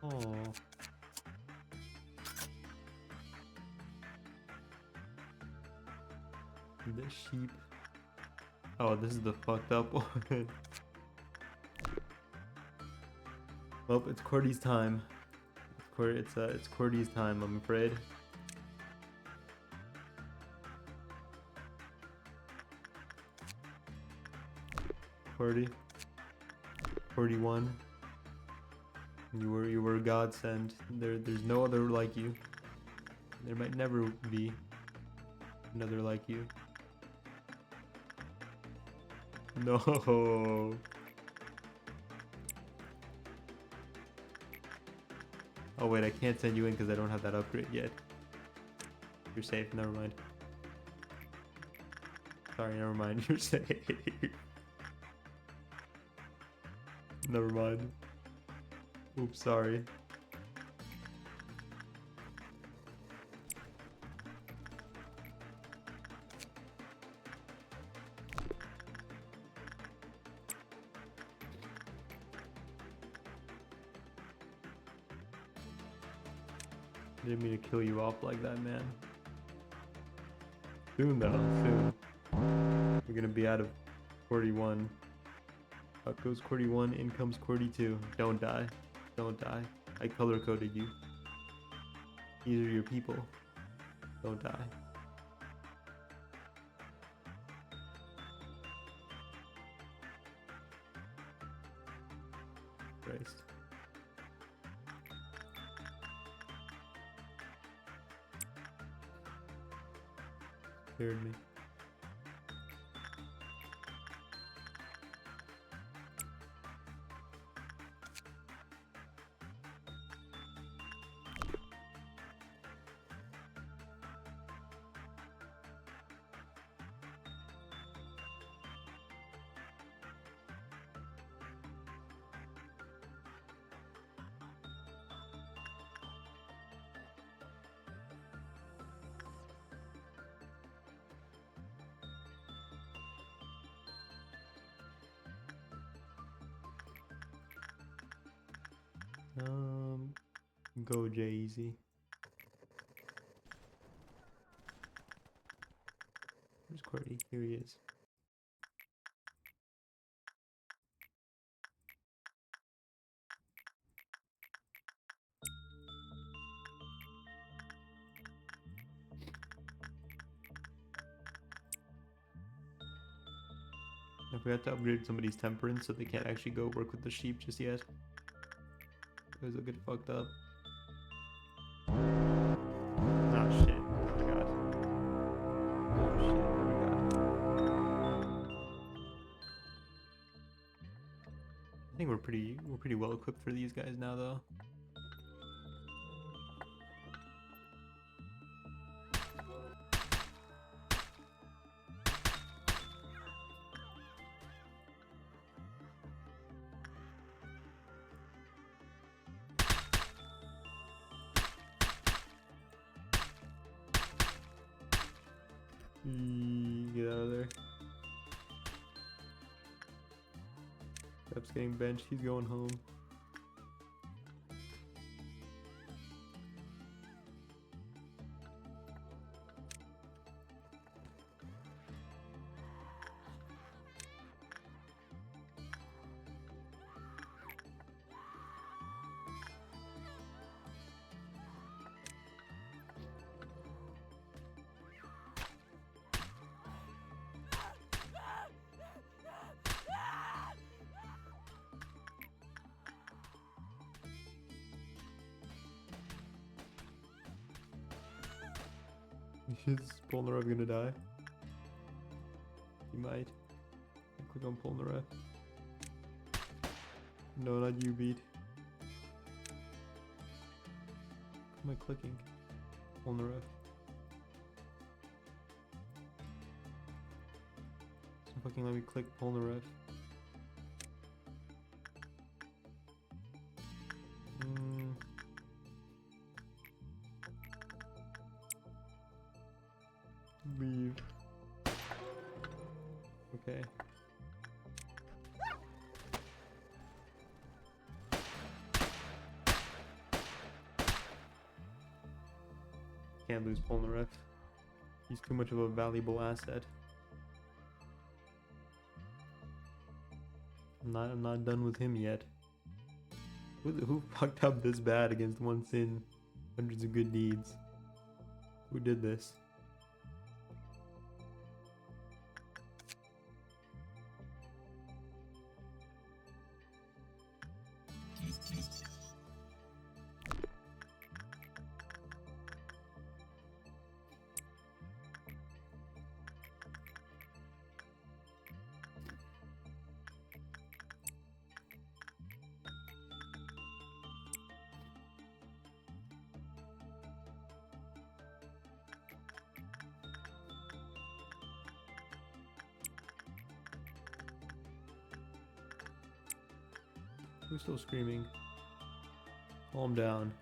Oh. The sheep. Oh, this is the fucked up one. Well, it's Cordy's time. It's Cordy's time, I'm afraid. Cordy. 41. You were a godsend. There's no other like you. There might never be another like you. No. Oh wait, I can't send you in because I don't have that upgrade yet. You're safe, never mind. Sorry, never mind, you're safe. Never mind. Oops, sorry. Didn't mean to kill you off like that, man. Soon though, soon. We're gonna be out of 41. Out goes 41, in comes 42. Don't die. Don't die. I color coded you. These are your people. Don't die. Christ. Scared me. Go Jay-Z. Where's Cordy? Here he is. I forgot to upgrade somebody's temperance so they can't actually go work with the sheep just yet. Because they'll get fucked up. Ah shit, I forgot. Oh shit, I forgot. I think we're pretty well equipped for these guys now though. Get out of there. Pep's getting benched, he's going home. Is Polnareff gonna die? He might. Click on Polnareff. No, not you, Beat. Am I clicking? On the roof. So fucking let me click on the roof. Leave. Okay. Can't lose Polnareff. He's too much of a valuable asset. I'm not done with him yet. Who fucked up this bad against one sin, hundreds of good deeds? Who did this? Who's still screaming? Calm down.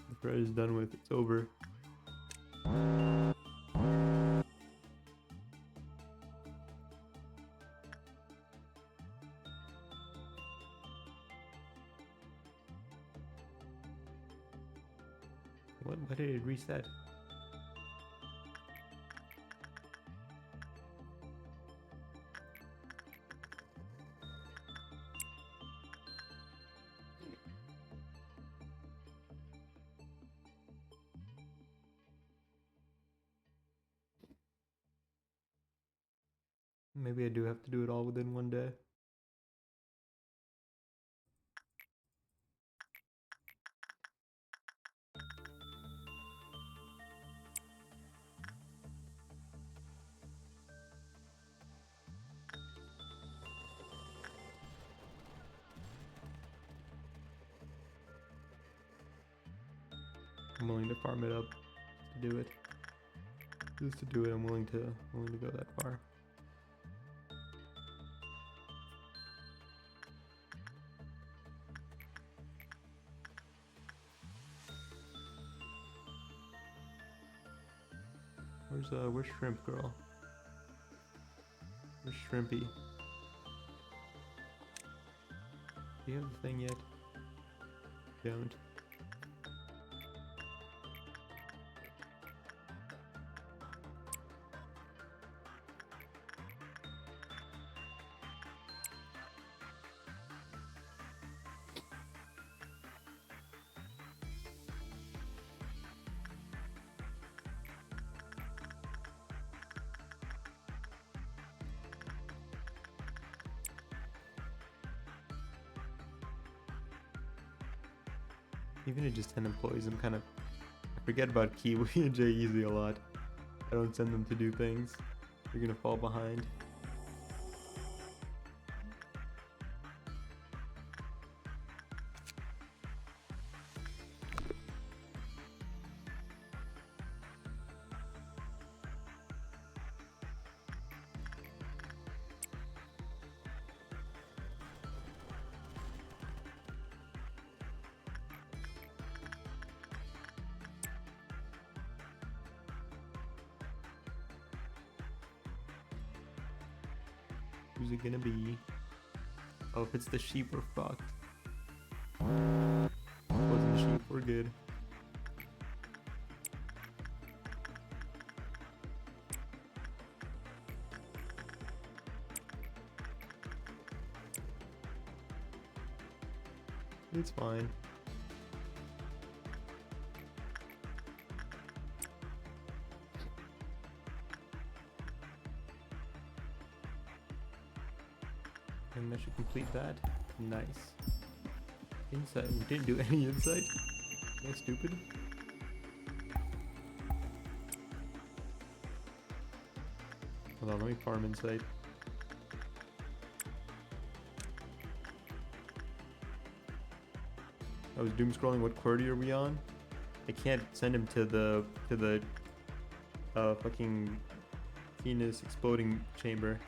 The threat is done with. It's over. What? Why did it reset? Maybe I do have to do it all within one day. I'm willing to farm it up to do it. Just to do it, I'm willing to go that far. Where's Shrimp Girl? Where's Shrimpy? Do you have the thing yet? Don't. Even at just 10 employees, I forget about Kiwi and Jay Easy a lot. I don't send them to do things. You're gonna fall behind. Who's it gonna be? Oh, if it's the sheep, we're fucked. If it wasn't the sheep, we're good. It's fine. And that should complete that. Nice. Insight. We didn't do any insight. Am I stupid? Hold on, let me farm insight. I was doom scrolling. What QWERTY are we on? I can't send him to the fucking penis exploding chamber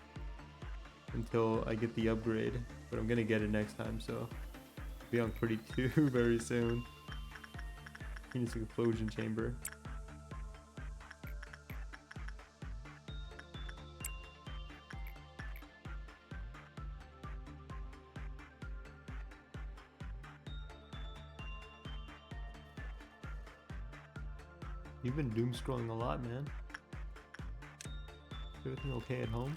until I get the upgrade, but I'm gonna get it next time, so I'll be on QWERTY 2 very soon. Penis explosion chamber. You've been doom scrolling a lot, man. Is everything okay at home?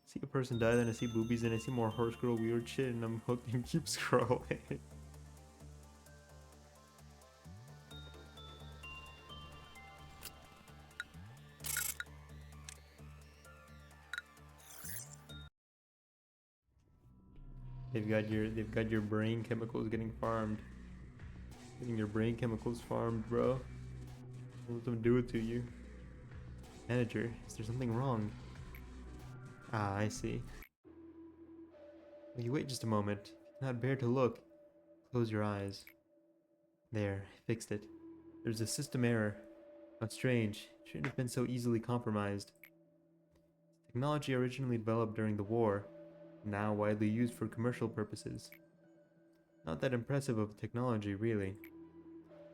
See a person die, then I see boobies, and I see more horse girl weird shit, and I'm hooked and keep scrolling. They've got your brain chemicals getting farmed. Getting your brain chemicals farmed, bro. Let them do it to you. Manager, is there something wrong? Ah, I see. Will you wait just a moment? If you cannot bear to look, close your eyes. There, I fixed it. There's a system error. How strange. It shouldn't have been so easily compromised. Technology originally developed during the war, now widely used for commercial purposes. Not that impressive of technology, really.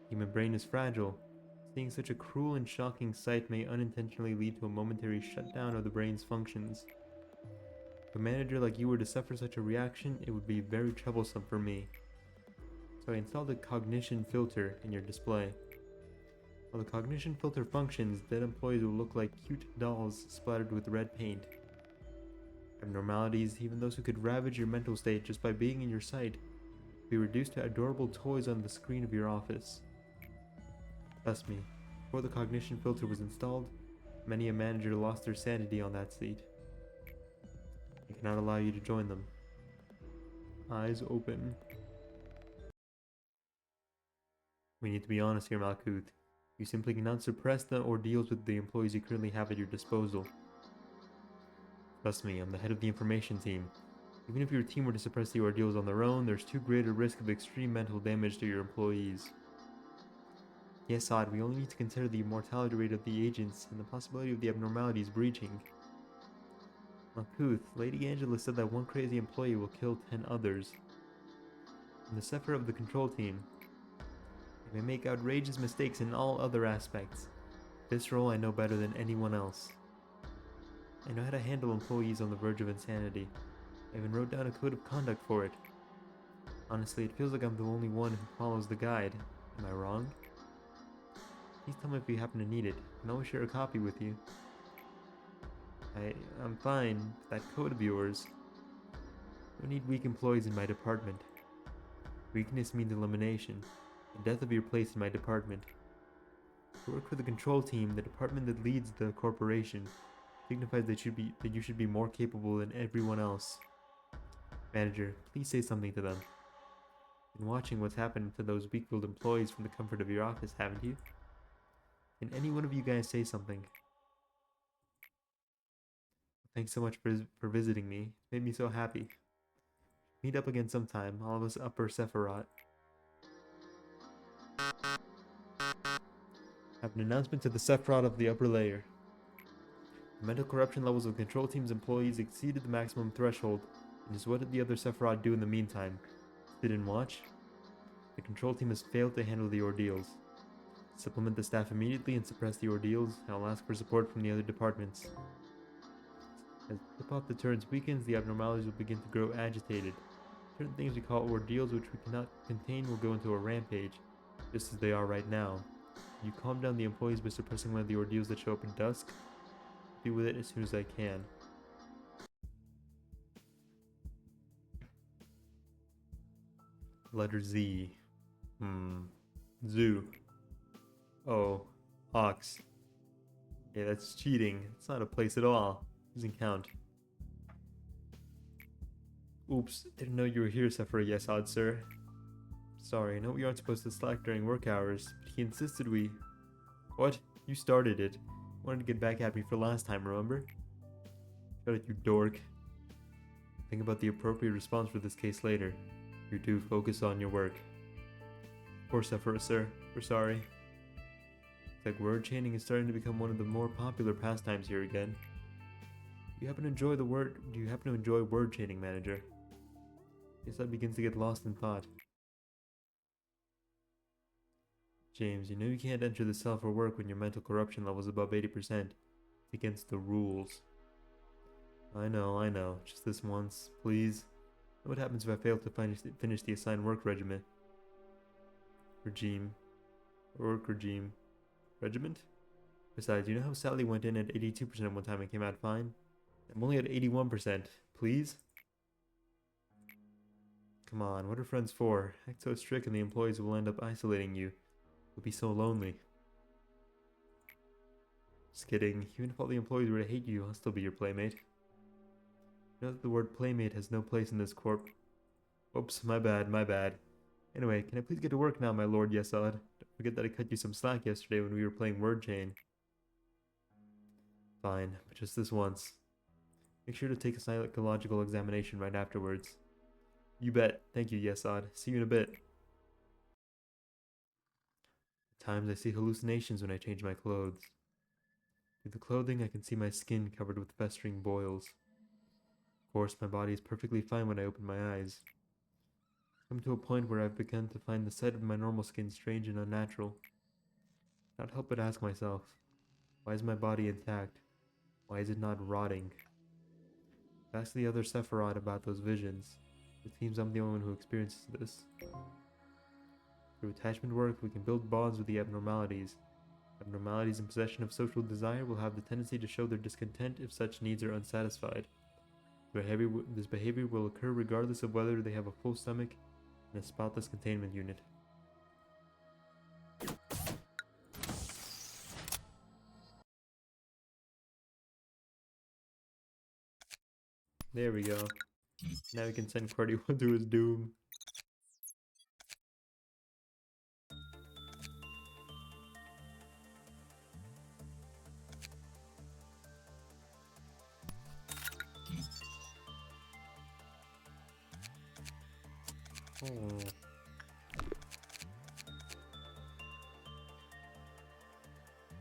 Human brain is fragile. Seeing such a cruel and shocking sight may unintentionally lead to a momentary shutdown of the brain's functions. If a manager like you were to suffer such a reaction, it would be very troublesome for me. So I installed a cognition filter in your display. While the cognition filter functions, dead employees will look like cute dolls splattered with red paint. Abnormalities, even those who could ravage your mental state just by being in your sight, will be reduced to adorable toys on the screen of your office. Trust me, before the cognition filter was installed, many a manager lost their sanity on that seat. I cannot allow you to join them. Eyes open. We need to be honest here, Malkuth. You simply cannot suppress the ordeals with the employees you currently have at your disposal. Trust me, I'm the head of the information team. Even if your team were to suppress the ordeals on their own, there's too great a risk of extreme mental damage to your employees. Yes, Odd, we only need to consider the mortality rate of the agents and the possibility of the abnormalities breaching. Malkuth, Lady Angela said that one crazy employee will kill 10 others. I'm the Sephir of the control team. I may make outrageous mistakes in all other aspects. This role I know better than anyone else. I know how to handle employees on the verge of insanity. I even wrote down a code of conduct for it. Honestly, it feels like I'm the only one who follows the guide. Am I wrong? Please tell me if you happen to need it. I can always share a copy with you. I'm fine with that code of yours. I don't need weak employees in my department. Weakness means elimination. The death of your place in my department. To work for the control team, the department that leads the corporation, signifies that you should be more capable than everyone else. Manager, please say something to them. You've been watching what's happened to those weak-willed employees from the comfort of your office, haven't you? Can any one of you guys say something? Thanks so much for visiting me. It made me so happy. Meet up again sometime, all of us Upper Sephiroth. Have an announcement to the Sephiroth of the upper layer. The mental corruption levels of control team's employees exceeded the maximum threshold, and just what did the other Sephiroth do in the meantime? Sit and watch? The control team has failed to handle the ordeals. Supplement the staff immediately and suppress the ordeals, and I'll ask for support from the other departments. As the hip-hop deterrence weakens, the abnormalities will begin to grow agitated. Certain things we call ordeals which we cannot contain will go into a rampage, just as they are right now. You calm down the employees by suppressing one of the ordeals that show up in dusk. Deal with it as soon as I can. Letter Z. Zoo. Oh. Ox. Yeah, that's cheating. It's not a place at all. Doesn't count. Oops, didn't know you were here, Sephora. Yes, odd sir. Sorry, I know we aren't supposed to slack during work hours, but he insisted we... What? You started it. Wanted to get back at me for last time, remember? Shut it, you dork. Think about the appropriate response for this case later. You do focus on your work. Of course, Sephora, sir. We're sorry. It's like word chaining is starting to become one of the more popular pastimes here again. Do you happen to enjoy word chaining, manager? Guess that begins to get lost in thought. James, you know you can't enter the cell for work when your mental corruption level is above 80%. It's against the rules. I know. Just this once, please. What happens if I fail to finish the assigned work regiment? Regiment? Besides, you know how Sally went in at 82% one time and came out fine? I'm only at 81%. Please? Come on, what are friends for? Act so strict and the employees will end up isolating you. You'll be so lonely. Just kidding. Even if all the employees were to hate you, I'll still be your playmate. You know that the word playmate has no place in this corp. Oops, my bad. Anyway, can I please get to work now, my lord Yesod? Don't forget that I cut you some slack yesterday when we were playing word chain. Fine, but just this once. Make sure to take a psychological examination right afterwards. You bet. Thank you, Yesod. See you in a bit. At times I see hallucinations when I change my clothes. Through the clothing, I can see my skin covered with festering boils. Of course, my body is perfectly fine when I open my eyes. I've come to a point where I've begun to find the sight of my normal skin strange and unnatural. I cannot help but ask myself, why is my body intact? Why is it not rotting? Ask the other Sephiroth about those visions. It seems I'm the only one who experiences this. Through attachment work, we can build bonds with the abnormalities. Abnormalities in possession of social desire will have the tendency to show their discontent if such needs are unsatisfied. This behavior will occur regardless of whether they have a full stomach and a spotless containment unit. There we go. Now we can send Cardi to his doom. Oh.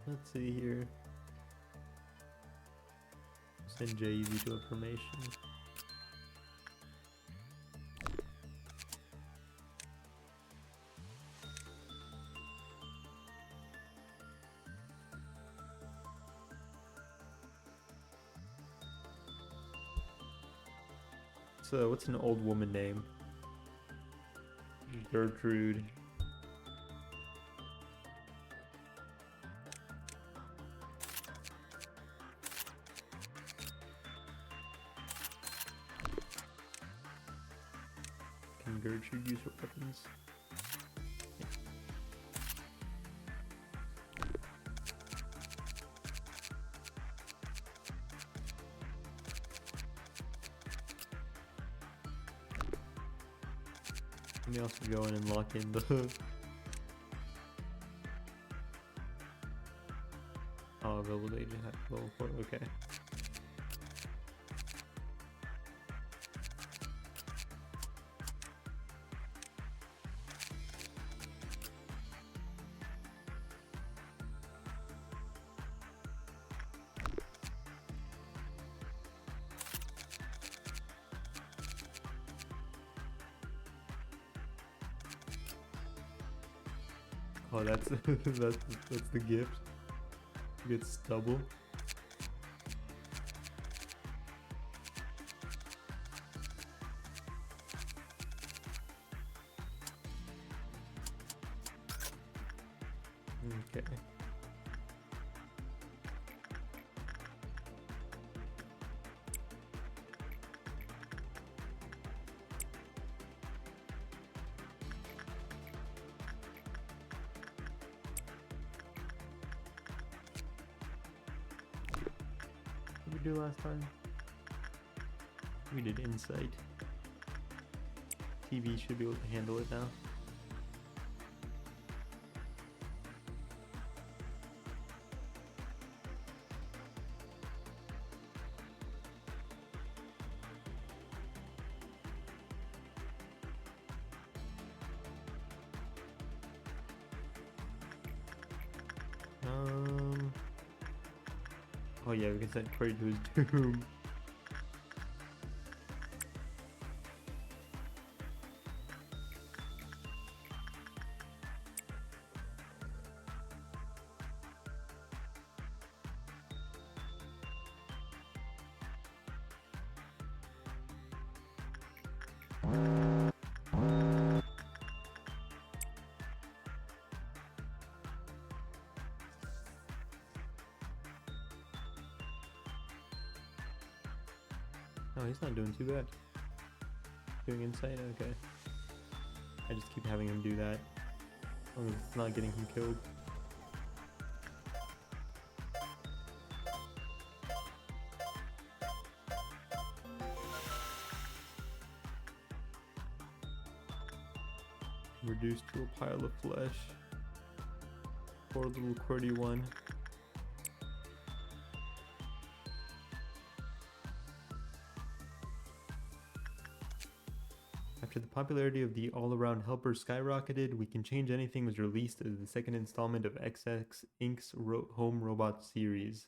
Let's see here. Send JEV to information. So, what's an old woman name? Gertrude. Can Gertrude use her weapons? Yeah. Let me also go in and lock in the available agent at level 4, okay. Oh, that's that's the gift. You get stubble. do last time? We did insight. TV should be able to handle it now. Oh yeah, we can send Corey to his doom. No, he's not doing too bad. Doing insight? Okay. I just keep having him do that. As long as it's not getting him killed. Reduced to a pile of flesh. Poor little QWERTY one. After the popularity of the all-around helper skyrocketed, We Can Change Anything was released as the second installment of XX Inc.'s Home Robot series.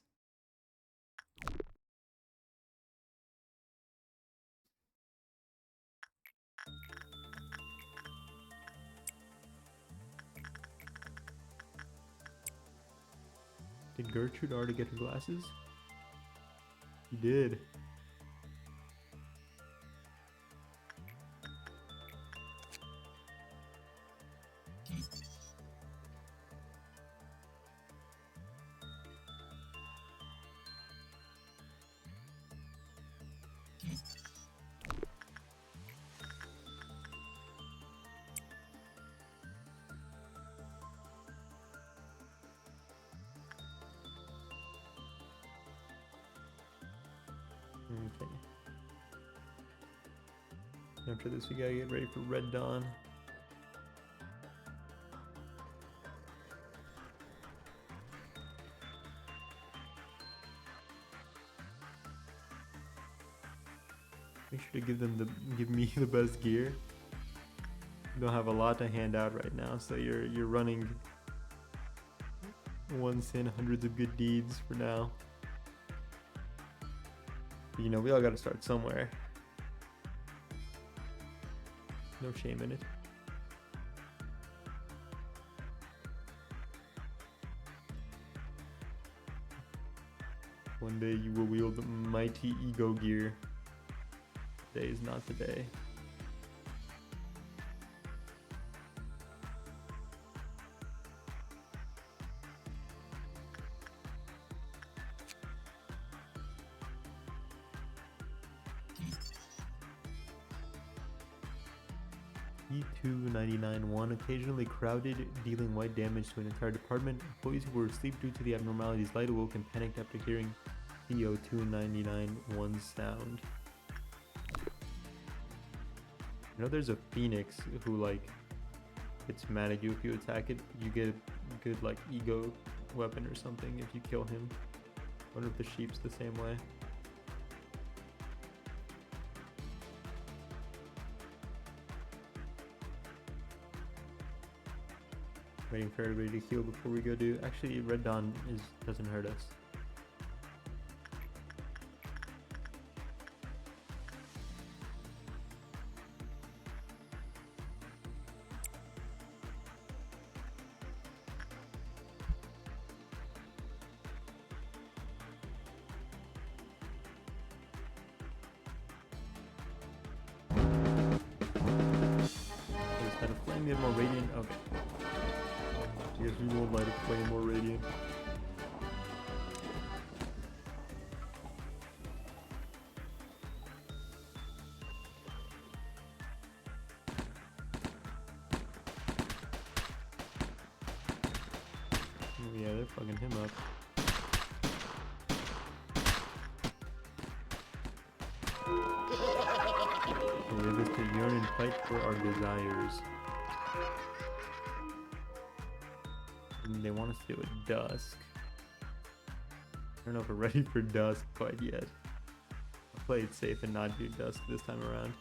Did Gertrude already get her glasses? She did. Okay. After this, we gotta get ready for Red Dawn. Make sure to give me the best gear. You don't have a lot to hand out right now, so you're running one sin, hundreds of good deeds for now. But, you know, we all gotta start somewhere. No shame in it. One day you will wield the mighty ego gear. Today is not the day. E299-1 occasionally crowded, dealing wide damage to an entire department. Employees who were asleep due to the abnormalities light awoke and panicked after hearing E299-1's sound. You know, there's a phoenix who like gets mad at you if you attack it. You get a good like ego weapon or something if you kill him. I wonder if the sheep's the same way. Waiting for everybody to heal before we go do. Actually, Red Dawn doesn't hurt us. Is that a flame? You have more radiant? Okay. I guess we won't light a flame more radiant. Oh, yeah, they're fucking him up. to yearn and fight for our desires. And they want us to do it dusk. I don't know if we're ready for dusk quite yet. I'll play it safe and not do dusk this time around.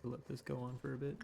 Let this go on for a bit.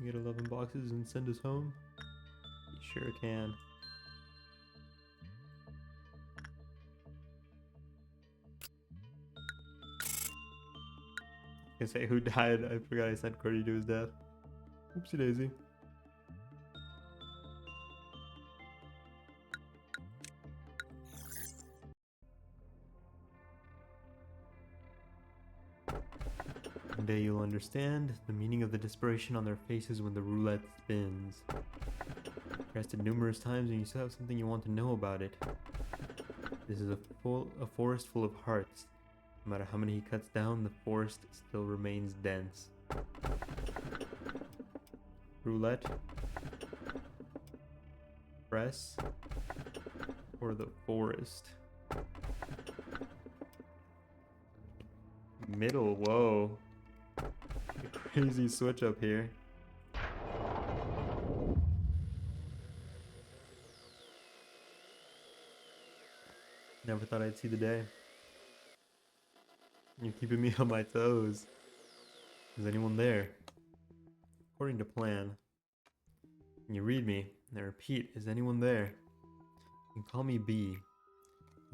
Get 11 boxes and send us home? You sure can. I say who died. I forgot I sent Cordy to his death. Oopsie daisy. One day you'll understand the meaning of the desperation on their faces when the roulette spins. Pressed it numerous times and you still have something you want to know about it. This is a forest full of hearts. No matter how many he cuts down, the forest still remains dense. Roulette, press, or the forest? Middle, whoa. Crazy switch up here. Never thought I'd see the day. You're keeping me on my toes. Is anyone there? According to plan. Can you read me? And I repeat, is anyone there? You can call me B.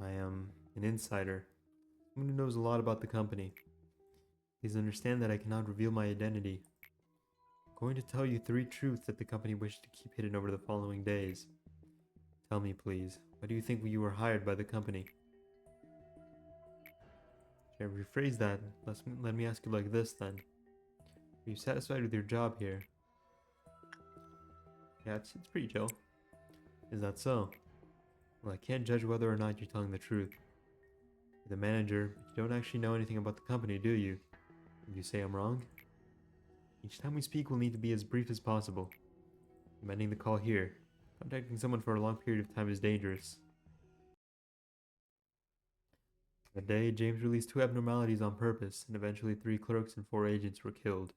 I am an insider. Someone who knows a lot about the company. Please understand that I cannot reveal my identity. I'm going to tell you 3 truths that the company wishes to keep hidden over the following days. Tell me, please, why do you think you were hired by the company? Should I rephrase that? Let me ask you like this then. Are you satisfied with your job here? Yeah, it's pretty chill. Is that so? Well, I can't judge whether or not you're telling the truth. You're the manager, but you don't actually know anything about the company, do you? Would you say I'm wrong? Each time we speak will need to be as brief as possible. I'm ending the call here. Contacting someone for a long period of time is dangerous. That day, James released 2 abnormalities on purpose, and eventually 3 clerks and 4 agents were killed.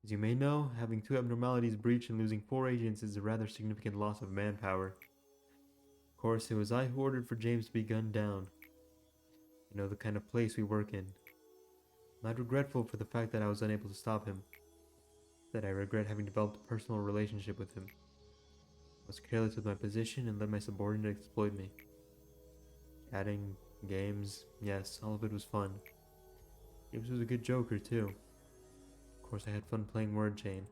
As you may know, having 2 abnormalities breached and losing 4 agents is a rather significant loss of manpower. Of course, it was I who ordered for James to be gunned down. You know the kind of place we work in. I'm not regretful for the fact that I was unable to stop him. That I regret having developed a personal relationship with him. I was careless with my position and let my subordinate exploit me. Chatting, games, yes, all of it was fun. James was a good joker too. Of course I had fun playing word chain.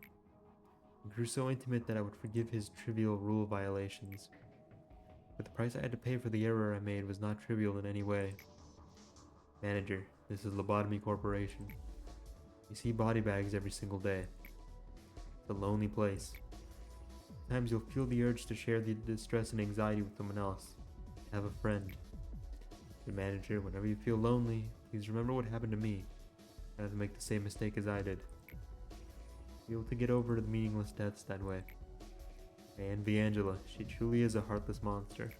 We grew so intimate that I would forgive his trivial rule violations. But the price I had to pay for the error I made was not trivial in any way. Manager, this is Lobotomy Corporation. You see body bags every single day. It's a lonely place. Sometimes you'll feel the urge to share the distress and anxiety with someone else. Have a friend. The manager, whenever you feel lonely, please remember what happened to me. Try not to make the same mistake as I did. Be able to get over the meaningless deaths that way. I envy Angela. She truly is a heartless monster.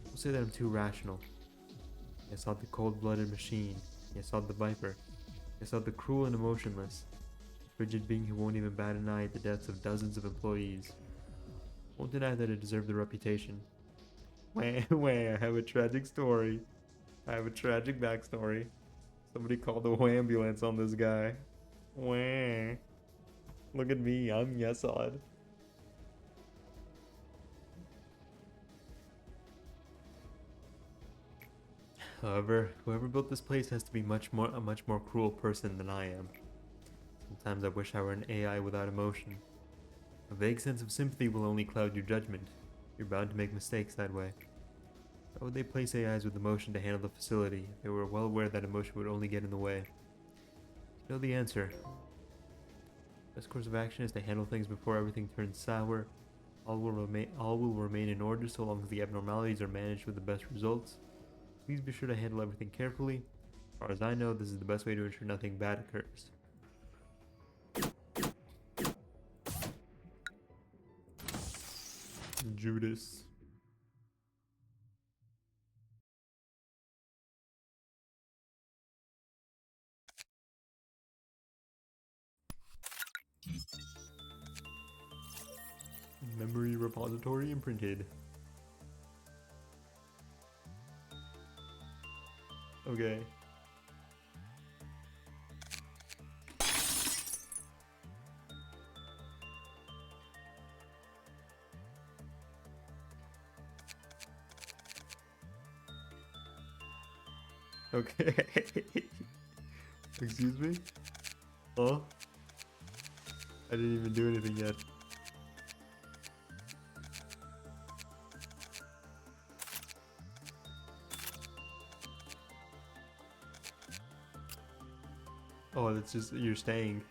Don't say that I'm too rational. I saw the cold-blooded machine. I saw the viper. I saw the cruel and emotionless. The frigid being who won't even bat an eye at the deaths of dozens of employees. Won't deny that it deserved the reputation. I have a tragic story. I have a tragic backstory. Somebody called the ambulance on this guy. Wah. Look at me, I'm Yesod. However, whoever built this place has to be a much more cruel person than I am. Sometimes I wish I were an AI without emotion. A vague sense of sympathy will only cloud your judgment. You're bound to make mistakes that way. Why would they place AIs with emotion to handle the facility if they were well aware that emotion would only get in the way? You know the answer. Best course of action is to handle things before everything turns sour. All will remain in order so long as the abnormalities are managed with the best results. Please be sure to handle everything carefully. As far as I know, this is the best way to ensure nothing bad occurs. Judas. Memory repository imprinted. Okay. Okay. Excuse me? Huh? I didn't even do anything yet. Oh, that's just, you're staying.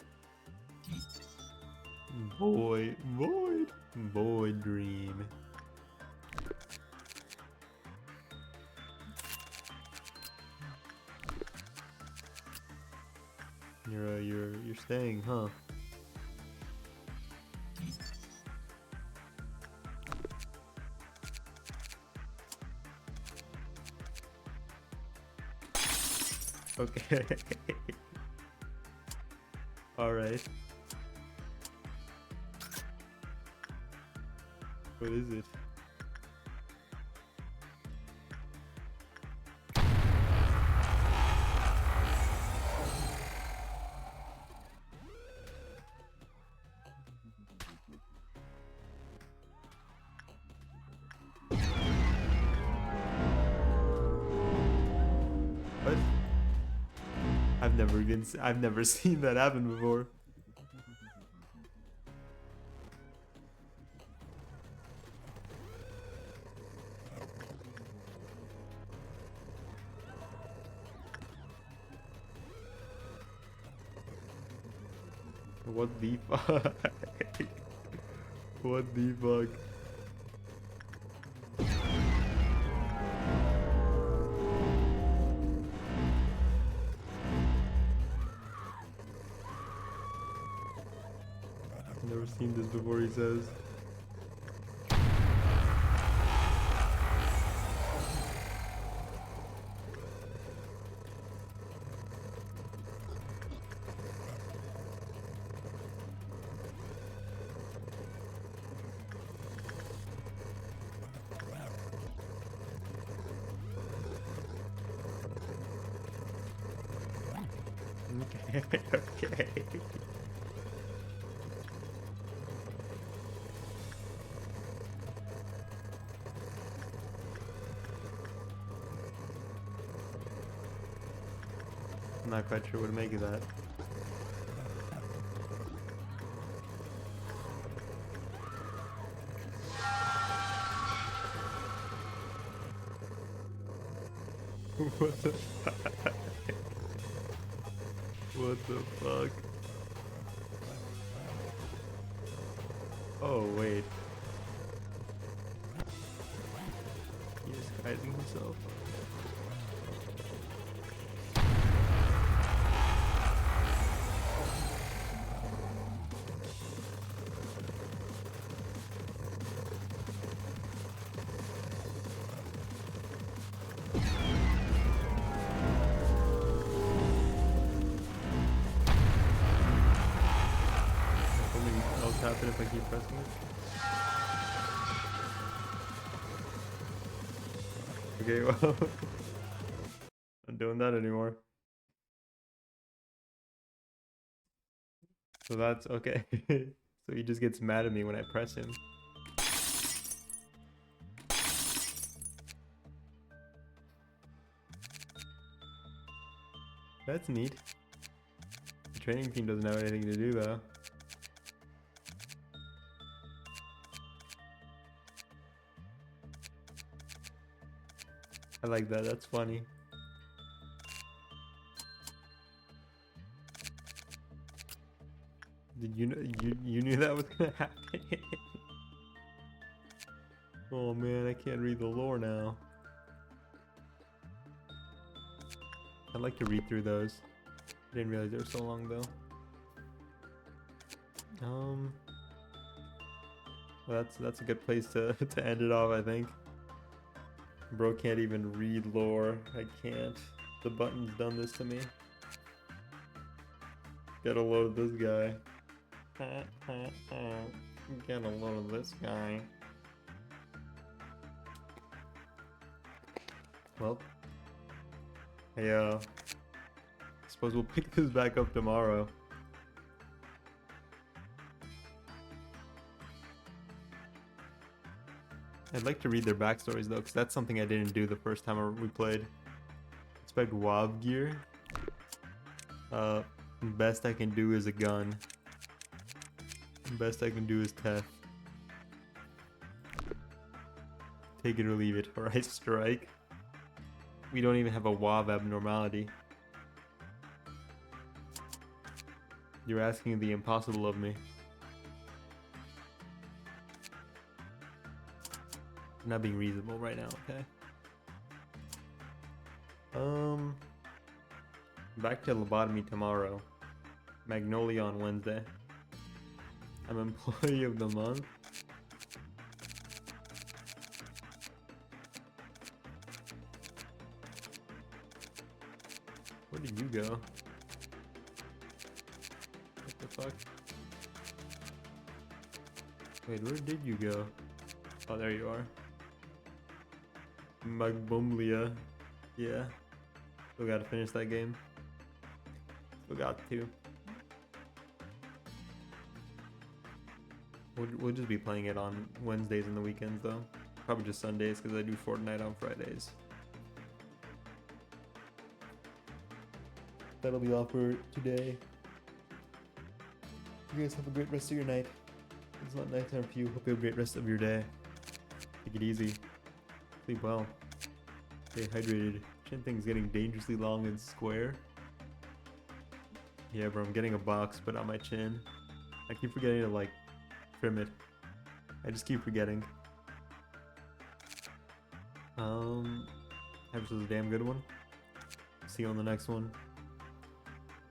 Void dream. You're staying, huh? Okay. Alright. What is it? What? I've never seen that happen before. What the fuck? What the fuck? Never seen this before, he says. Okay, okay. I'm not quite sure what to make of that. What the fuck? What the fuck? Oh, wait. He is disguising himself. Something else happen if I keep pressing it? Okay, well, I'm doing that anymore. So that's okay. So he just gets mad at me when I press him. That's neat. The training team doesn't have anything to do though. I like that, that's funny. Did you know you knew that was gonna happen? Oh man, I can't read the lore now. I'd like to read through those. I didn't realize they were so long though. Well, that's a good place to to end it off, I think. Bro can't even read lore. I can't. The button's done this to me. Gotta load this guy. Gotta load this guy. Well, I suppose we'll pick this back up tomorrow. I'd like to read their backstories though, because that's something I didn't do the first time we played. Expect WoW gear. Best I can do is a gun. Best I can do is Teth. Take it or leave it, or I strike. We don't even have a WoW abnormality. You're asking the impossible of me. I'm not being reasonable right now, okay? Back to lobotomy tomorrow. Magnolia on Wednesday. I'm employee of the month. Where did you go? What the fuck? Wait, where did you go? Oh, there you are. Magnolia. Yeah. Still gotta finish that game. Still got to. We'll just be playing it on Wednesdays and the weekends though. Probably just Sundays because I do Fortnite on Fridays. That'll be all for today. You guys have a great rest of your night. It's not nighttime for you. Hope you have a great rest of your day. Take it easy. Sleep well. Stay hydrated. Chin thing's getting dangerously long and square. Yeah, bro, I'm getting a box put on my chin. I keep forgetting to like trim it. I just keep forgetting. Have yourselves a damn good one. See you on the next one.